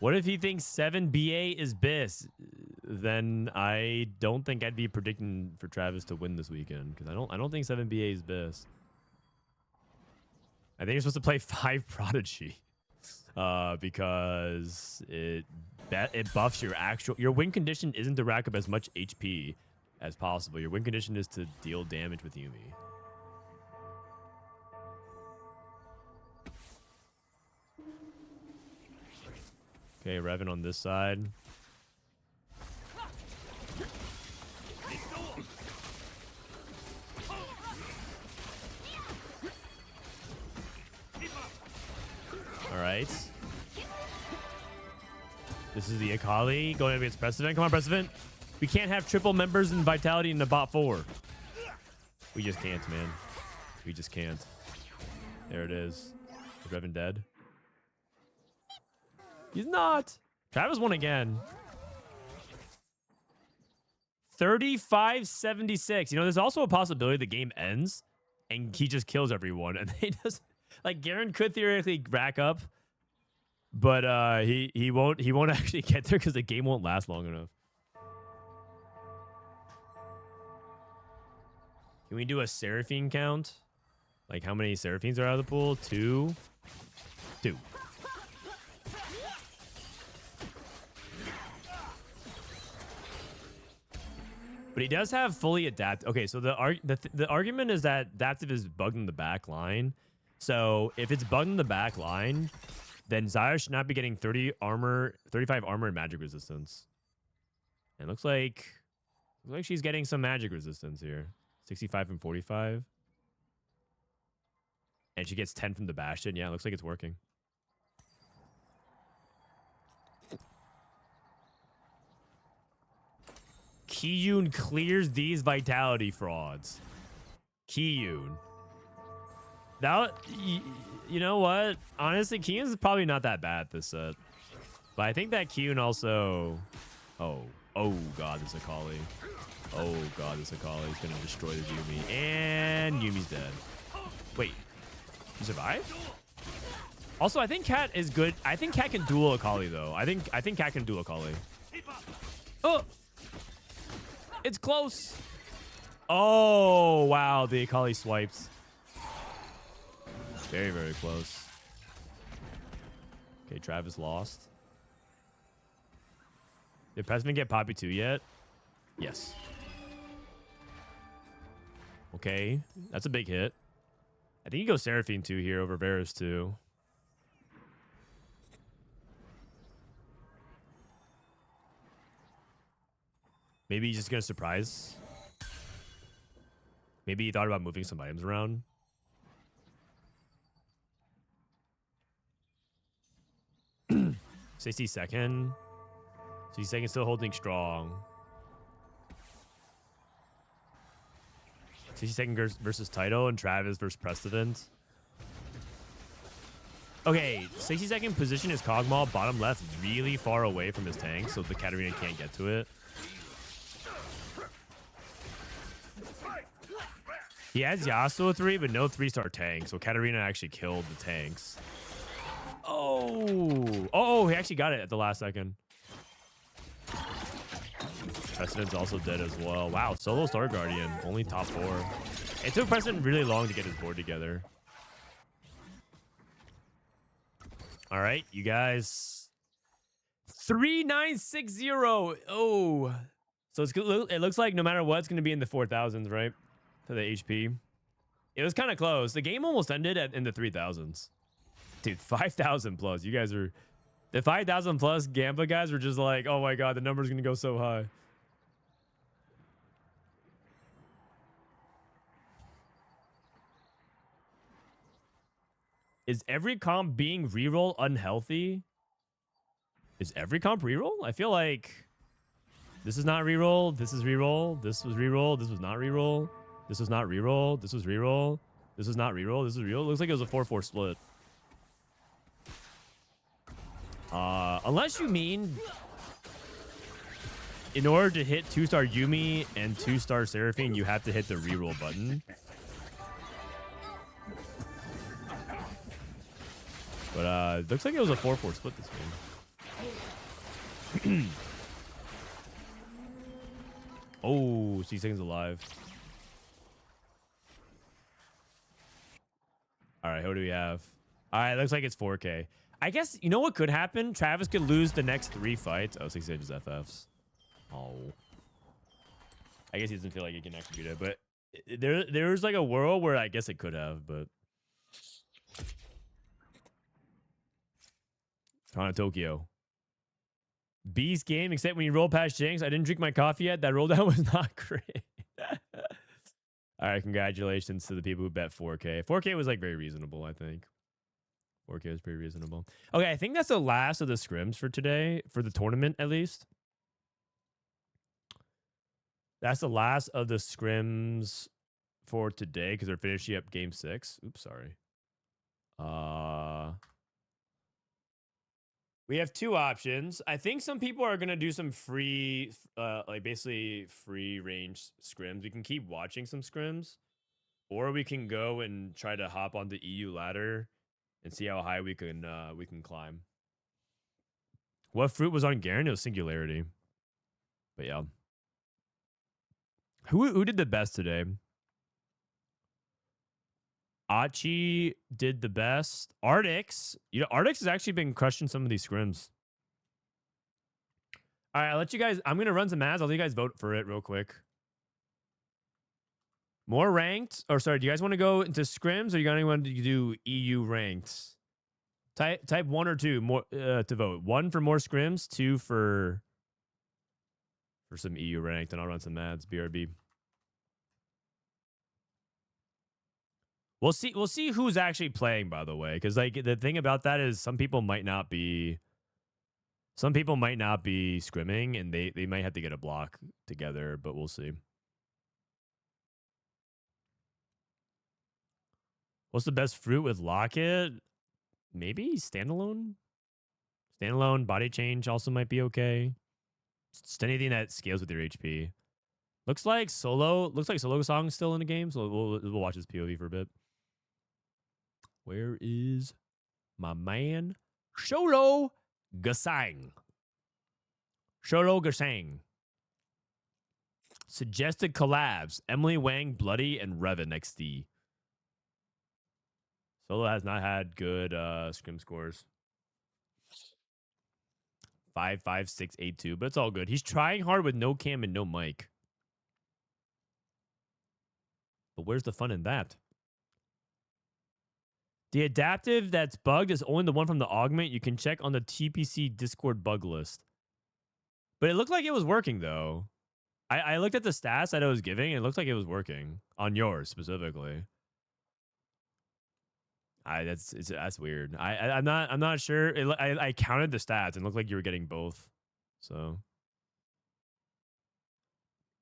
What if he thinks 7 BA is BIS? Then I don't think I'd be predicting for Travis to win this weekend. Because I don't think 7 BA is BIS. I think you're supposed to play 5 Prodigy because it buffs your win condition isn't to rack up as much HP as possible. Your win condition is to deal damage with Yuumi. Okay, Reven on this side. All right. This is the Akali going against Prestivent. Come on, Prestivent. We can't have triple members in Vitality in the bot 4. We just can't, man. We just can't. There it is. Is Reven dead? He's not. Travis won again. 35-76. You know, there's also a possibility the game ends and he just kills everyone and they just... Like, Garen could theoretically rack up, but he won't actually get there because the game won't last long enough. Can we do a Seraphine count? Like, how many Seraphines are out of the pool? 2. 2. But he does have fully adapt. Okay, so the argument is that adaptive is bugged in the back line. So if it's bugged in the back line, then Xayah should not be getting 35 armor and magic resistance. And looks like she's getting some magic resistance here. 65 and 45. And she gets 10 from the Bastion. Yeah, it looks like it's working. Kiyun clears these vitality frauds. Kiyun. That, you know what? Honestly, Kiyun's probably not that bad this set. But I think that Kiyun also... Oh god, this Akali. Oh god, this Akali is going to destroy the Yuumi. And Yuumi's dead. Wait. You survived? Also, I think Cat is good. I think Cat can duel Akali, though. I think Cat can duel Akali. Oh! It's close. Oh, wow. The Akali swipes. Very, very close. Okay, Travis lost. Did Prestivent get Poppy 2 yet? Yes. Okay, that's a big hit. I think you go Seraphine 2 here over Varus 2. Maybe he's just going to surprise. Maybe he thought about moving some items around. Stacey second. Stacey second still holding strong. Stacey second versus Taito and Travis versus Prestivent. Okay, 60-second position his Kog'Maw bottom left really far away from his tank, so the Katarina can't get to it. He has Yasuo 3, but no 3-star tank, so Katarina actually killed the tanks. Oh, he actually got it at the last second. Precedent's also dead as well. Wow, solo Star Guardian, only top 4. It took Precedent really long to get his board together. All right, you guys. 3960. Oh. So it looks like no matter what, it's going to be in the 4,000s, right? For the HP. It was kind of close. The game almost ended in the 3,000s. Dude, 5,000 plus. You guys are... The 5,000 plus Gambler guys were just like, oh my god, the number's going to go so high. Is every comp being reroll unhealthy? Is every comp reroll? I feel like this is not reroll. This is reroll. This was reroll. This was not reroll. This was not reroll. This was reroll. This was not reroll. This was reroll. Looks like it was a 4-4 split. Unless you mean in order to hit 2-star Yuumi and 2-star Seraphine, you have to hit the reroll button. But looks like it was a 4-4 split this game. Oh, 6 seconds alive. All right, who do we have? All right, looks like it's 4K. I guess, you know what could happen? Travis could lose the next 3 fights. Oh, 6 edges FFs. Oh. I guess he doesn't feel like he can execute it, but there's like a world where I guess it could have, but... Torontotokyo. Beast game, except when you roll past Jinx. I didn't drink my coffee yet. That roll down was not great. All right, congratulations to the people who bet 4K. 4K was like very reasonable, I think. 4K was pretty reasonable. Okay, I think that's the last of the scrims for today, for the tournament at least. That's the last of the scrims for today because they're finishing up game 6. Oops, sorry. We have 2 options. I think some people are going to do some free, like basically free range scrims. We can keep watching some scrims, or we can go and try to hop on the EU ladder and see how high we can climb. What fruit was on Garen? It was Singularity. But yeah. Who did the best today? Achi did the best. Artix. You know, Artix has actually been crushing some of these scrims. All right, I'll let you guys... I'm going to run some ads. I'll let you guys vote for it real quick. More ranked? Or sorry, do you guys want to go into scrims or you guys want to do EU ranked? Type 1 or 2 more to vote. 1 for more scrims, 2 for some EU ranked, and I'll run some ads. BRB. We'll see. We'll see who's actually playing, by the way, because like the thing about that is some people might not be. Some people might not be scrimming, and they might have to get a block together, but we'll see. What's the best fruit with Locket? Maybe standalone. Standalone body change also might be okay. Just anything that scales with your HP. Looks like solo song's still in the game, so we'll watch his POV for a bit. Where is my man? Solo Gasang. Solo Gasang. Suggested collabs. Emily Wang, Bloody, and Reven XD. Solo has not had good scrim scores. 5.5682, but it's all good. He's trying hard with no cam and no mic. But where's the fun in that? The adaptive that's bugged is only the one from the Augment. You can check on the TPC Discord bug list. But it looked like it was working, though. I looked at the stats that it was giving, and it looked like it was working. On yours, specifically. That's weird. I'm not sure. I counted the stats, and it looked like you were getting both. So...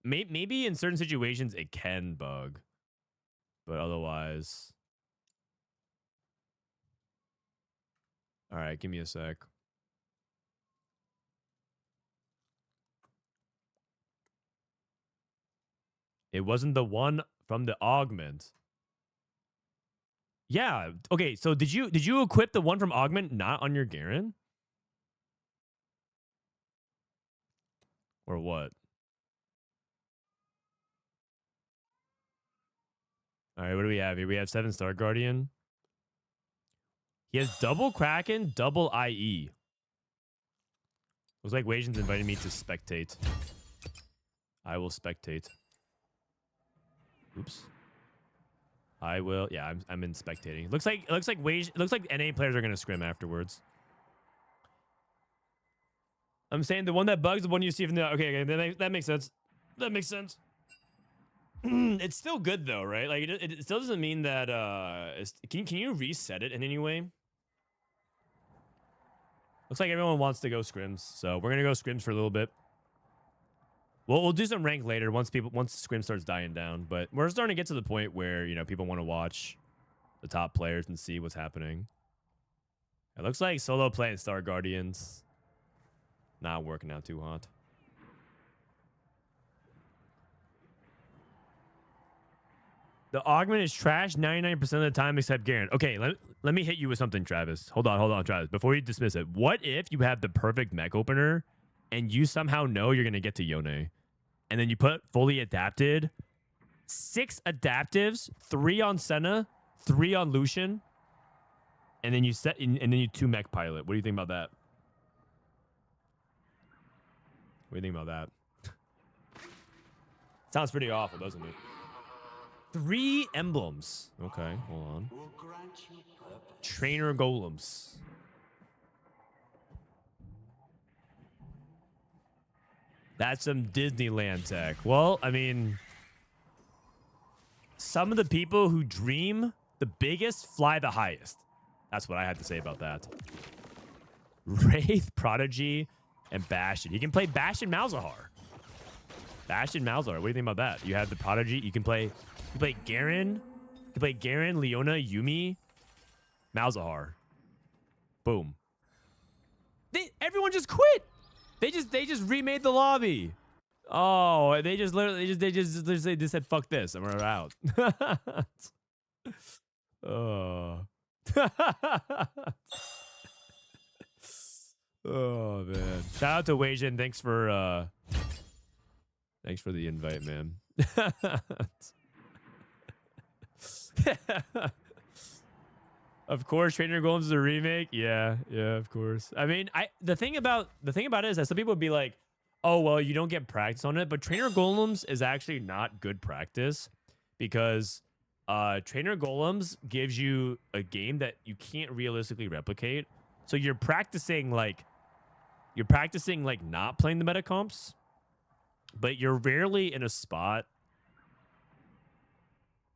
Maybe in certain situations, it can bug. But otherwise... All right, give me a sec. It wasn't the one from the Augment. Yeah. Okay, so did you equip the one from Augment not on your Garen? Or what? All right, what do we have here? We have 7-star Guardian. He has double Kraken, double IE. Looks like Wajan's invited me to spectate. I will spectate. Oops. I will. Yeah, I'm in spectating. Looks like NA players are gonna scrim afterwards. I'm saying the one that bugs, the one you see from the okay, that makes sense. That makes sense. It's still good though, right? Like it still doesn't mean that can you reset it in any way? Looks like everyone wants to go scrims, so we're gonna go scrims for a little bit. We'll do some rank later once scrim starts dying down, but we're starting to get to the point where people want to watch the top players and see what's happening. It looks like solo playing Star Guardians not working out too hot. The Augment is trash 99% of the time except Garen. Okay, let me hit you with something, Travis. Hold on, Travis. Before you dismiss it, what if you have the perfect mech opener and you somehow know you're going to get to Yone? And then you put fully adapted, 6 adaptives, 3 on Senna, 3 on Lucian, and then you 2 mech pilot. What do you think about that? What do you think about that? Sounds pretty awful, doesn't it? 3 emblems. Okay, hold on. Trainer golems. That's some Disneyland tech. Well, I mean, some of the people who dream the biggest fly the highest. That's what I had to say about that. Wraith, Prodigy, and Bastion. You can play Bastion Malzahar. Bastion Malzahar. What do you think about that? You have the Prodigy. You can play Garen. You can play Garen, Leona, Yumi, Malzahar. Boom. Everyone just quit. They just remade the lobby. Oh, they just said fuck this and we're out. Oh. Oh man. Shout out to Wajan. Thanks for the invite, man. Of course, Trainer Golems is a remake. Yeah, of course. I mean, the thing about it is that some people would be like, "Oh, well, you don't get practice on it," but Trainer Golems is actually not good practice because Trainer Golems gives you a game that you can't realistically replicate. So you're practicing like not playing the meta comps, but you're rarely in a spot.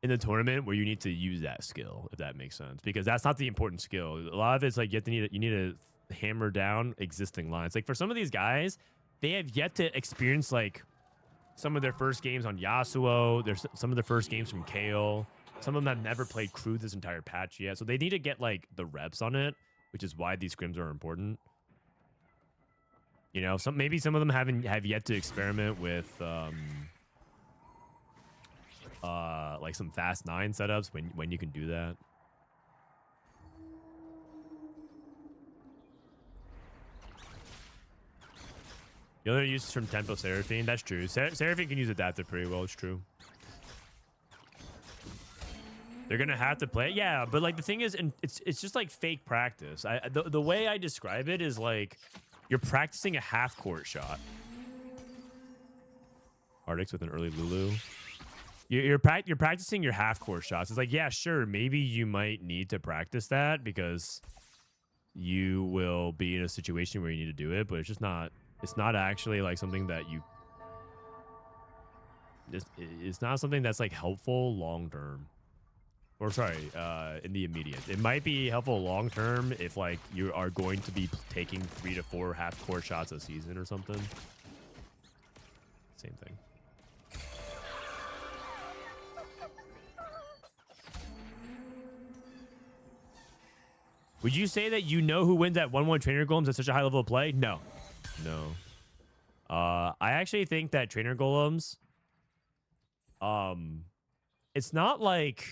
in the tournament where you need to use that skill, if that makes sense, because that's not the important skill. A lot of it's like you need to hammer down existing lines. Like for some of these guys, they have yet to experience like some of their first games on Yasuo. There's some of their first games from Kale. Some of them have never played Crew this entire patch yet, so they need to get like the reps on it, which is why these scrims are important. You know, maybe some of them have yet to experiment with like some fast 9 setups when you can do that. The other use is from Tempo Seraphine. That's true. Seraphine can use Adaptive pretty well. It's true. They're gonna have to play it. Yeah, but like the thing is, and it's just like fake practice. The way I describe it is like you're practicing a half-court shot. Artix with an early Lulu. You're practicing your half-court shots. It's like, yeah, sure, maybe you might need to practice that because you will be in a situation where you need to do it, but it's just not. It's not actually like something that you. It's not something that's like helpful long term. Or sorry, in the immediate. It might be helpful long term if like you are going to be taking 3 to 4 half-court shots a season or something. Same thing. Would you say that you know who wins at 1-1 trainer golems at such a high level of play? No. No. I actually think that trainer golems, it's not like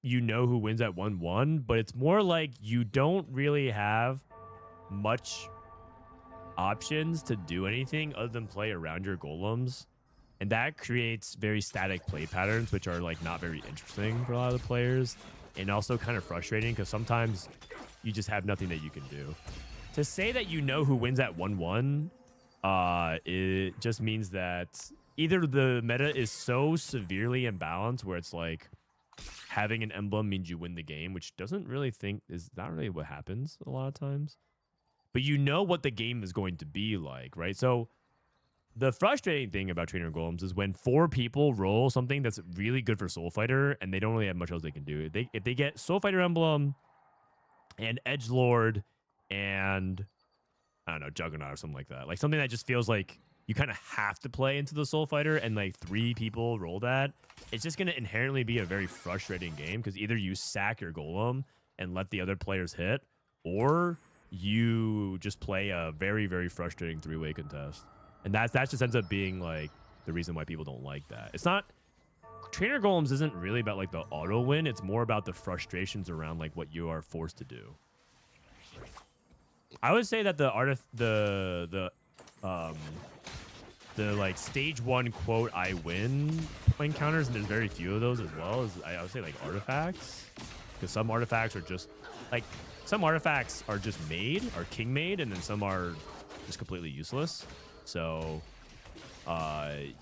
you know who wins at 1-1, but it's more like you don't really have much options to do anything other than play around your golems. And that creates very static play patterns, which are like not very interesting for a lot of the players. And also kind of frustrating because sometimes you just have nothing that you can do. To say that you know who wins at 1-1, it just means that either the meta is so severely imbalanced where it's like having an emblem means you win the game, which doesn't really is not really what happens a lot of times. But you know what the game is going to be like, right? So the frustrating thing about trainer golems is when 4 people roll something that's really good for Soul Fighter and they don't really have much else they can do. If they get Soul Fighter emblem and Edgelord and I don't know, Juggernaut or something like that. Like something that just feels like you kind of have to play into the Soul Fighter and like 3 people roll that. It's just going to inherently be a very frustrating game because either you sack your golem and let the other players hit, or you just play a very, very frustrating 3-way contest. And that just ends up being like the reason why people don't like that. It's not trainer golems isn't really about like the auto win. It's more about the frustrations around like what you are forced to do. I would say that the like stage 1 quote I win encounters, and there's very few of those as well, as I would say like artifacts, because some artifacts are just like made, are king made, and then some are just completely useless. So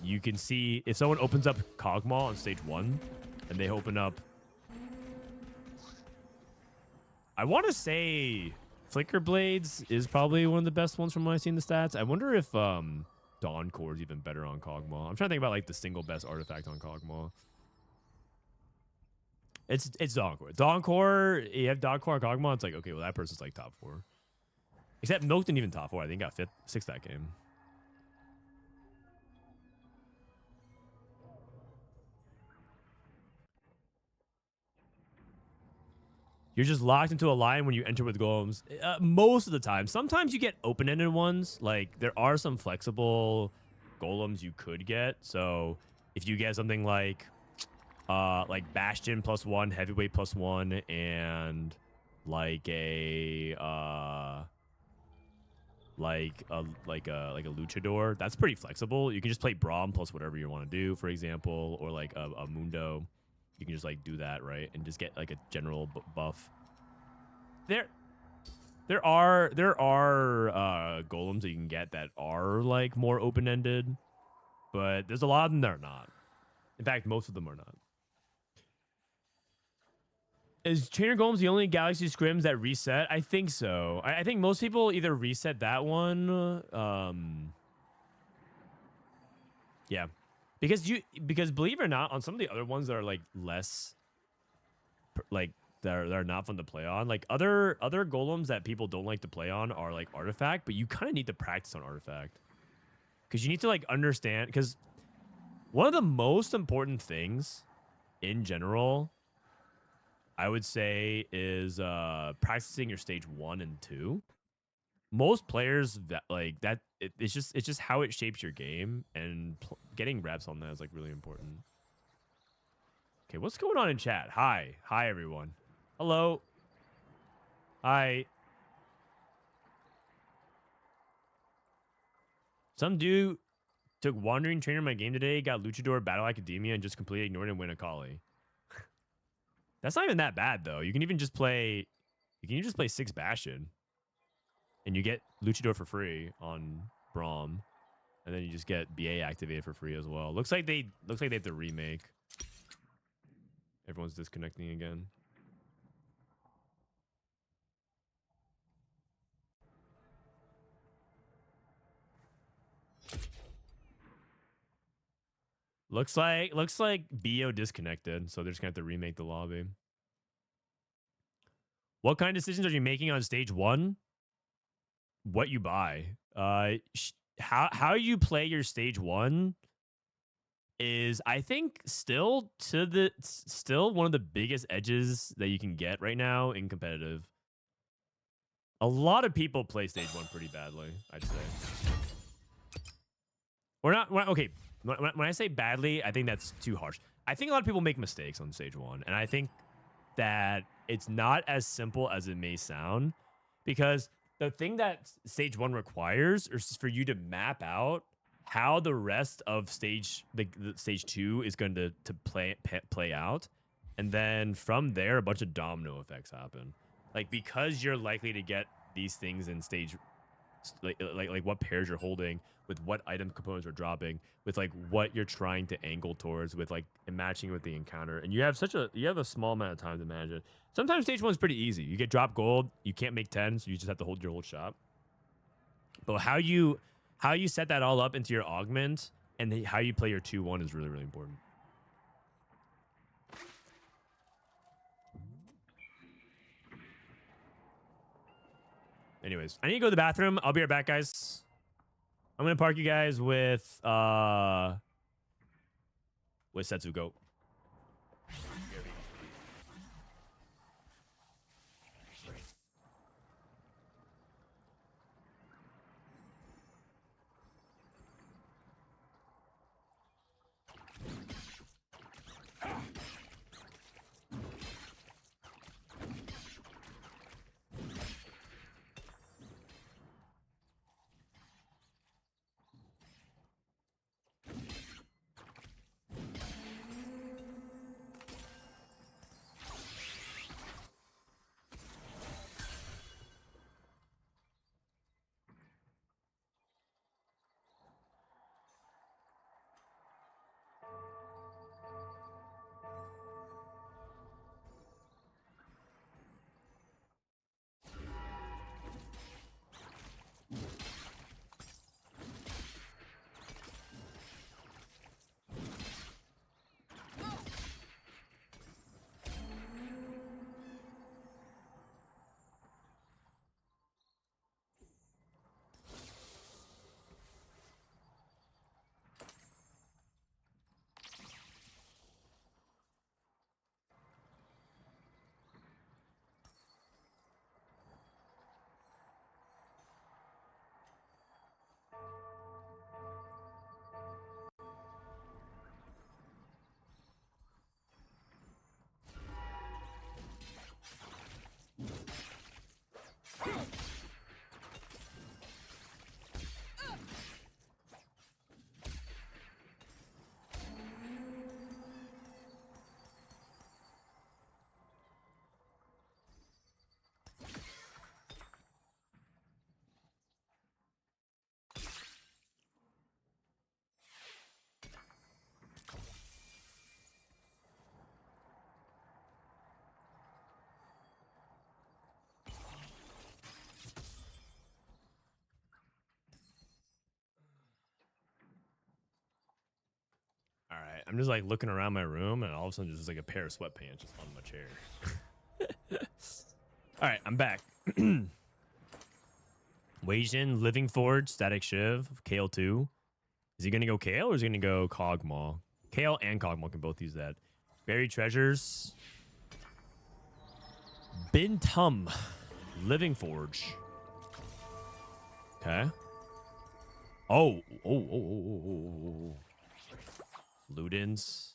you can see if someone opens up Kog'Maw on stage 1 and they open up, I want to say Flicker Blades is probably one of the best ones from when I've seen the stats. I wonder if Dawn Core is even better on Kog'Maw. I'm trying to think about like the single best artifact on Kog'Maw. It's Dawn Core. Dawn Core, you have Dawn Core on Kog'Maw, it's like, okay, well that person's like top 4. Except Milk didn't even top 4. I think he got 6th that game. You're just locked into a line when you enter with golems. Most of the time. Sometimes you get open-ended ones. Like, there are some flexible golems you could get. So, if you get something like Bastion +1, Heavyweight +1, and like a Luchador, that's pretty flexible. You can just play Braum plus whatever you want to do, for example, or like a Mundo. You can just like do that, right, and just get like a general buff. There are golems that you can get that are like more open-ended, but there's a lot of them that are not. In fact, most of them are not. Is Trainer Golems the only Galaxy Scrims that reset? I think so. I think most people either reset that one. Yeah. because believe it or not, on some of the other ones that are like less like that are not fun to play on, like other golems that people don't like to play on are like artifact, but you kind of need to practice on artifact because you need to like understand, because one of the most important things in general, I would say, is practicing your stage 1 and 2. Most players that like that, it's just how it shapes your game, and getting reps on that is like really important. Okay, what's going on in chat? Hi everyone. Hello. Hi. Some dude took Wandering Trainer in my game today, got Luchador, Battle Academia, and just completely ignored and win a Kali. That's not even that bad though. You can even just play 6 Bastion. And you get Luchador for free on Braum. And then you just get BA activated for free as well. Looks like they have to remake. Everyone's disconnecting again. Looks like BO disconnected, so they're just gonna have to remake the lobby. What kind of decisions are you making on stage 1? What you buy. How you play your stage 1 is, I think, still one of the biggest edges that you can get right now in competitive. A lot of people play stage 1 pretty badly, I'd say. Okay. When I say badly, I think that's too harsh. I think a lot of people make mistakes on stage 1, and I think that it's not as simple as it may sound, because the thing that stage 1 requires is for you to map out how the rest of stage 2 is going to play out, and then from there a bunch of domino effects happen. Like, because you're likely to get these things in stage, like what pairs you're holding, with what item components are dropping, with like what you're trying to angle towards, with like matching with the encounter, and you have a small amount of time to manage it. Sometimes stage 1 is pretty easy. You get drop gold, you can't make 10, so you just have to hold your whole shop. But how you set that all up into your augment and how you play your 2-1 is really, really important. Anyways, I need to go to the bathroom. I'll be right back, guys. I'm gonna park you guys with Setsuko. I'm just like looking around my room, and all of a sudden, there's just like a pair of sweatpants just on my chair. All right, I'm back. Weijin, Living Forge, Static Shiv, Kale 2. Is he gonna go Kale or is he gonna go Kog'Maw? Kale and Kog'Maw can both use that. Buried Treasures. Binteum, Living Forge. Okay. Oh. Ludens.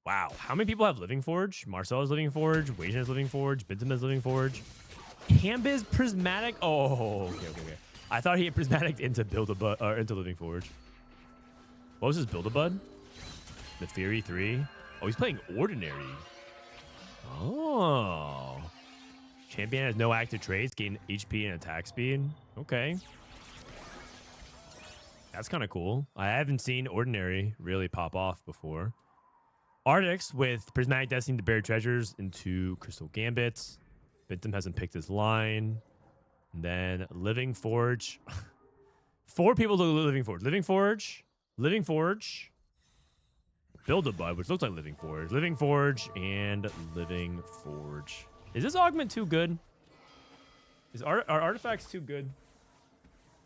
Wow. How many people have Living Forge? Marcel is Living Forge. Weijin is Living Forge. Binteum is Living Forge. Canbizz Prismatic. Oh, okay. I thought he had Prismatic into Build-A-Bud or into Living Forge. What was his Build-A-Bud? The Fury 3. Oh, he's playing Ordinary. Oh. Champion has no active traits, gain HP and attack speed. Okay. That's kind of cool. I haven't seen Ordinary really pop off before. Artix with Prismatic Destiny to Buried Treasures into Crystal Gambits. Binteum hasn't picked his line. And then Living Forge. 4 people to Living Forge. Living Forge. Build-A-Bud, which looks like Living Forge. Living Forge and Living Forge. Is this augment too good? Are artifacts too good?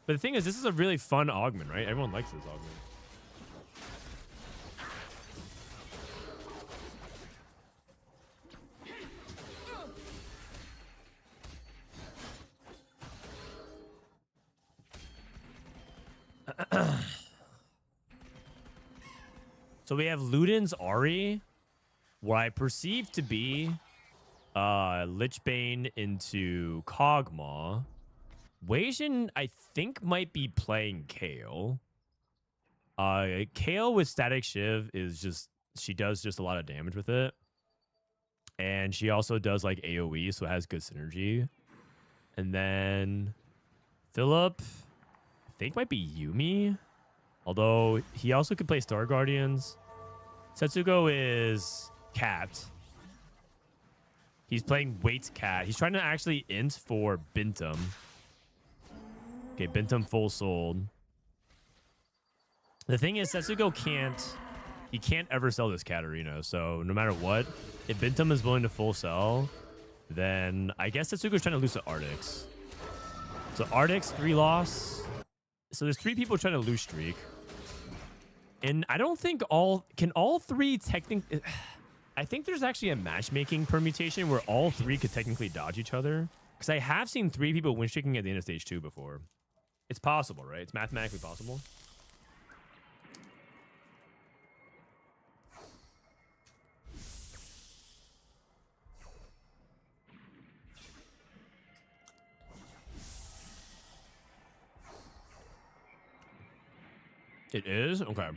But the thing is, this is a really fun augment, right? Everyone likes this augment. So we have Luden's Ari, what I perceive to be Lichbane into Kog'Maw. Weijin, I think, might be playing Kale. Kale with Static Shiv is just, she does just a lot of damage with it. And she also does like AoE, so it has good synergy. And then Filup, I think might be Yuumi. Although he also could play Star Guardians. Setsuko is Cat. He's playing Wait's Cat. He's trying to actually int for Binteum. Okay, Binteum full sold. The thing is, Setsuko can't ever sell this Katarina. So no matter what, if Binteum is willing to full sell, then I guess Setsuko's trying to lose to Artix. So Artix, 3 loss. So there's 3 people trying to lose streak. And I don't think all 3 technically... I think there's actually a matchmaking permutation where all 3 could technically dodge each other. Because I have seen 3 people win streaking at the end of stage 2 before. It's possible, right? It's mathematically possible. It is? Okay.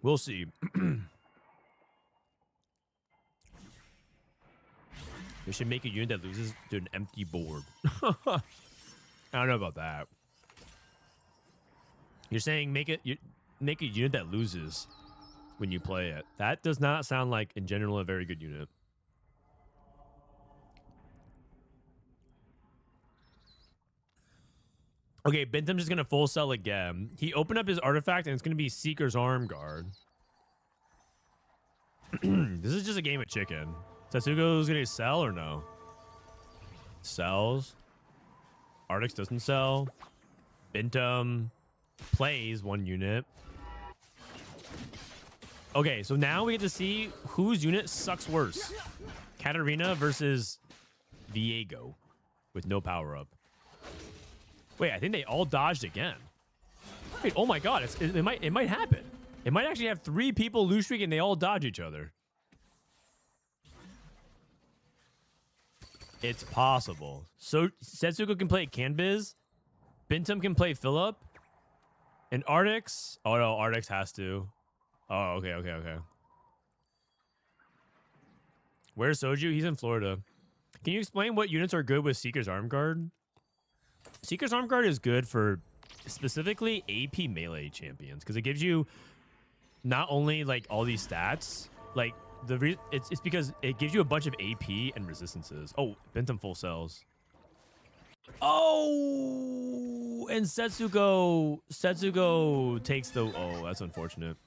We'll see. We should make a unit that loses to an empty board. I don't know about that. You're saying make a unit that loses when you play it. That does not sound like, in general, a very good unit. Okay, Binteum's just going to full sell again. He opened up his artifact, and it's going to be Seeker's Arm Guard. This is just a game of chicken. Setsuko's going to sell or no? Sells. Artix doesn't sell. Binteum plays 1 unit. Okay, so now we get to see whose unit sucks worse. Katarina versus Viego with no power-up. Wait, I think they all dodged again. Wait, oh my god, it might happen. It might actually have 3 people lose streak and they all dodge each other. It's possible. So Setsuko can play Canbizz. Binteum can play Filup. And Artix. Oh no, Artix has to. Oh, okay. Where's Soju? He's in Florida. Can you explain what units are good with Seeker's Arm Guard? Seeker's Arm Guard is good for specifically AP melee champions because it gives you not only like all these stats, like it's because it gives you a bunch of AP and resistances. Oh, Binteum full sells. Oh, and Setsuko takes the. Oh, that's unfortunate.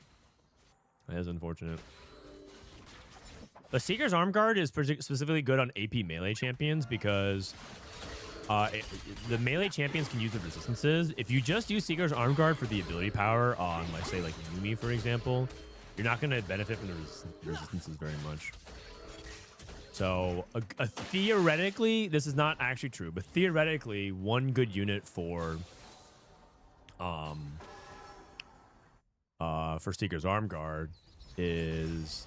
That is unfortunate. The Seeker's Arm Guard is specifically good on AP melee champions because the melee champions can use the resistances. If you just use Seeker's Arm Guard for the ability power on, like, say, like Yumi, for example, you're not going to benefit from the resistances very much. So theoretically, this is not actually true, but theoretically, one good unit for Seeker's Arm Guard is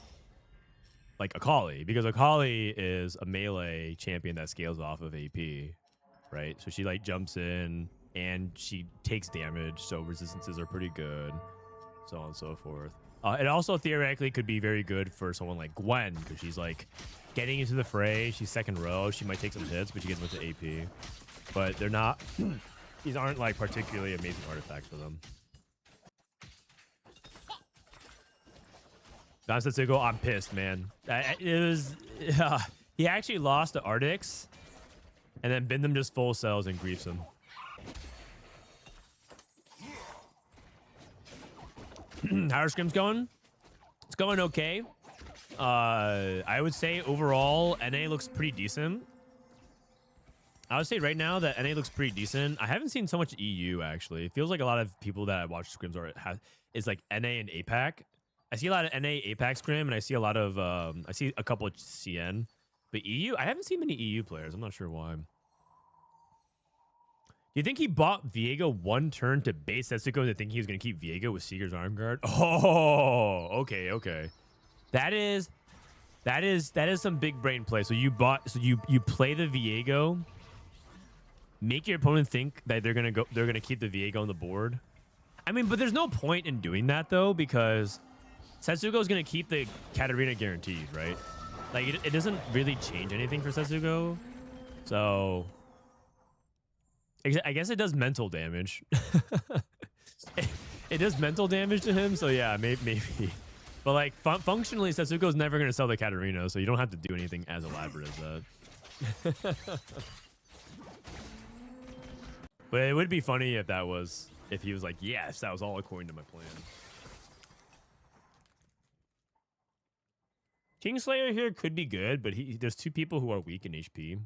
like Akali, because Akali is a melee champion that scales off of AP, right? So she like jumps in and she takes damage, so resistances are pretty good, so on and so forth. It also theoretically could be very good for someone like Gwen, because she's like getting into the fray. She's second row. She might take some hits, but she gets with the AP. But they're not. These aren't like particularly amazing artifacts for them. Don Setsuko, I'm pissed, man. It was he actually lost to Artix, and then Binteum just full sells and griefs him. How are scrims going? It's going okay. I would say overall, NA looks pretty decent. I would say right now that NA looks pretty decent. I haven't seen so much EU, actually. It feels like a lot of people that I watch scrims is like NA and APAC. I see a lot of NA APAC scrim, and I see a lot of I see a couple of CN. But EU, I haven't seen many EU players. I'm not sure why. Do you think he bought Viego one turn to base Setsuko to think he was going to keep Viego with Seeker's Arm Guard? Oh, okay, okay. That is some big brain play. So you play the Viego, make your opponent think that they're gonna keep the Viego on the board. I mean, but there's no point in doing that though, because Setsuko is gonna keep the Katarina guaranteed, right? Like it doesn't really change anything for Setsuko. So I guess it does mental damage. It does mental damage to him, so yeah, maybe. But like functionally, Setsuko's never gonna sell the Katarina, so you don't have to do anything as elaborate as that. But it would be funny if he was like, yes, that was all according to my plan. Kingslayer here could be good, but there's two people who are weak in HP.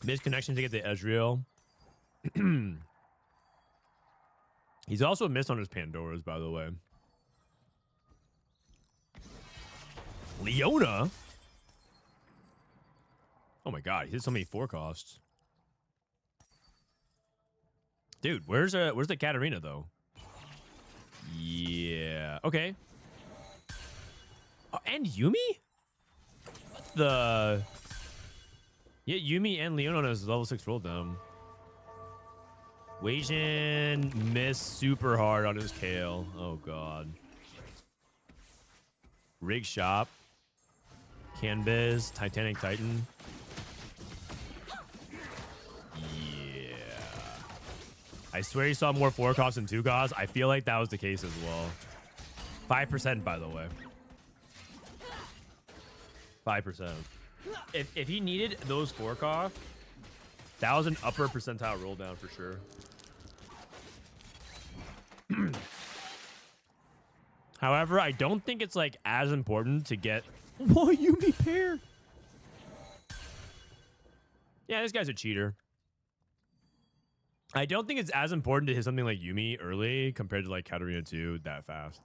Misconnection to get the Ezreal. He's also missed on his Pandoras, by the way. Leona? Oh my god, he did so many 4 costs. Dude, where's the Katarina though? Yeah. Okay. Oh, and Yumi? What the? Yeah, Yumi and Leona is level 6 roll down. Weijin missed super hard on his Kale. Oh god. Rig Shop. Canbizz, Titanic Titan. Yeah. I swear you saw more 4 costs than 2 costs. I feel like that was the case as well. 5%, by the way. 5%. If he needed those 4 costs, that was an upper percentile roll down for sure. However, I don't think it's like as important to get one Yumi pair. Yeah, this guy's a cheater. I don't think it's as important to hit something like Yumi early compared to like Katarina 2 that fast.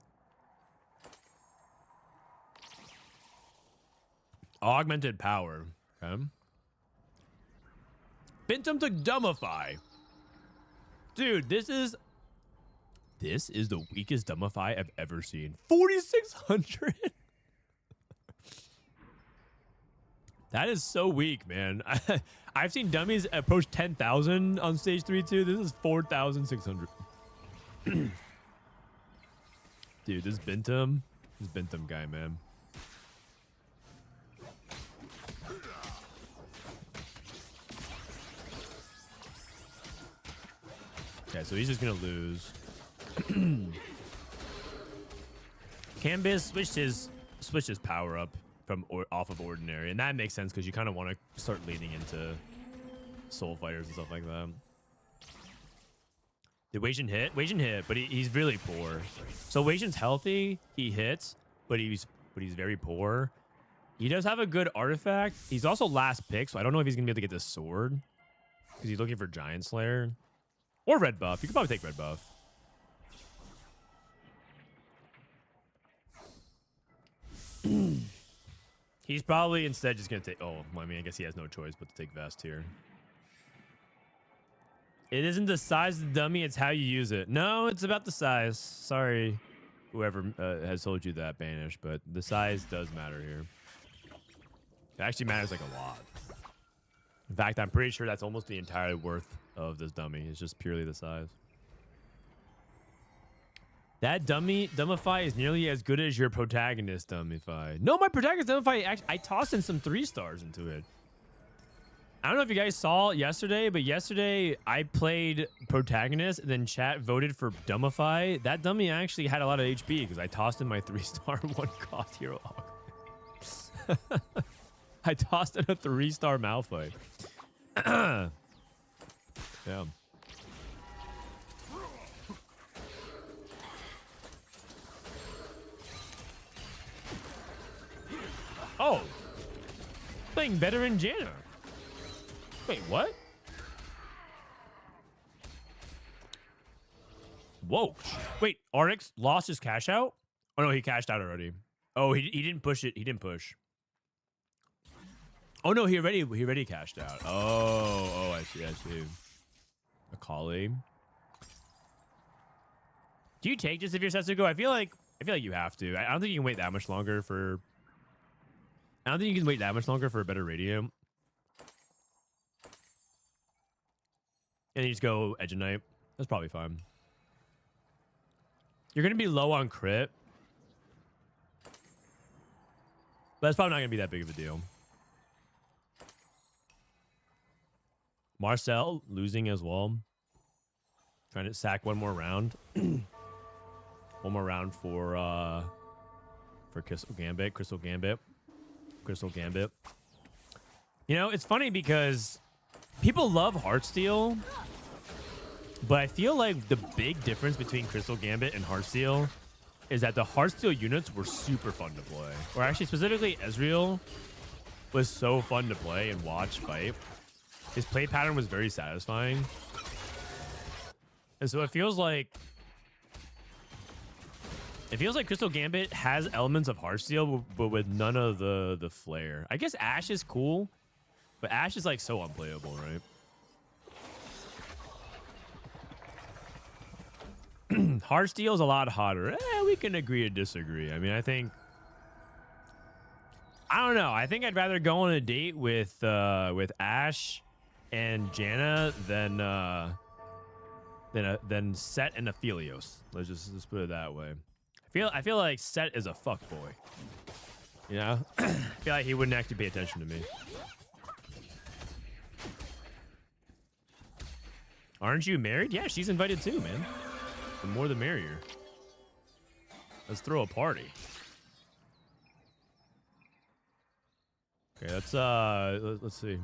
Augmented power. Okay. Binteum to Dumbify. Dude, this is the weakest Dumbify I've ever seen. 4,600. That is so weak, man. I've seen dummies approach 10,000 on stage 3-2. This is 4,600. Dude, this Binteum guy, man. Okay, so he's just gonna lose. Canbizz switched his power up off of ordinary, and that makes sense because you kind of want to start leaning into soul fighters and stuff like that. Did Weijin hit? Weijin hit, but he's really poor. So Weijin's healthy, he hits, but he's very poor. He does have a good artifact. He's also last pick, so I don't know if he's gonna be able to get this sword because he's looking for Giant Slayer or red buff. You could probably take red buff. He's probably instead just gonna take. Oh, well, I mean, I guess he has no choice but to take Vest here. It isn't the size of the dummy; it's how you use it. No, it's about the size. Sorry, whoever has told you that, Banish, but the size does matter here. It actually matters like a lot. In fact, I'm pretty sure that's almost the entire worth of this dummy. It's just purely the size. That dumbify is nearly as good as your protagonist dumbify. No, my protagonist dumbify, I tossed in some 3-stars into it. I don't know if you guys saw yesterday, but yesterday I played protagonist and then chat voted for dumbify. That dummy actually had a lot of HP because I tossed in my 3-star 1-cost hero Augment. I tossed in a 3-star Malphite. Yeah. Oh, playing better in Janna. Wait, what? Whoa. Wait, Artix lost his cash out? Oh no, he cashed out already. Oh, he didn't push it. He didn't push. Oh no, he already cashed out. Oh, I see. Akali. Do you take this if you're Setsuko? I feel like you have to. I don't think you can wait that much longer for. I don't think you can wait that much longer for a better radio. And you just go Edge of Night. That's probably fine. You're gonna be low on crit, but that's probably not gonna be that big of a deal. Marcel losing as well. Trying to sack one more round. One more round for Crystal Gambit. You know, it's funny because people love Heartsteel, but I feel like the big difference between Crystal Gambit and Heartsteel is that the Heartsteel units were super fun to play. Or actually, specifically, Ezreal was so fun to play and watch fight. His play pattern was very satisfying. And so it feels like Crystal Gambit has elements of Heartsteel, but with none of the flair. I guess Ashe is cool, but Ashe is like so unplayable, right? Heartsteel is a lot hotter. We can agree to disagree. I mean, I don't know. I think I'd rather go on a date with Ashe and Janna than Set and Aphelios. Let's put it that way. I feel like Set is a fuckboy. You know? I feel like he wouldn't actually pay attention to me. Aren't you married? Yeah, she's invited too, man. The more the merrier. Let's throw a party. Okay, let's see.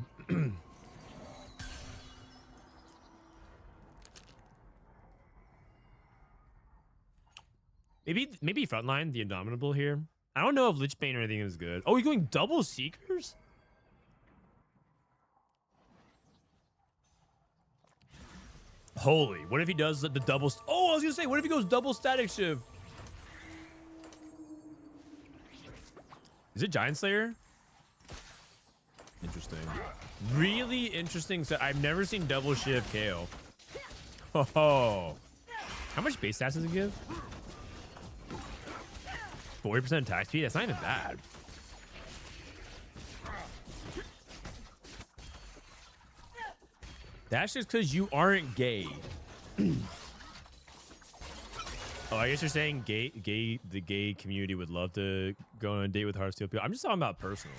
Maybe frontline the Indomitable here. I don't know if Lichbane or anything is good. Oh, he's going double Seekers? Holy, what if he does the double? Oh, I was gonna say, what if he goes double Static Shift? Is it Giant Slayer? Interesting. Really interesting. So I've never seen double shift KO. Oh, how much base stats does it give? 40% attack speed? That's not even bad. That's just because you aren't gay. Oh, I guess you're saying the gay community would love to go on a date with Heartsteel people. I'm just talking about personally.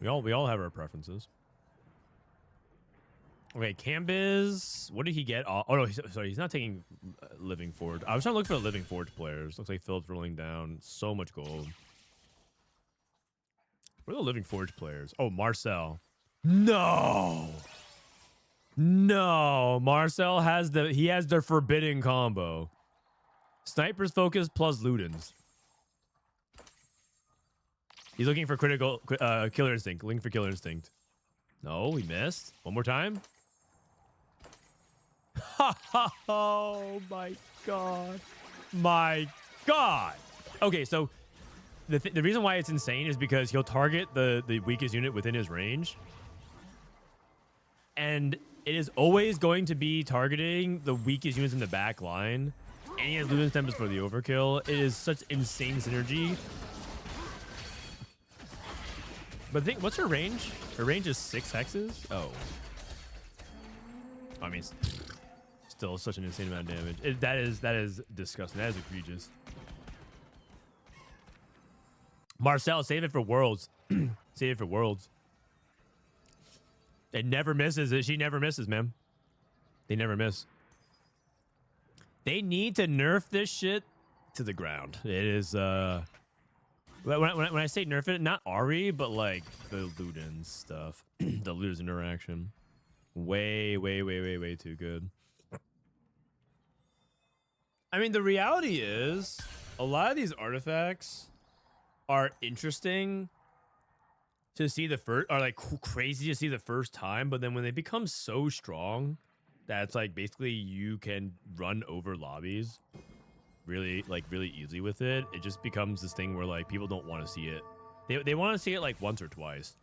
We all have our preferences. Okay, Canbizz. What did he get? Oh no, sorry, he's not taking Living Forge. I was trying to look for the Living Forge players. Looks like Filup's rolling down. So much gold. What are the Living Forge players? Oh, Marcel. No. No, Marcel has the forbidden combo. Sniper's Focus plus Ludens. He's looking for critical Killer Instinct. Looking for Killer Instinct. No, he missed. One more time. Oh my god. My god. Okay, so the reason why it's insane is because he'll target the weakest unit within his range. And it is always going to be targeting the weakest units in the back line. And he has Ludens Tempest for the overkill. It is such insane synergy. But think, what's her range? Her range is 6 hexes? Oh. I mean, still such an insane amount of damage. That is disgusting. That is egregious. Marcel, save it for Worlds. Save it for Worlds. It never misses. She never misses, man. They never miss. They need to nerf this shit to the ground. It is, when I say nerf it, not Ari, but like the Ludens stuff. The Ludens interaction. Way too good. I mean, the reality is, a lot of these artifacts are interesting to see the first, are like crazy to see the first time, but then when they become so strong that it's like basically you can run over lobbies really easily with it, it just becomes this thing where like people don't want to see it. They want to see it like once or twice.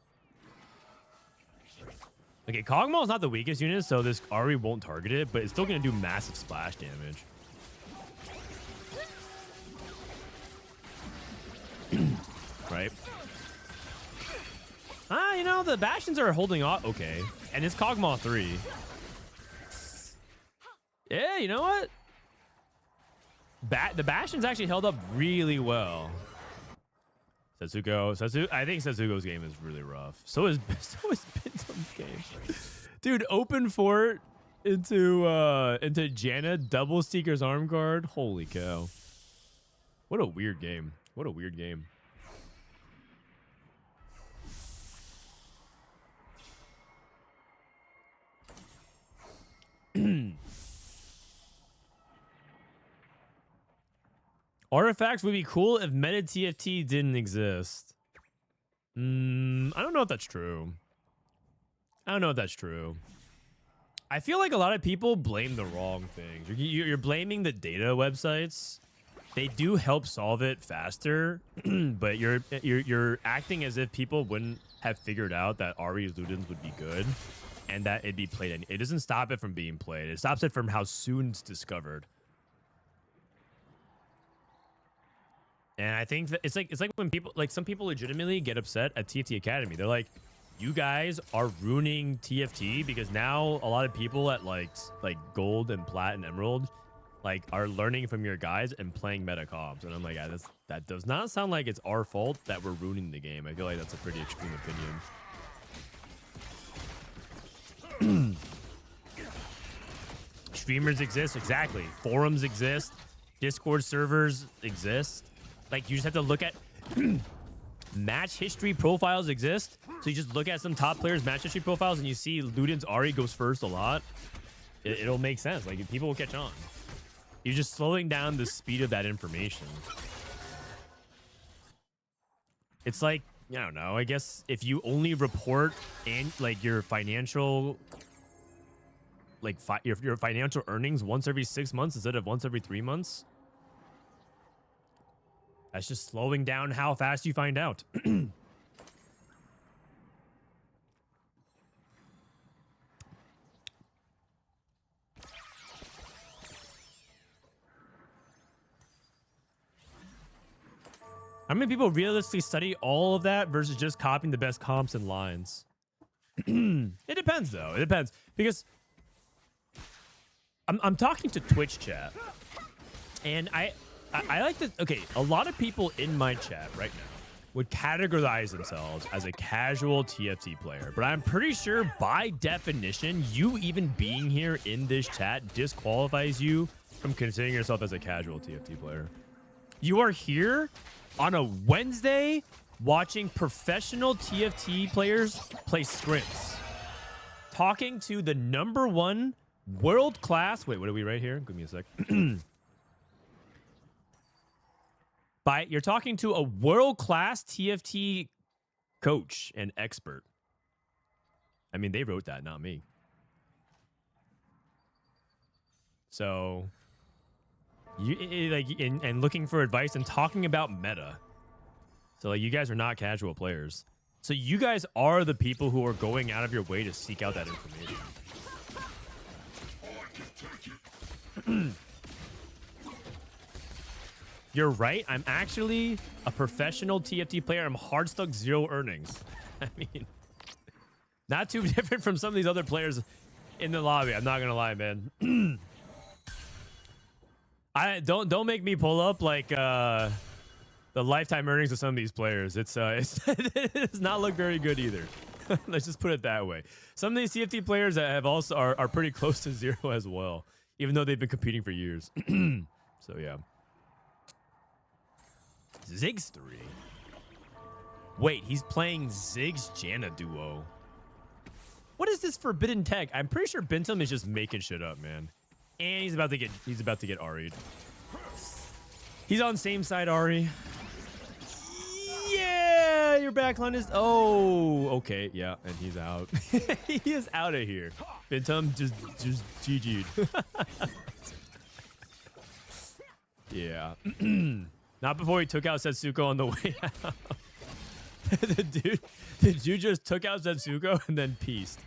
Okay, Kog'Maw is not the weakest unit, so this Ari won't target it, but it's still going to do massive splash damage. Right? You know, the Bastions are holding off. Okay. And it's Kog'Maw 3. Yeah, you know what? The Bastions actually held up really well. Setsuko. I think Setsuko's game is really rough. So is Binteum's game. Dude, open fort into Janna, double Seeker's arm guard. Holy cow. What a weird game. What a weird game. Artifacts would be cool if meta TFT didn't exist. I don't know if that's true. I don't know if that's true. I feel like a lot of people blame the wrong things. You're blaming the data websites. They do help solve it faster, but you're acting as if people wouldn't have figured out that Ari's Ludens would be good and that it'd be played. It doesn't stop it from being played. It stops it from how soon it's discovered. And I think that it's like when people, like some people legitimately get upset at TFT Academy. They're like, you guys are ruining TFT because now a lot of people at like gold and plat and emerald like are learning from your guys and playing meta comps. And I'm like, yeah, that does not sound like it's our fault that we're ruining the game. I feel like that's a pretty extreme opinion. Streamers exist, exactly. Forums exist. Discord servers exist. Like, you just have to look at match history profiles exist. So you just look at some top players' match history profiles and you see Ludens Ari goes first a lot. It'll make sense. Like, people will catch on. You're just slowing down the speed of that information. It's like, I don't know, I guess if you only report and like your financial, like your financial earnings once every 6 months instead of once every 3 months, that's just slowing down how fast you find out. How many people realistically study all of that versus just copying the best comps and lines? It depends, though. It depends. Because I'm talking to Twitch chat. And I like to... Okay, a lot of people in my chat right now would categorize themselves as a casual TFT player. But I'm pretty sure by definition, you even being here in this chat disqualifies you from considering yourself as a casual TFT player. You are here on a Wednesday watching professional TFT players play Scrims. Talking to the #1 world-class... Wait, what are we right here? Give me a sec. You're talking to a world-class TFT coach and expert. I mean, they wrote that, not me. So, and looking for advice and talking about meta. So, like, you guys are not casual players. So, you guys are the people who are going out of your way to seek out that information. You're right. I'm actually a professional TFT player. I'm hard stuck 0 earnings. I mean, not too different from some of these other players in the lobby. I'm not gonna lie, man. Don't make me pull up like the lifetime earnings of some of these players. It does not look very good either. Let's just put it that way. Some of these TFT players that have also are pretty close to 0 as well, even though they've been competing for years. So yeah. Ziggs 3. Wait, he's playing Ziggs Janna duo. What is this forbidden tech? I'm pretty sure Binteum is just making shit up, man. And he's about to get Ari'd. He's on same side Ari. Yeah, your backline is okay, yeah, and he's out. He is out of here. Binteum just GG'd. Yeah. Not before he took out Setsuko on the way out. the dude just took out Setsuko and then pieced.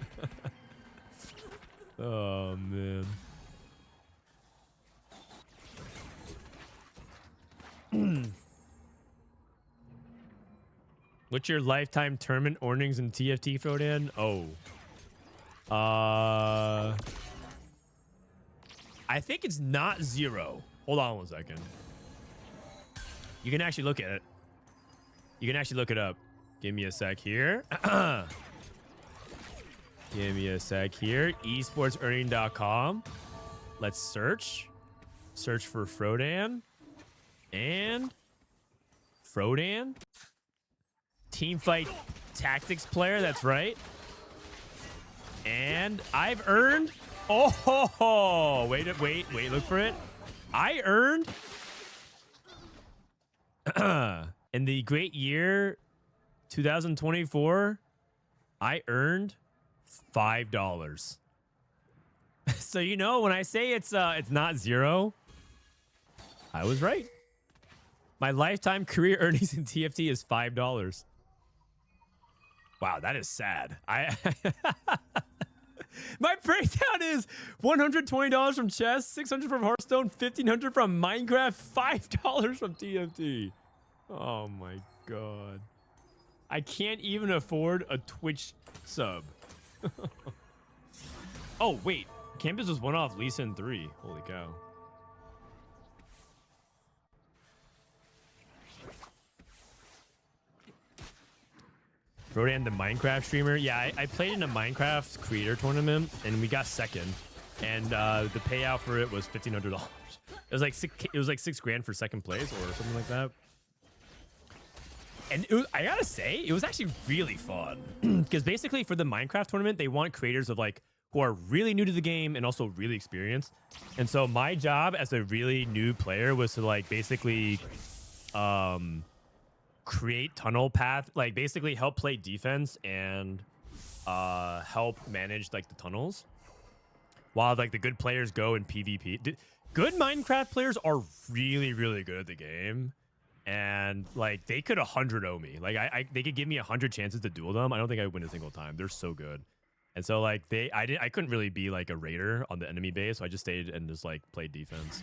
Oh, man. What's your lifetime tournament earnings in TFT, Frodan? I think it's not 0. Hold on one second. You can actually look at it. You can actually look it up. Give me a sec here. Give me a sec here. esportsearning.com. Let's search. Search for Frodan. And Frodan. Teamfight Tactics player. That's right. And I've earned... Oh, wait, look for it. I earned... in the great year 2024, I earned $5. So you know when I say it's not 0, I was right. My lifetime career earnings in TFT is $5. Wow, that is sad. My breakdown is $120 from chess, $600 from Hearthstone, $1,500 from Minecraft, $5 from TFT. Oh my god. I can't even afford a Twitch sub. Oh, wait. Canbizz was one off Lisa in 3. Holy cow. Frodan, the Minecraft streamer. Yeah, I played in a Minecraft creator tournament and we got second. And the payout for it was $1,500. It was like $6 grand for second place or something like that. And I gotta say, it was actually really fun because basically for the Minecraft tournament, they want creators of like who are really new to the game and also really experienced. And so my job as a really new player was to like basically create tunnel path, like basically help play defense and help manage like the tunnels while like the good players go in PvP. Good Minecraft players are really, really good at the game. And like they could 100-0 me. Like they could give me 100 chances to duel them. I don't think I would win a single time. They're so good. And so like I couldn't really be like a raider on the enemy base, so I just stayed and just like played defense.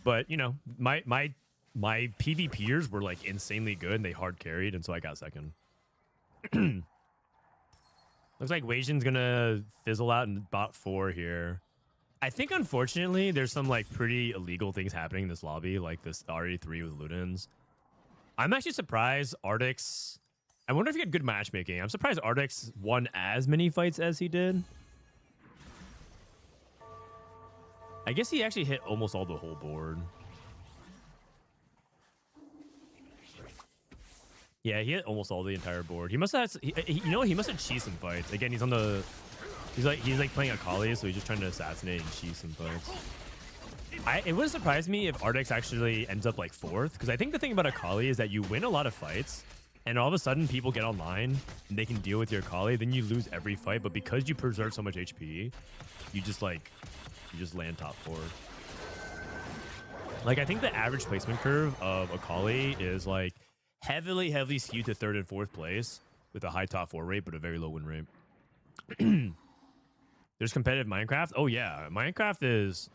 But you know, my PvPers were like insanely good and they hard carried, and so I got second. Looks like Weijin's gonna fizzle out in bot 4 here. I think unfortunately there's some like pretty illegal things happening in this lobby, like this RE3 with Ludens. I'm actually surprised Artix. I wonder if he had good matchmaking. I'm surprised Artix won as many fights as he did. I guess he actually hit almost all the whole board. Yeah, he hit almost all the entire board. He must have, you know, he must have cheesed some fights. Again, he's on the, he's like playing Akali, so he's just trying to assassinate and cheese some fights. It wouldn't surprise me if Artix actually ends up like 4th, because I think the thing about Akali is that you win a lot of fights, and all of a sudden people get online and they can deal with your Akali, then you lose every fight, but because you preserve so much HP, you just land top 4. Like, I think the average placement curve of Akali is like heavily skewed to 3rd and 4th place with a high top 4 rate, but a very low win rate. There's competitive Minecraft. Oh yeah, Minecraft is,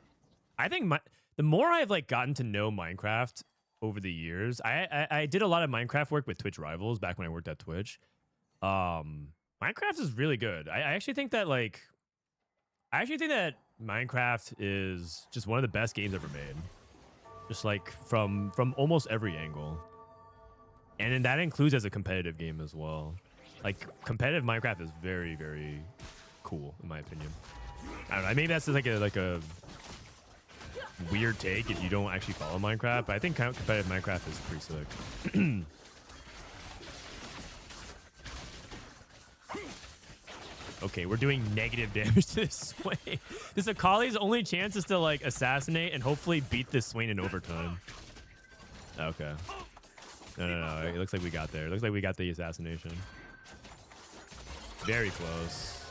I think the more I've like gotten to know Minecraft over the years, I did a lot of Minecraft work with Twitch Rivals back when I worked at Twitch. Minecraft is really good. I actually think that Minecraft is just one of the best games ever made. Just like from almost every angle. And then that includes as a competitive game as well. Like, competitive Minecraft is very, very cool, in my opinion. I don't know, maybe that's like a weird take if you don't actually follow Minecraft, but I think competitive Minecraft is pretty sick. Okay, we're doing negative damage to this Swain. This Akali's only chance is to like assassinate and hopefully beat this Swain in overtime. Okay. No. It looks like we got there. It looks like we got the assassination. Very close.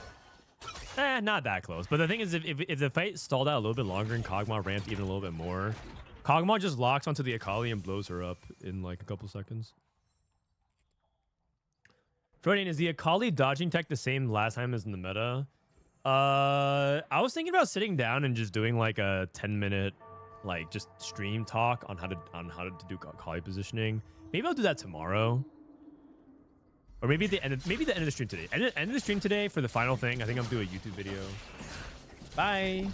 Not that close. But the thing is, if the fight stalled out a little bit longer and Kog'Maw ramped even a little bit more, Kog'Maw just locks onto the Akali and blows her up in like a couple seconds. Frodan, is the Akali dodging tech the same last time as in the meta? I was thinking about sitting down and just doing like a 10-minute like just stream talk on how to do Akali positioning. Maybe I'll do that tomorrow. Or maybe the end of the stream today. End of the stream today for the final thing. I think I'm doing a YouTube video. Bye.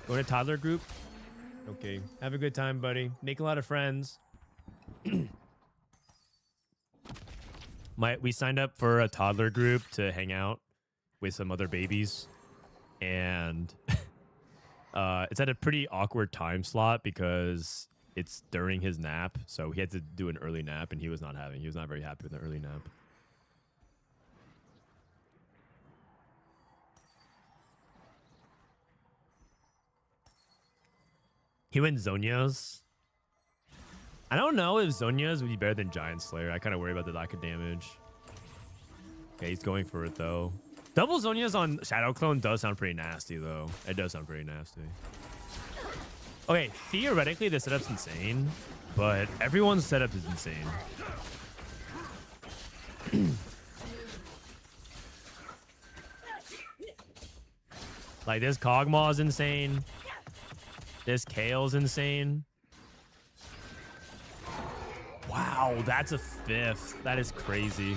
Going to toddler group. Okay. Have a good time, buddy. Make a lot of friends. We signed up for a toddler group to hang out with some other babies, and it's at a pretty awkward time slot because it's during his nap, so he had to do an early nap, and he was not very happy with the early nap. He went Zhonya's. I don't know if Zhonya's would be better than Giant Slayer. I kind of worry about the lack of damage. Okay, he's going for it, though. Double Zhonya's on Shadow Clone does sound pretty nasty, though. It does sound pretty nasty. Okay, theoretically, the setup's insane, but everyone's setup is insane. Like, this Kog'Maw is insane. This Kale's insane. Wow, that's a 5th. That is crazy.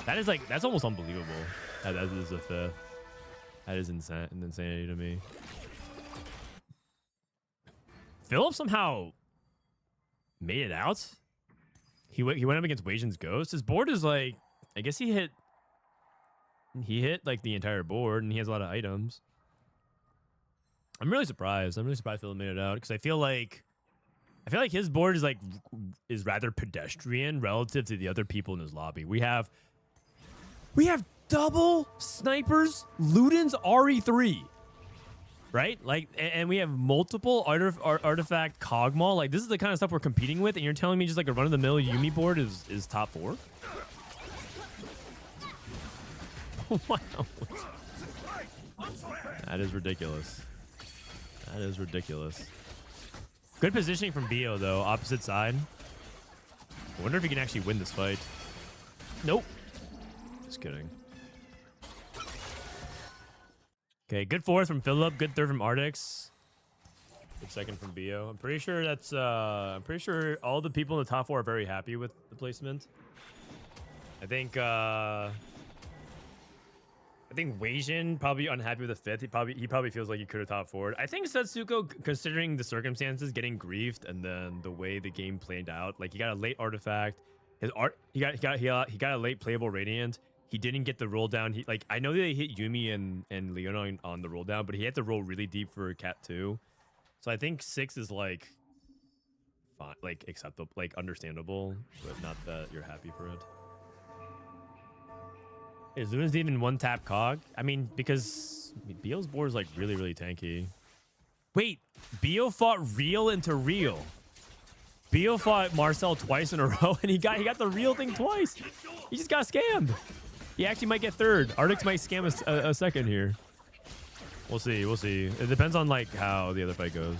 That is like, that's almost unbelievable. That is a 5th. That is insanity to me. Filup somehow made it out. He went up against Wasian's Ghost. His board is like, I guess he hit like the entire board, and he has a lot of items. I'm really surprised. Filup made it out because I feel like his board is rather pedestrian relative to the other people in his lobby. We have double snipers, Luden's RE3, right? Like, and we have multiple artifact Kog'Maw. Like, this is the kind of stuff we're competing with, and you're telling me just like a run-of-the-mill Yuumi board is top 4? Wow. That is ridiculous. That is ridiculous. Good positioning from Bio, though. Opposite side. I wonder if he can actually win this fight. Nope. Just kidding. Okay, good 4th from Filup. Good 3rd from Artix. Good 2nd from Bio. I'm pretty sure that's. I'm pretty sure all the people in the top 4 are very happy with the placement. I think I think Weijin probably unhappy with the fifth. He probably feels like he could have top forward. I think Setsuko, considering the circumstances, getting griefed and then the way the game played out, like he got a late artifact. He got a late playable radiant. He didn't get the roll down. I know they hit Yumi and Leona on the roll down, but he had to roll really deep for Cat 2. So I think 6 is like fine, like acceptable, like understandable, but not that you're happy for it. Is Luna's even one tap cog? I mean, because Beal's board is like really, really tanky. Wait, Beal fought Real into Real. Beal fought Marcel twice in a row, and he got the real thing twice. He just got scammed. He actually might get third. Artix might scam a second here. We'll see. We'll see. It depends on like how the other fight goes.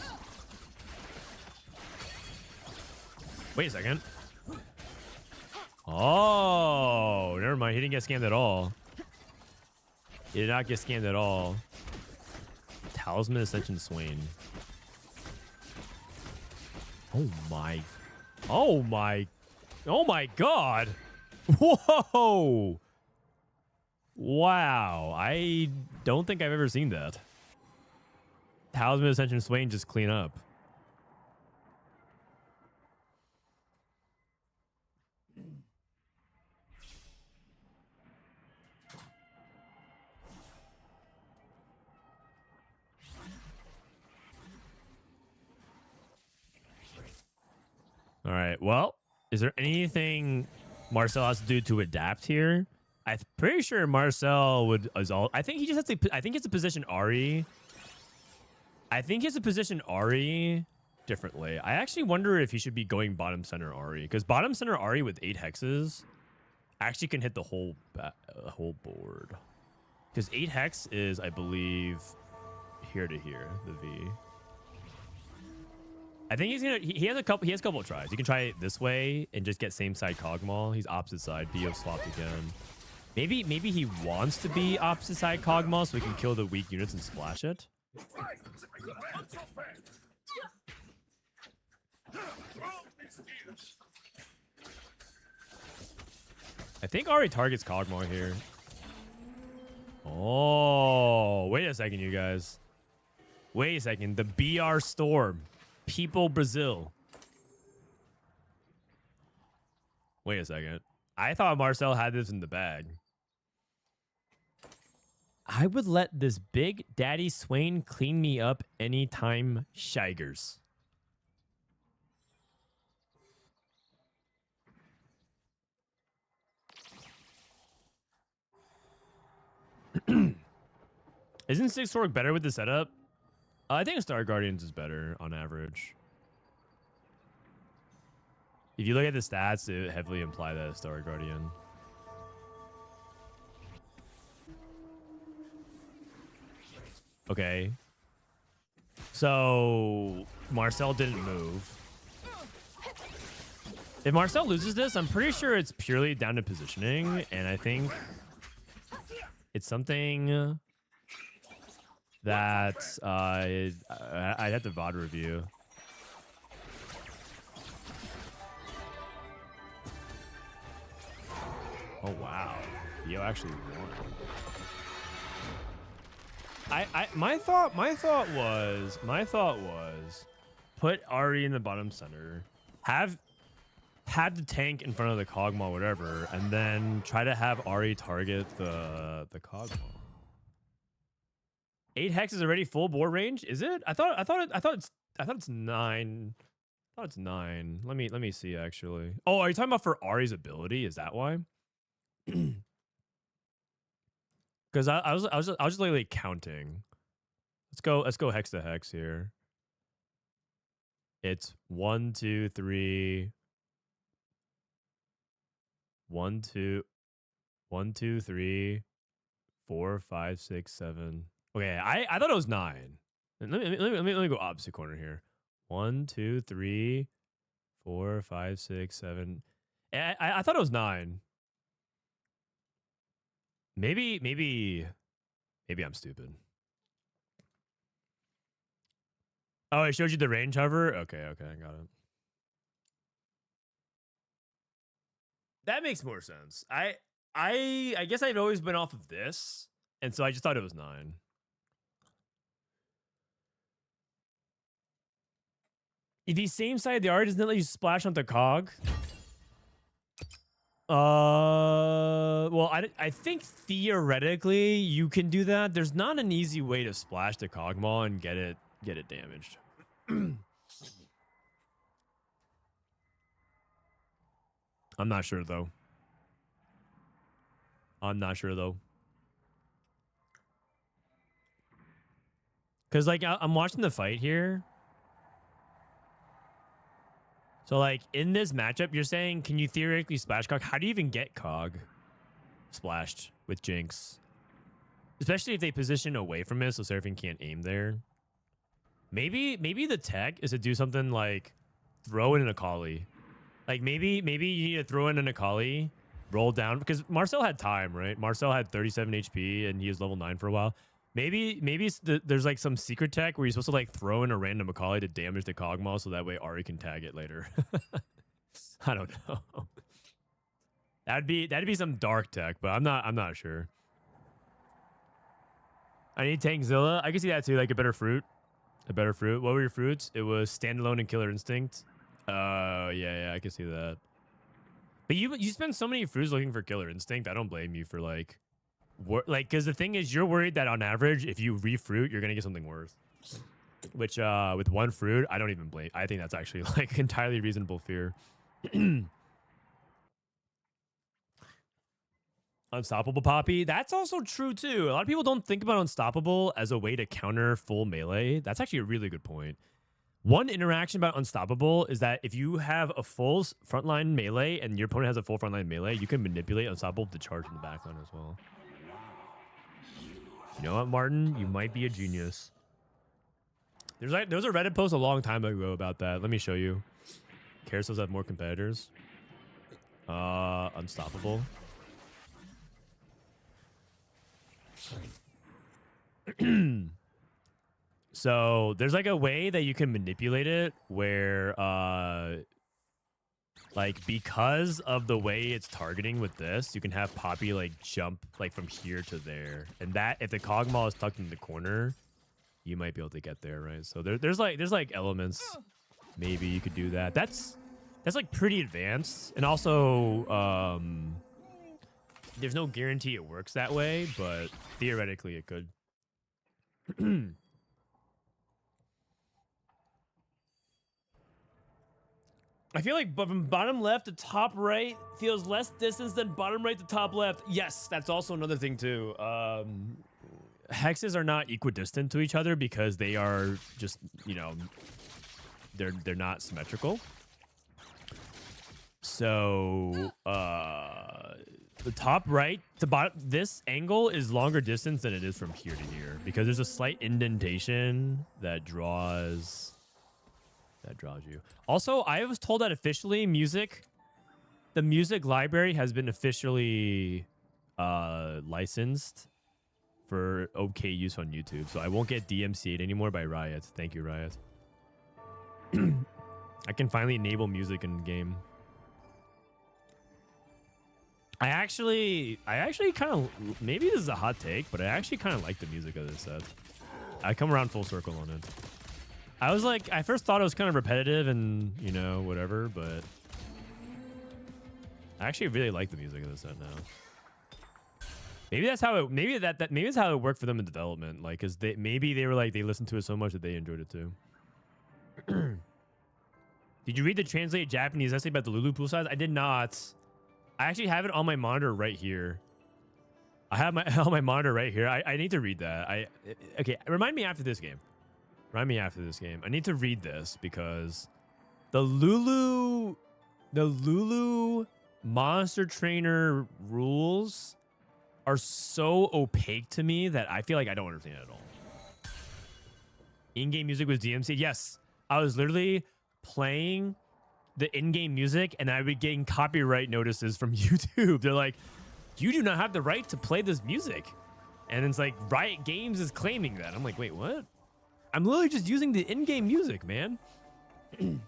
Wait a second. Oh, never mind. He didn't get scammed at all. He did not get scammed at all. Talisman Ascension Swain. Oh my. Oh my. Oh my god. Whoa. Wow. I don't think I've ever seen that. Talisman Ascension Swain just clean up. All right. Well, is there anything Marcel has to do to adapt here? I'm pretty sure Marcel would. I think he just has to. I think it's a position Ari. I think he has to position Ari differently. I actually wonder if he should be going bottom center Ari, because bottom center Ari with 8 hexes actually can hit the whole board. Because 8 hex is, I believe, here to here, the V. I think he's gonna. He has a couple. He has a couple of tries. You can try it this way and just get same side Cogmaw. He's opposite side. Bo swapped again. Maybe he wants to be opposite side Cogmaw so he can kill the weak units and splash it. I think Ari targets Cogmaw here. Oh, wait a second, you guys. Wait a second. The BR Storm. People Brazil. Wait a second. I thought Marcel had this in the bag. I would let this big daddy Swain clean me up anytime, Shigers. Isn't 6 Torque better with the setup? I think Star Guardians is better on average. If you look at the stats, it heavily imply that it's Star Guardian. Okay. So Marcel didn't move. If Marcel loses this, I'm pretty sure it's purely down to positioning, and I think it's something that I'd have to VOD review. Oh wow, Yo actually won. My thought was put Ari in the bottom center, had the tank in front of the Cogmaw, whatever, and then try to have Ari target the Cogmaw. 8 hex is already full board range, is it? I thought it's 9. I thought it's 9. Let me see actually. Oh, are you talking about for Ari's ability? Is that why? Because I was just like counting. Let's go hex to hex here. It's 1, 2, 3. 1, 2, 1, 2, 3, 4, 5, 6, 7. Okay, I thought it was 9. Let me go opposite corner here. 1, 2, 3, 4, 5, 6, 7. I thought it was 9. Maybe I'm stupid. Oh, it showed you the range hover? Okay, I got it. That makes more sense. I guess I've always been off of this, And so I just thought it was 9. If he's same side of the art, doesn't it let you splash onto cog? Well, I think theoretically you can do that. There's not an easy way to splash the Kog'Maw and get it damaged. I'm not sure though. Cause like I'm watching the fight here. So like in this matchup, you're saying, can you theoretically splash Cog? How do you even get Cog splashed with Jinx? Especially if they position away from it so Seraphine can't aim there. Maybe the tech is to do something like throw in an Akali. Like maybe you need to throw in an Akali, roll down, because Marcel had time, right? Marcel had 37 HP and he was level 9 for a while. Maybe there's like some secret tech where you're supposed to like throw in a random Akali to damage the Kog'Maw so that way Ari can tag it later. I don't know. That'd be some dark tech, but I'm not sure. I need Tankzilla. I can see that too, like a better fruit. What were your fruits? It was Standalone and Killer Instinct. Yeah, I can see that. But you spend so many fruits looking for Killer Instinct. I don't blame you for like because the thing is, you're worried that on average, if you refruit, you're gonna get something worse. Which with one fruit, I don't even blame. I think that's actually like entirely reasonable fear. Unstoppable Poppy. That's also true too. A lot of people don't think about Unstoppable as a way to counter full melee. That's actually a really good point. One interaction about Unstoppable is that if you have a full frontline melee and your opponent has a full frontline melee, you can manipulate Unstoppable to charge in the backline as well. You know what, Martin? You might be a genius. There was a Reddit post a long time ago about that. Let me show you. Carousels have more competitors. Unstoppable. So there's like a way that you can manipulate it where like because of the way it's targeting with this, you can have Poppy like jump like from here to there, and that if the Kog'Maw is tucked in the corner, you might be able to get there, right? So there's like elements maybe you could do that. That's like pretty advanced, and also there's no guarantee it works that way, but theoretically it could. I feel like from bottom left to top right feels less distance than bottom right to top left. Yes, that's also another thing too. Hexes are not equidistant to each other because they are just, you know, they're not symmetrical. So the top right to bottom, this angle is longer distance than it is from here to here because there's a slight indentation that draws you. Also, I was told that officially the music library has been officially licensed for okay use on YouTube. So I won't get DMCA'd anymore by Riot. Thank you, Riot. I can finally enable music in game. I actually kind of, maybe this is a hot take, but I actually kind of like the music of this set. I come around full circle on it. I was like, I first thought it was kind of repetitive and, you know, whatever, but I actually really like the music of this set now. Maybe that's how it, maybe that's how it worked for them in development. Like, cause maybe they were like, they listened to it so much that they enjoyed it too. Did you read the translated Japanese essay about the Lulu pool size? I did not. I actually have it on my monitor right here. I have on my monitor right here. I need to read that. Okay, remind me after this game. I need to read this because the Lulu Monster Trainer rules are so opaque to me that I feel like I don't understand it at all. In-game music was DMC. Yes, I was literally playing the in-game music and I would be getting copyright notices from YouTube. They're like, you do not have the right to play this music. And it's like Riot Games is claiming that. I'm like, wait, what? I'm literally just using the in-game music, man. And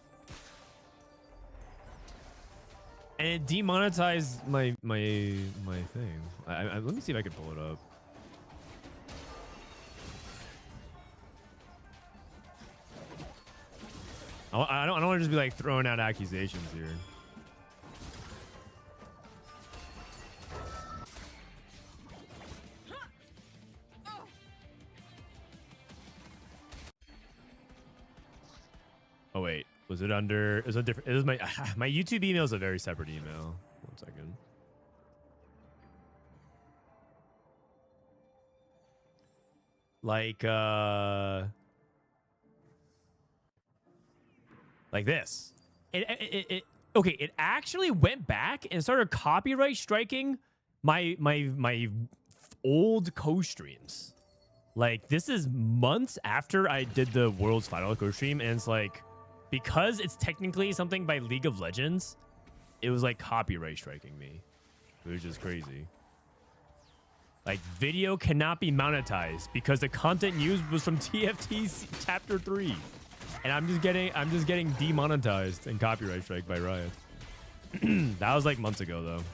it demonetized my thing. Let me see if I can pull it up. I don't want to just be like throwing out accusations here. Oh wait, was it under? Is it different? It is my my YouTube email is a very separate email. 1 second. Like this. Okay, it actually went back and started copyright striking my old co-streams. Like, this is months after I did the world's final co-stream, and it's like, because it's technically something by League of Legends, it was like copyright striking me. It was just crazy. Like, video cannot be monetized because the content used was from TFT's Chapter 3. And I'm just getting demonetized and copyright strike by Riot. That was like months ago though. So.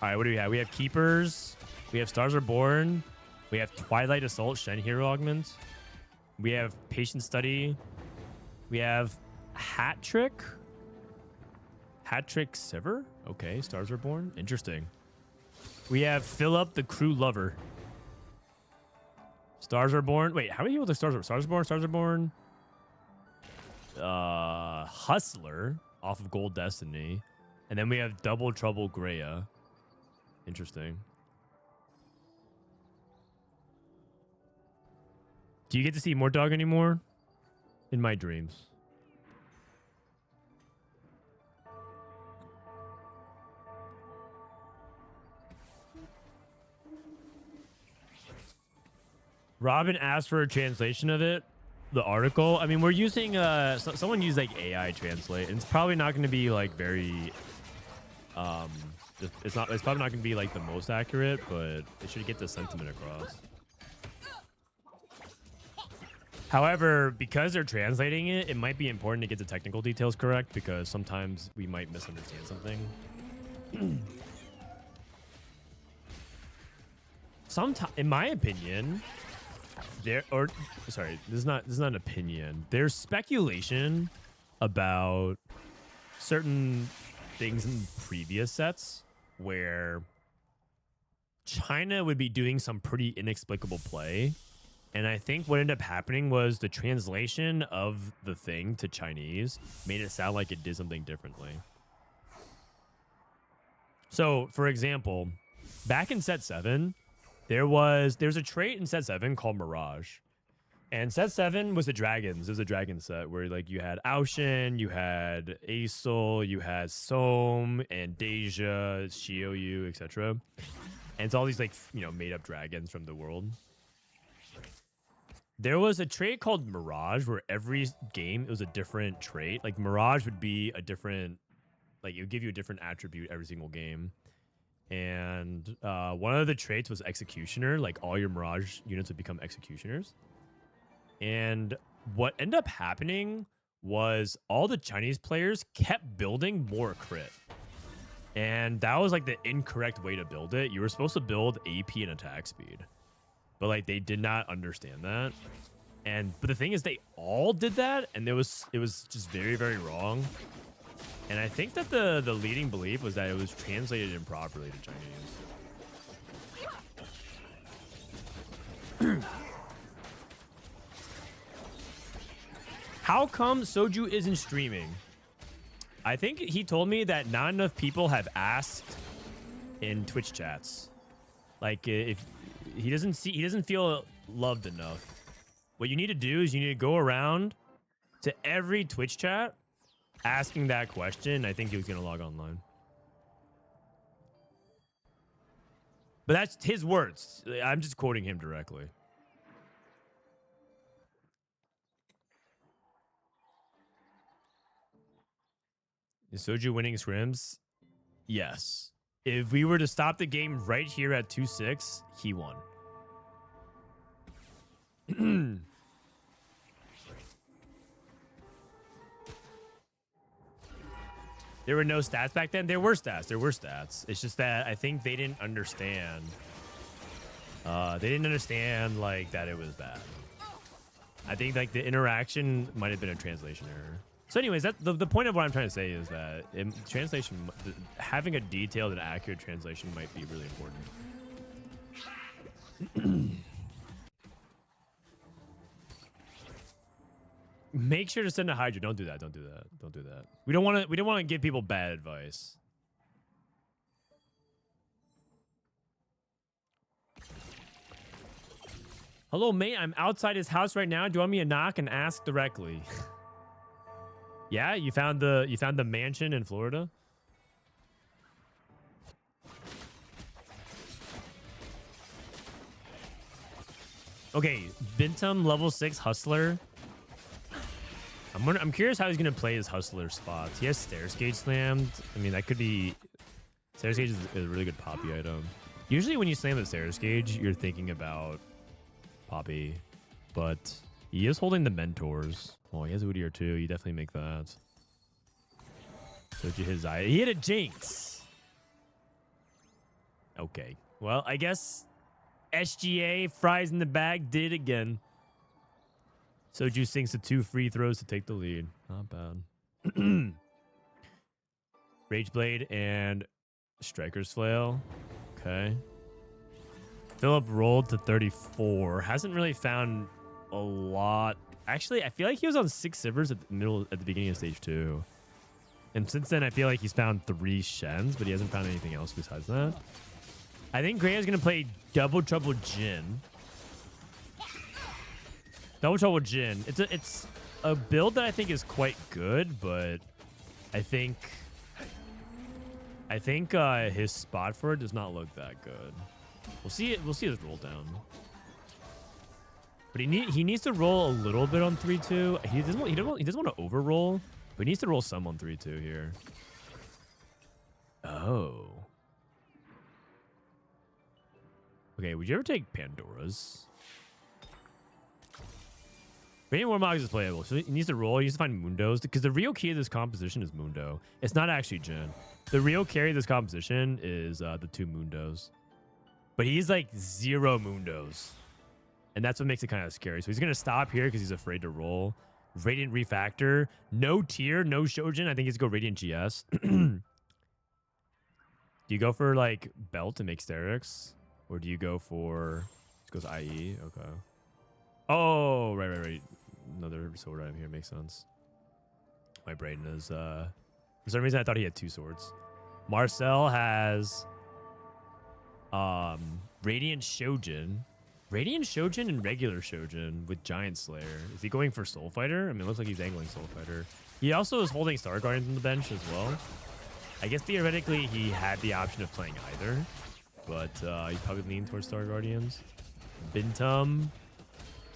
All right, what do we have? We have Keepers. We have Stars Are Born. We have Twilight Assault, Shen Hero Augment. We have Patient Study. We have Hat Trick. Hat Trick Sever. Okay, Stars Are Born. Interesting. We have Filup, the Crew Lover. Stars Are Born. Wait, how many people the Stars Are? Stars Are Born. Stars Are Born. Hustler off of Gold Destiny, and then we have Double Trouble Grea. Interesting. Do you get to see Mort Dog anymore? In my dreams. Robin asked for a translation of it, the article. I mean, we're using someone used like AI translate, and it's probably not going to be like very it's probably not going to be like the most accurate, but it should get the sentiment across. However, because they're translating it, it might be important to get the technical details correct, because sometimes we might misunderstand something. Sometimes, in my opinion, this is not an opinion. There's speculation about certain things in previous sets where China would be doing some pretty inexplicable play. And I think what ended up happening was the translation of the thing to Chinese made it sound like it did something differently. So, for example, back in set 7, there's a trait in set 7 called Mirage. And set 7 was the dragons. It was a dragon set where like you had Aoshin, you had Ssiel, you had Som and Deja, Xiaoyu, etc. And it's all these like, you know, made up dragons from the world. There was a trait called Mirage where every game it was a different trait. Like Mirage would be a different, like it would give you a different attribute every single game. And one of the traits was Executioner. Like all your Mirage units would become Executioners. And what ended up happening was all the Chinese players kept building more crit. And that was like the incorrect way to build it. You were supposed to build AP and attack speed. But like they did not understand that. But the thing is they all did that, and it was just very, very wrong. And I think that the leading belief was that it was translated improperly to Chinese. How come Soju isn't streaming? I think he told me that not enough people have asked in Twitch chats. Like if he doesn't feel loved enough. What you need to do is you need to go around to every Twitch chat asking that question. I think he was going to log online. But that's his words. I'm just quoting him directly. Is Soju winning scrims? Yes. If we were to stop the game right here at 2-6, he won. There were no stats back then. There were stats. It's just that I think they didn't understand They didn't understand like that it was bad. I think like the interaction might have been a translation error. So anyways, that the point of what I'm trying to say is that in translation, having a detailed and accurate translation might be really important. Make sure to send a Hydra. Don't do that. Don't do that. Don't do that. We don't want to give people bad advice. Hello, mate. I'm outside his house right now. Do you want me to knock and ask directly? Yeah, you found the mansion in Florida? Okay, Binteum level 6 hustler. I'm curious how he's gonna play his hustler spots. He has stairs gauge slammed. I mean, that could be stairs gauge is a really good poppy item. Usually when you slam the stairs gauge, you're thinking about poppy, but he is holding the mentors. Oh, he has a Udyr too. You definitely make that. Showed you his eye. He hit a jinx. Okay. Well, I guess SGA fries in the bag did again. Soju sinks to 2 free throws to take the lead. Not bad. Rageblade and Striker's Flail. Okay. Filup rolled to 34. Hasn't really found a lot. Actually, I feel like he was on 6 Sivers at the beginning of stage 2. And since then, I feel like he's found 3 Shens, but he hasn't found anything else besides that. I think Grea is going to play Double Trouble Jhin. Double Trouble Jhin. It's a build that I think is quite good, but I think his spot for it does not look that good. We'll see it. We'll see his roll down. But he needs to roll a little bit on 3-2. He doesn't want to overroll, but he needs to roll some on 3-2 here. Oh. Okay, would you ever take Pandora's? Radiant Warmog is playable, so he needs to roll. He needs to find Mundos, because the real key of this composition is Mundo. It's not actually Jhin. The real carry of this composition is the 2 Mundos. But he's like 0 Mundos. And that's what makes it kind of scary. So he's going to stop here because he's afraid to roll. Radiant Refactor. No tier, no Shojin. I think he's going to go Radiant GS. Do you go for like Belt to make Sterix? Or do you go for... It goes IE? Okay. Oh, right. Another sword item here makes sense. My brain is... For some reason, I thought he had 2 swords. Marcel has... Radiant Shojin. Radiant Shojin and regular Shojin with Giant Slayer. Is he going for Soul Fighter? I mean, it looks like he's angling Soul Fighter. He also is holding Star Guardians on the bench as well. I guess theoretically he had the option of playing either, but he's probably leaning towards Star Guardians. Binteum.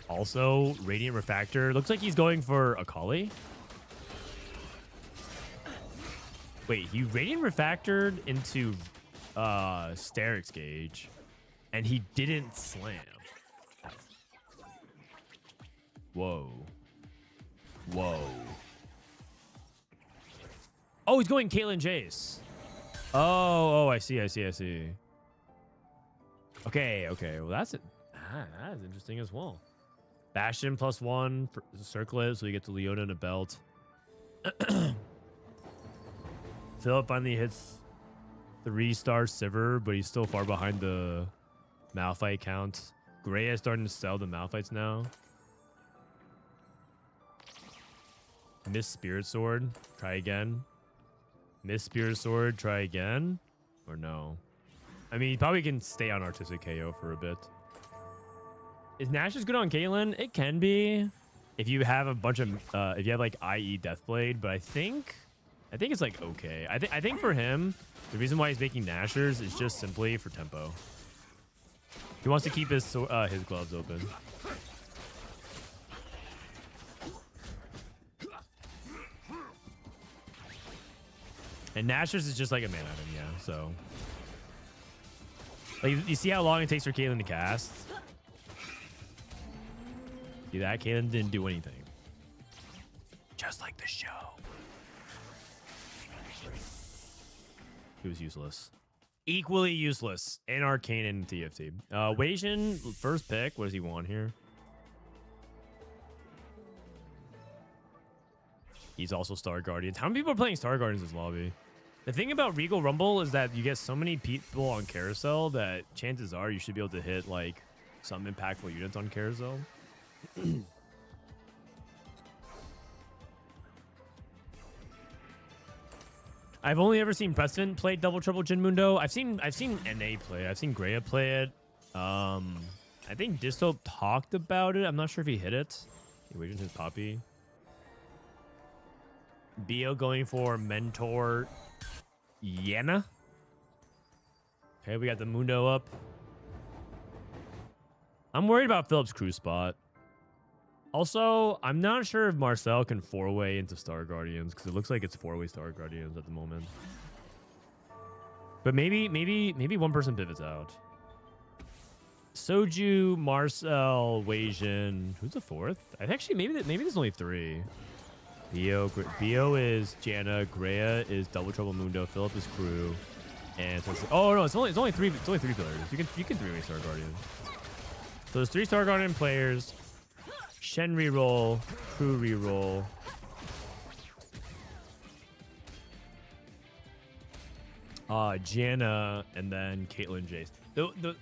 Also, Radiant Refactor. Looks like he's going for Akali. Wait, he Radiant Refactored into Sterix Gauge, and he didn't slam. Whoa. Oh, he's going Caitlyn Jace. Oh, I see. Okay. Well, that's interesting as well. Bastion +1 for Circlet, so you get to Leona and a belt. Filup finally hits 3-star Sivir, but he's still far behind the Malphite count. Grea is starting to sell the Malphites now. Miss Spirit Sword, try again. Miss Spirit Sword, try again. Or no? I mean, he probably can stay on Artistic KO for a bit. Is Nash's good on Caitlyn? It can be. If you have a bunch of, if you have like IE Deathblade, but I think it's like okay. I think for him, the reason why he's making Nashers is just simply for tempo. He wants to keep his gloves open. And Nashers is just like a mana item, yeah. So, like, you see how long it takes for Caitlyn to cast? See that? Caitlyn didn't do anything. Just like the show. He was useless. Equally useless in Arcane and TFT. Wasian, first pick. What does he want here? He's also Star Guardians. How many people are playing Star Guardians in this lobby? The thing about Regal Rumble is that you get so many people on Carousel that chances are you should be able to hit like some impactful units on Carousel. I've only ever seen Prestivent play Double Trouble Jin Mundo. I've seen NA play. I've seen Grea play it. I think Disto talked about it. I'm not sure if he hit it. He waited his poppy. Bio going for Mentor Yana. Okay, we got the Mundo up. I'm worried about Philip's crew spot. Also, I'm not sure if Marcel can 4-way into Star Guardians because it looks like it's 4-way Star Guardians at the moment. But maybe one person pivots out. Soju, Marcel, Wasian. Who's the fourth? I actually maybe there's only 3. Bio is Janna, Grea is Double Trouble Mundo, Filup is crew, and so oh no, it's only 3 players. You can 3-way Star Guardian. So there's 3 Star Guardian players. Shen reroll, crew reroll. Janna, and then Caitlyn Jace.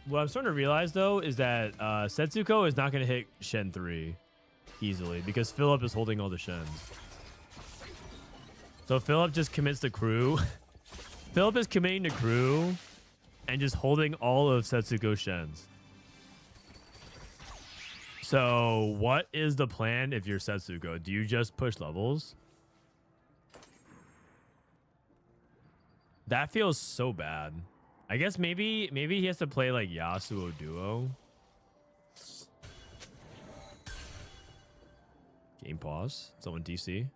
What I'm starting to realize though is that Setsuko is not going to hit Shen 3 easily because Filup is holding all the Shens. So Filup just commits to crew. Filup is committing to crew and just holding all of Setsuko's Shens. So what is the plan if you're Setsuko? Do you just push levels? That feels so bad. I guess maybe he has to play like Yasuo duo. Game pause. Someone DC.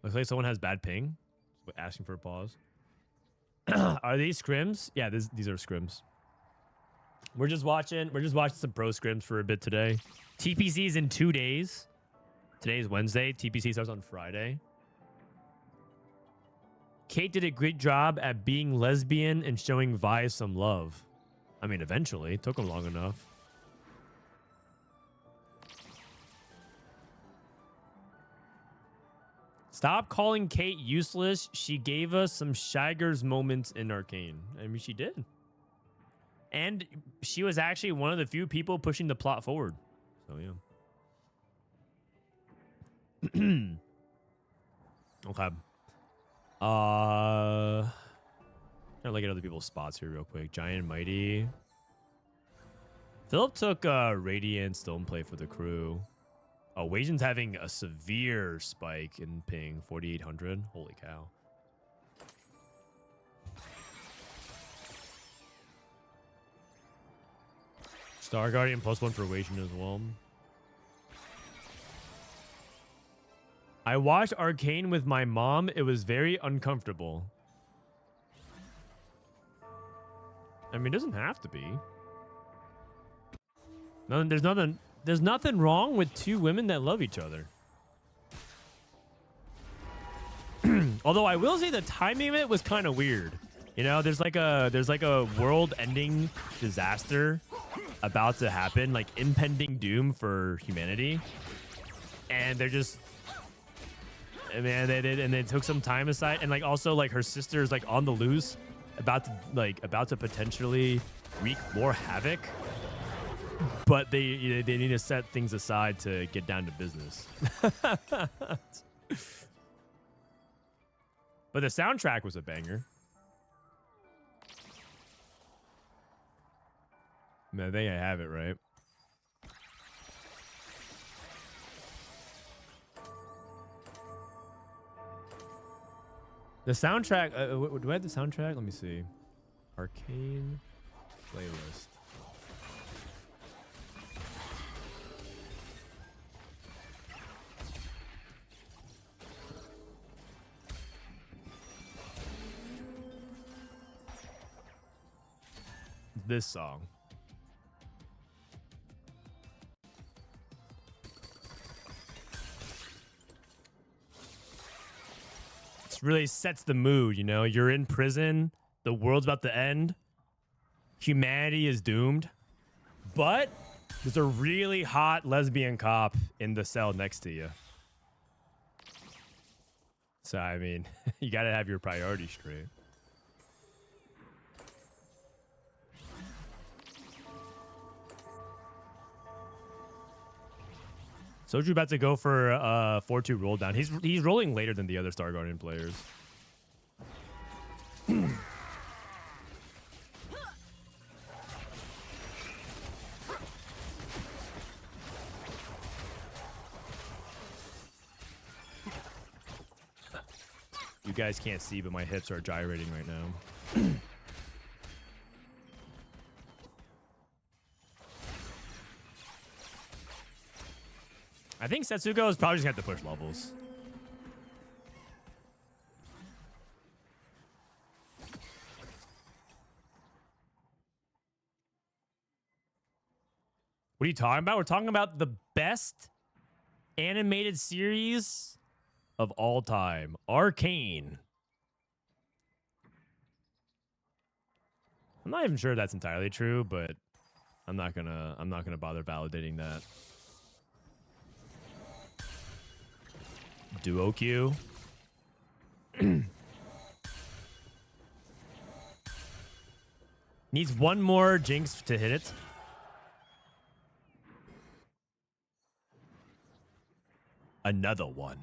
Looks like someone has bad ping. Asking for a pause. Are these scrims? Yeah, these are scrims. We're just watching some pro scrims for a bit today. TPC is in 2 days. Today is Wednesday. TPC starts on Friday. Kate did a great job at being lesbian and showing Vi some love. I mean, eventually. It took him long enough. Stop calling Kate useless. She gave us some Shiger's moments in Arcane. I mean, she did. And she was actually one of the few people pushing the plot forward. So, yeah. Okay. Trying to look at other people's spots here real quick. Giant and Mighty. Filup took Radiant Stone Play for the crew. Oh, Wasian's having a severe spike in ping. 4,800. Holy cow. Star Guardian +1 for Wasian as well. I watched Arcane with my mom. It was very uncomfortable. I mean, it doesn't have to be. No, there's nothing wrong with 2 women that love each other. Although I will say the timing of it was kind of weird. You know, there's like a world-ending disaster about to happen, like impending doom for humanity, and they're just, man, they took some time aside, and like also like her sister is like on the loose, about to potentially wreak more havoc, but they need to set things aside to get down to business. But the soundtrack was a banger. I think I have it right. The soundtrack. Do I have the soundtrack? Let me see. Arcane playlist. This song. really sets the mood, you know? You're in prison, the world's about to end, humanity is doomed, but there's a really hot lesbian cop in the cell next to you. So, I mean, you gotta have your priorities straight. Soju about to go for 4-2 roll down. He's rolling later than the other Star Guardian players. You guys can't see, but my hips are gyrating right now. I think Setsuko is probably just going to have to push levels. What are you talking about? We're talking about the best animated series of all time, Arcane. I'm not even sure that's entirely true, but I'm not gonna bother validating that. Duo Q. Needs one more Jinx to hit it. Another one.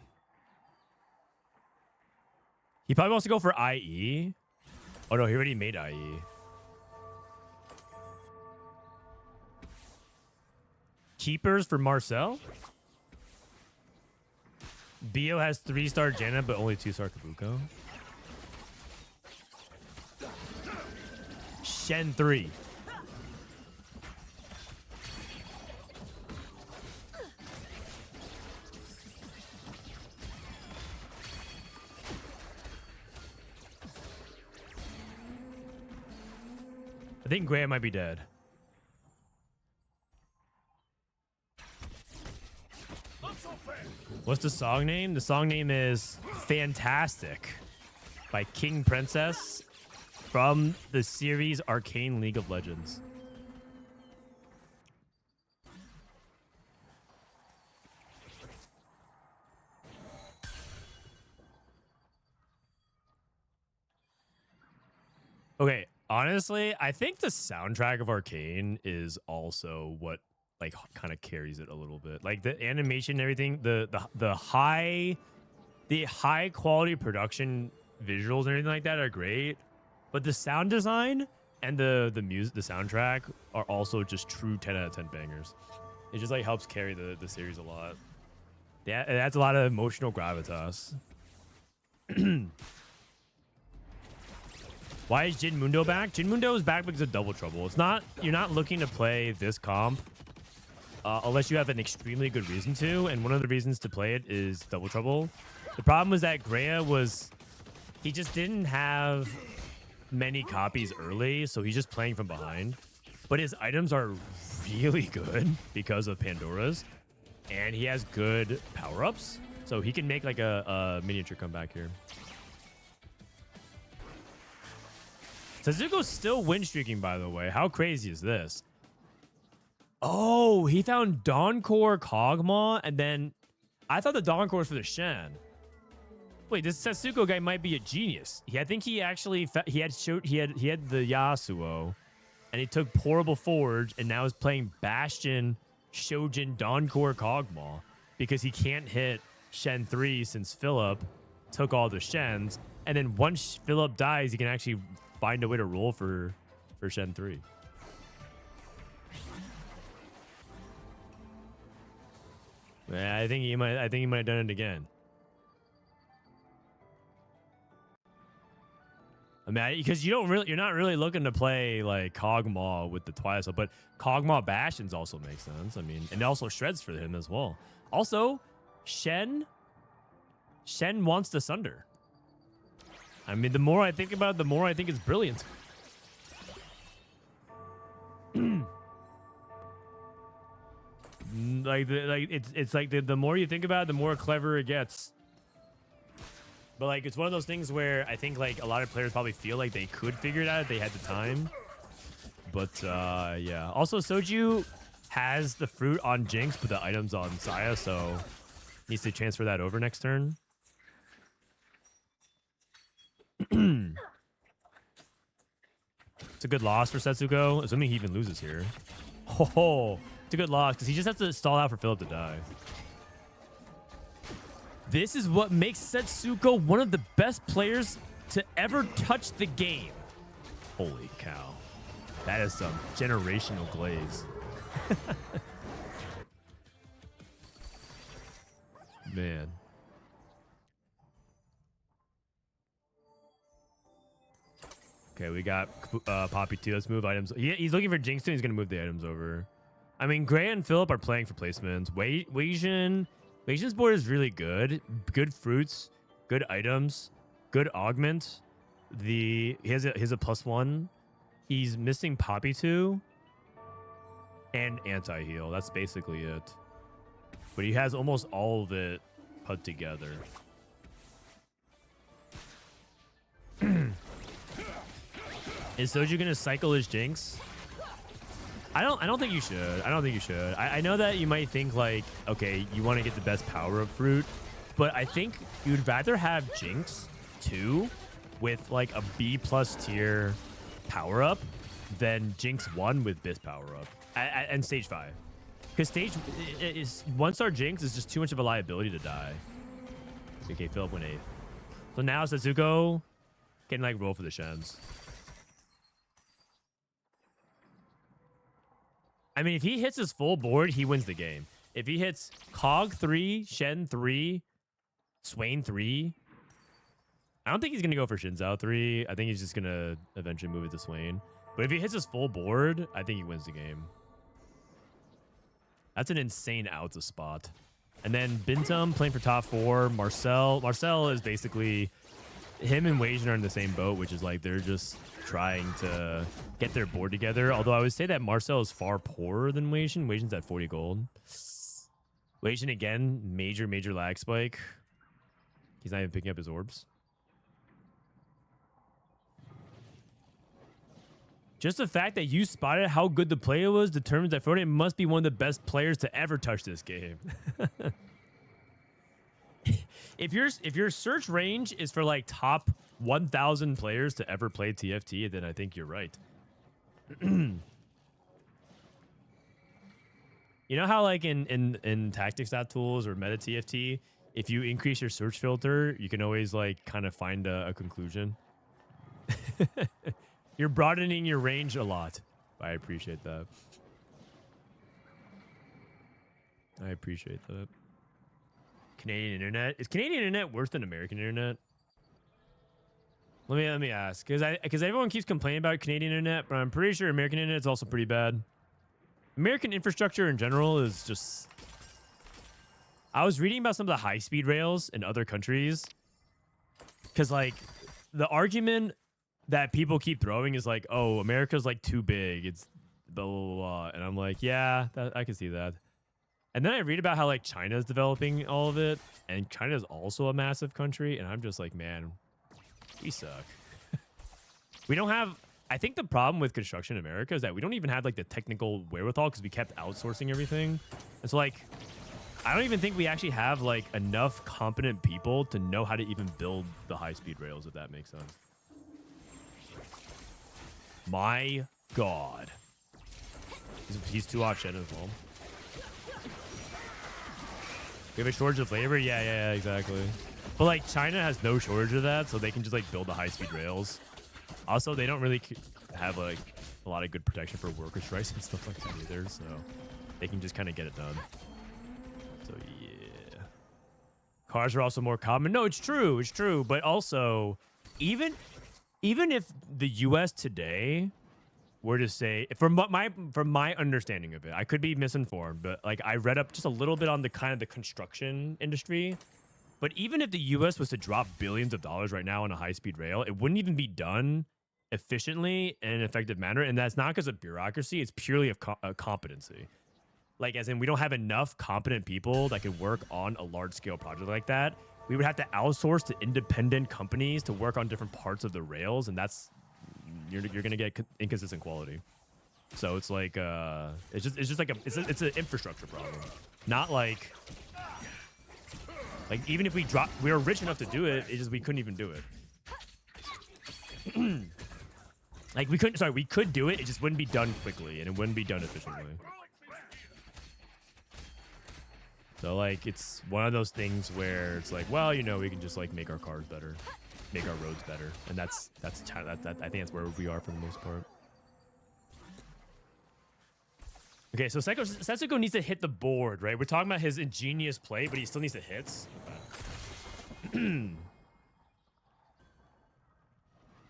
He probably wants to go for IE. Oh no, he already made IE. Keepers for Marcel. Bio has 3-star Janet, but only 2-star Kabuko. Shen 3. I think Grea might be dead. What's the song name? The song name is Fantastic by King Princess from the series Arcane League of Legends. Okay, honestly, I think the soundtrack of Arcane is also what like kind of carries it a little bit. Like the animation and everything, the high quality production visuals and everything like that are great, but the sound design and the music, the soundtrack are also just true 10 out of 10 bangers. It just like helps carry the series a lot. Yeah, it adds a lot of emotional gravitas. Why is Jin Mundo back? Jin Mundo is back because of Double Trouble. It's not, you're not looking to play this comp unless you have an extremely good reason to, and one of the reasons to play it is Double Trouble. The problem was that Grea he just didn't have many copies early, so he's just playing from behind. But his items are really good because of Pandora's, and he has good power-ups, so he can make like a miniature comeback here. Setsuko's still win streaking, by the way. How crazy is this? Oh, he found Dawncore Kog'Maw, and then I thought the Dawncore was for the Shen. Wait, this Setsuko guy might be a genius. I think he actually he had the Yasuo, and he took Portable Forge, and now is playing Bastion, Shojin, Dawncore Kog'Maw because he can't hit Shen 3 since Filup took all the Shens, and then once Filup dies, he can actually find a way to roll for Shen 3. Yeah, I think he might have done it again. I mean, because you're not really looking to play like Kog'Maw with the Twilight Soul, but Kog'Maw Bastions also makes sense. I mean, and also shreds for him as well. Also, Shen wants to Sunder. I mean, the more I think about it, the more I think it's brilliant. It's like the more you think about it, the more clever it gets. But like, it's one of those things where I think like a lot of players probably feel like they could figure it out if they had the time. But yeah. Also, Soju has the fruit on Jinx, but the item's on Saya, so needs to transfer that over next turn. It's a good loss for Setsuko, assuming he even loses here. Oh, it's a good loss because he just has to stall out for Filup to die. This is what makes Setsuko one of the best players to ever touch the game. Holy cow. That is some generational glaze. Man. Okay, we got Poppy too. Let's move items. He's looking for Jinx too. He's going to move the items over. I mean, Grea and Filup are playing for placements. Wasian's board is really good. Good fruits, good items, good augment. He has a +1. He's missing Poppy 2 and anti-heal. That's basically it. But he has almost all of it put together. Is Soju gonna cycle his Jinx? I don't think you should. I don't think you should. I know that you might think like, okay, you want to get the best power up fruit, but I think you'd rather have Jinx 2 with like a B+ tier power up than Jinx 1 with Biz power up and stage 5. Because stage is 1-star Jinx is just too much of a liability to die. Okay, Filup went 8th. So now Setsuko can like roll for the Shens. I mean, if he hits his full board, he wins the game. If he hits Cog 3, Shen 3, Swain 3, I don't think he's going to go for Shinzao 3. I think he's just going to eventually move it to Swain. But if he hits his full board, I think he wins the game. That's an insane out of spot. And then Binteum playing for top 4. Marcel is basically... Him and Wasian are in the same boat, which is like they're just trying to get their board together. Although I would say that Marcel is far poorer than Wasian. Wasian's at 40 gold. Wasian, again, major lag spike. He's not even picking up his orbs. Just the fact that you spotted how good the player was determines that Frodan must be one of the best players to ever touch this game. If your search range is for like top 1,000 players to ever play TFT, then I think you're right. You know how like in tactics.tools or meta TFT, if you increase your search filter, you can always like kind of find a conclusion. You're broadening your range a lot. I appreciate that. I appreciate that. Canadian internet. Is Canadian internet worse than American internet? Let me ask, because everyone keeps complaining about Canadian internet, but I'm pretty sure American internet is also pretty bad. American infrastructure in general is just... I was reading about some of the high-speed rails in other countries, because like the argument that people keep throwing is like, oh, America's like too big. It's blah blah blah, and I'm like, yeah, I can see that. And then I read about how like China is developing all of it, and China is also a massive country, and I'm just like, man, we suck. We don't have... I think the problem with construction in America is that we don't even have like the technical wherewithal because we kept outsourcing everything. And so like, I don't even think we actually have like enough competent people to know how to even build the high-speed rails, if that makes sense. My God. He's too off Shen as well. We have a shortage of labor? Yeah, exactly. But like China has no shortage of that, so they can just like build the high-speed rails. Also, they don't really have like a lot of good protection for worker strikes and stuff like that either, so they can just kind of get it done. So yeah. Cars are also more common. No, it's true. But also, even if the US today were to say, from my understanding of it, I could be misinformed, but like I read up just a little bit on the kind of the construction industry. But even if the US was to drop billions of dollars right now on a high-speed rail, it wouldn't even be done efficiently and in an effective manner. And that's not because of bureaucracy. It's purely of competency. Like, as in, we don't have enough competent people that could work on a large-scale project like that we would have to outsource to independent companies to work on different parts of the rails, and that's you're gonna get inconsistent quality. So it's like it's just like it's an infrastructure problem, not like even if we were rich enough to do it, we couldn't even do it. Like we could do it, it just wouldn't be done quickly and it wouldn't be done efficiently. So like it's one of those things where it's like, well, you know, we can just like make our cars better, make our roads better, and that's I think that's where we are for the most part. Okay, so Setsuko needs to hit the board, right? We're talking about his ingenious play, but he still needs to hits.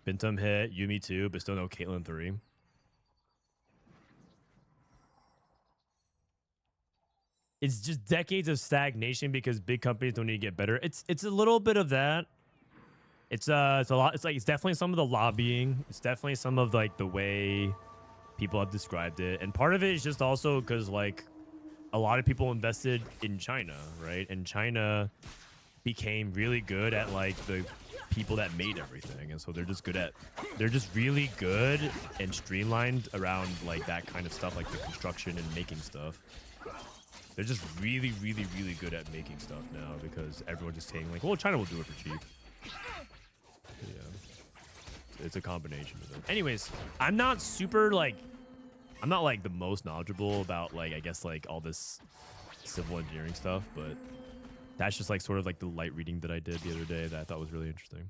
Binteum hit, Yumi 2, but still no Caitlyn 3. It's just decades of stagnation because big companies don't need to get better. It's a little bit of that. It's a lot. It's definitely some of the lobbying. It's definitely some of like the way people have described it, and part of it is just also because like a lot of people invested in China, right? And China became really good at like the people that made everything, and so they're just really good and streamlined around like that kind of stuff, like the construction and making stuff. They're just really good at making stuff now because everyone's just saying like, well, China will do it for cheap. Yeah, it's a combination of it. Anyways, I'm not like the most knowledgeable about like I guess like all this civil engineering stuff, but that's just like sort of like the light reading that I did the other day that I thought was really interesting.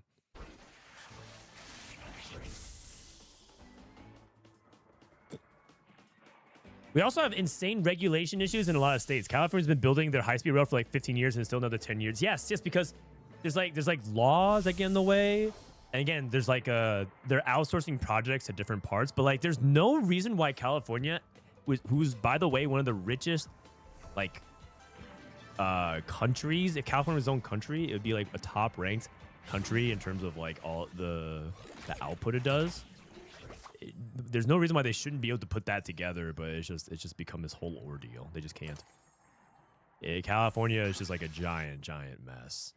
We also have insane regulation issues in a lot of states. California's been building their high-speed rail for like 15 years and it's still another 10 years. Yes, just because there's like laws that get in the way. And again, there's like they're outsourcing projects to different parts, but like there's no reason why California, who's by the way one of the richest like countries, if California was its own country, it would be like a top ranked country in terms of like all the output it does. There's no reason why they shouldn't be able to put that together, but it's just become this whole ordeal. They just can't. California is just like a giant mess.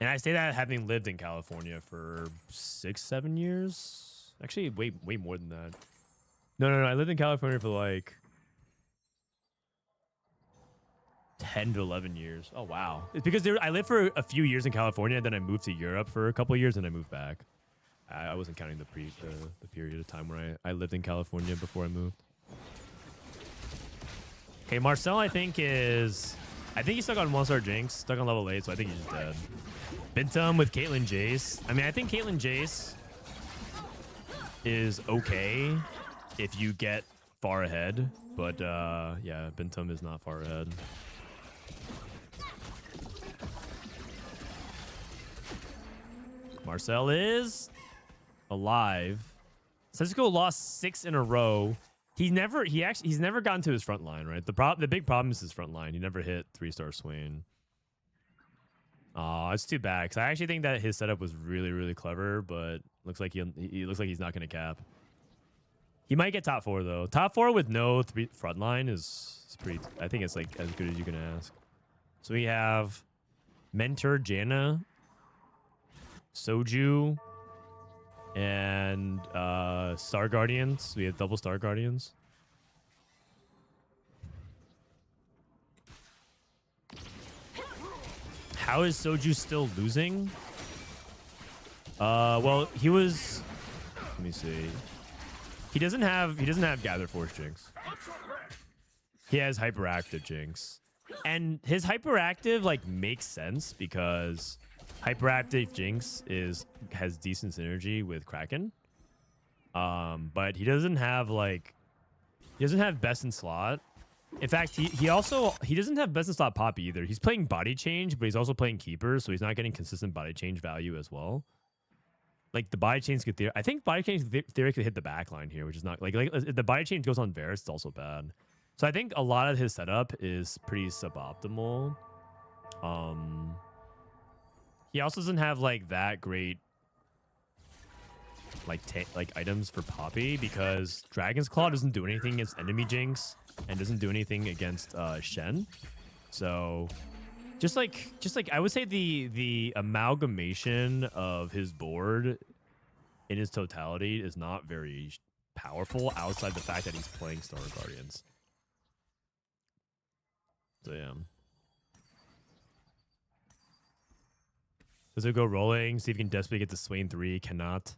And I say that having lived in California for 6-7 years. Actually, way more than that. No. I lived in California for like 10 to 11 years. Oh wow! It's because I lived for a few years in California, and then I moved to Europe for a couple of years, and I moved back. I wasn't counting the period of time where I lived in California before I moved. Okay, Marcel, I think he's stuck on 1-star Jinx, stuck on level 8, so I think he's just dead. Binteum with Caitlyn Jace. I mean, I think Caitlyn Jace is okay if you get far ahead, but yeah, Binteum is not far ahead. Marcel is alive. Setsuko lost 6 in a row. He's never gotten to his front line, right? The big problem is his front line. He never hit 3-star Swain. It's too bad because I actually think that his setup was really clever, but looks like he looks like he's not going to cap. He might get top 4 though. Top 4 with no front line is pretty. I think it's like as good as you can ask. So we have Mentor Janna, Soju, and Star Guardians. We have double Star Guardians. How is Soju still losing? Well, he was. Let me see. He doesn't have Gather Force Jinx. He has Hyperactive Jinx, and his Hyperactive like makes sense because Hyperactive Jinx has decent synergy with Kraken. But he doesn't have best in slot. In fact, he doesn't have best in slot Poppy either. He's playing body change, but he's also playing keeper, so he's not getting consistent body change value as well. Like the body change could I think body change theory could hit the back line here, which is not like if the body change goes on Varus, it's also bad. So I think a lot of his setup is pretty suboptimal. He also doesn't have like that great like items for Poppy because Dragon's Claw doesn't do anything against enemy Jinx and doesn't do anything against Shen. So Just like I would say the amalgamation of his board in his totality is not very powerful outside the fact that he's playing Star Guardians. So yeah. Does it go rolling? See if he can desperately get to Swain 3. Cannot.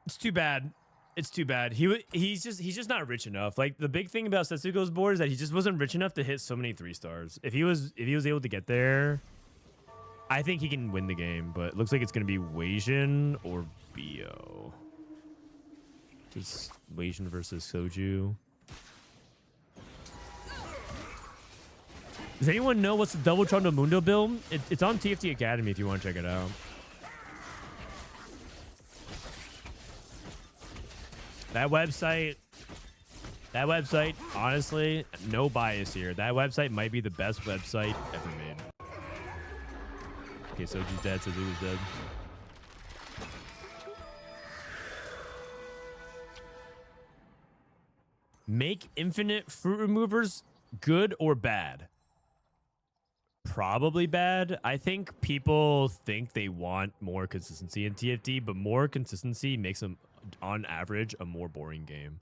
It's too bad. It's too bad. He's just not rich enough. Like the big thing about Setsuko's board is that he just wasn't rich enough to hit so many 3-stars. If he was able to get there, I think he can win the game. But it looks like it's gonna be Wasian or Bio. Just Wasian versus Soju. Does anyone know what's the Double Trondo Mundo build? It's on TFT Academy if you want to check it out. That website, honestly, no bias here. That website might be the best website ever made. Okay, Soju's dead. Setsuko's dead. Make infinite fruit removers good or bad? Probably bad. I think people think they want more consistency in TFT, but more consistency makes them, on average, a more boring game.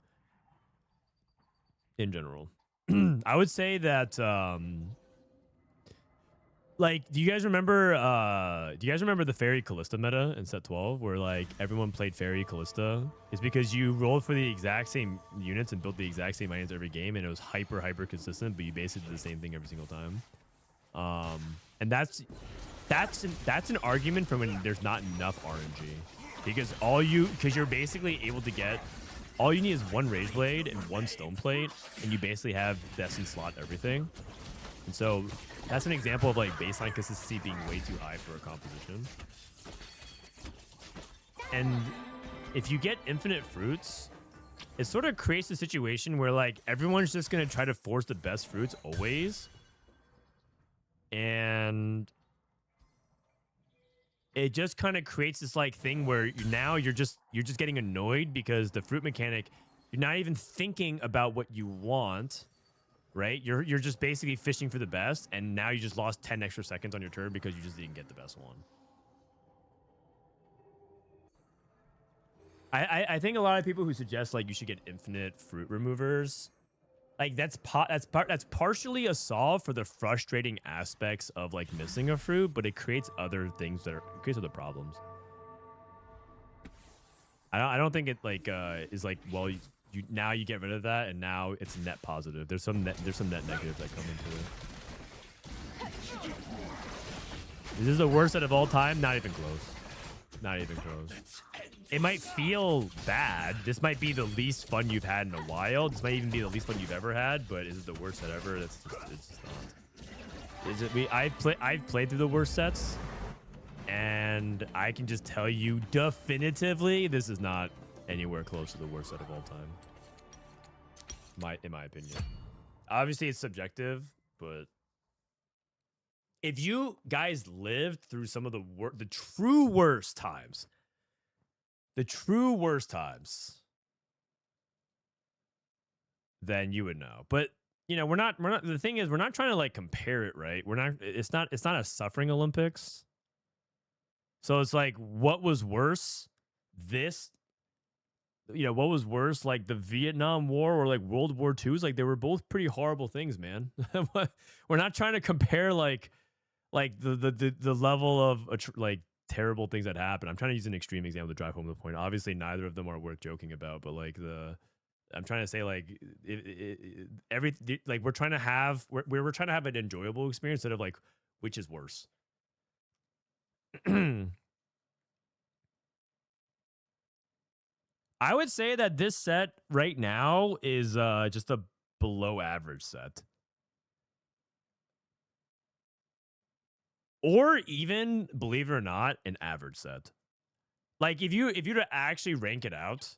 In general. I would say that, like, do you guys remember the Fairy Callista meta in set 12 where, like, everyone played Fairy Callista? It's because you rolled for the exact same units and built the exact same items every game, and it was hyper consistent, but you basically did the same thing every single time. And that's an argument for when there's not enough RNG, because you're basically able to get, all you need is one Rage Blade and one Stone Plate, and you basically have best in slot everything. And so that's an example of like baseline consistency being way too high for a composition. And if you get infinite fruits, it sort of creates a situation where like everyone's just going to try to force the best fruits always. And it just kind of creates this like thing where you're just getting annoyed because the fruit mechanic, you're not even thinking about what you want, right? You're just basically fishing for the best, and now you just lost 10 extra seconds on your turn because you just didn't get the best one. I think a lot of people who suggest like you should get infinite fruit removers, like that's partially a solve for the frustrating aspects of like missing a fruit, but it creates other things it creates other problems. I don't think it like is like, well, now you get rid of that and now it's net positive. There's some net negatives that come into it. This is the worst set of all time. Not even close. Not even close. It might feel bad. This might be the least fun you've had in a while. This might even be the least fun you've ever had, but is it the worst set ever? It's just not. Is it? I've played through the worst sets, and I can just tell you definitively this is not anywhere close to the worst set of all time. In my opinion. Obviously it's subjective, but if you guys lived through some of the true worst times, then you would know. But you know, we're not the thing is we're not trying to like compare it, right? It's not a suffering Olympics. So it's like, what was worse? What was worse, like the Vietnam War or like World War II? Like they were both pretty horrible things, man. We're not trying to compare like the level of like terrible things that happen. I'm trying to use an extreme example to drive home the point. Obviously, neither of them are worth joking about, but like I'm trying to say like we're trying to have an enjoyable experience instead of like which is worse. I would say that this set right now is just a below average set. Or even, believe it or not, an average set. Like if you to actually rank it out,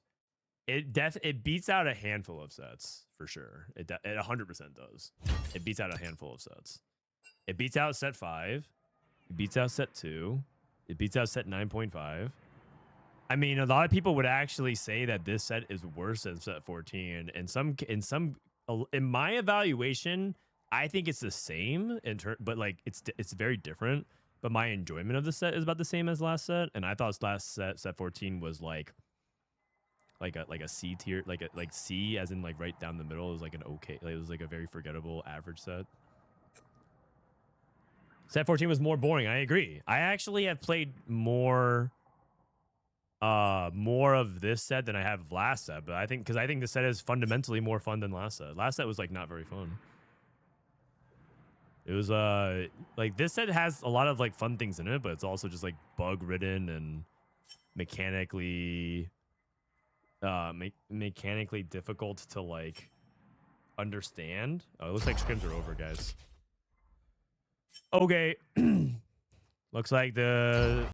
it beats out a handful of sets for sure. It 100% does. It beats out a handful of sets. It beats out set 5. It beats out set 2. It beats out set 9.5. I mean, a lot of people would actually say that this set is worse than set 14. In some in my evaluation, I think it's the same but like it's very different. But my enjoyment of the set is about the same as last set, and I thought last set 14 was like a C tier, like C as in like right down the middle. It was like an okay, like it was like a very forgettable average set. Set 14 was more boring. I agree. I actually have played more of this set than I have of last set, but I think because I think the set is fundamentally more fun than last set. Last set was like not very fun. It was like this set has a lot of like fun things in it, but it's also just like bug ridden and mechanically mechanically difficult to like understand. Oh, it looks like scrims are over, guys. Okay. Looks like the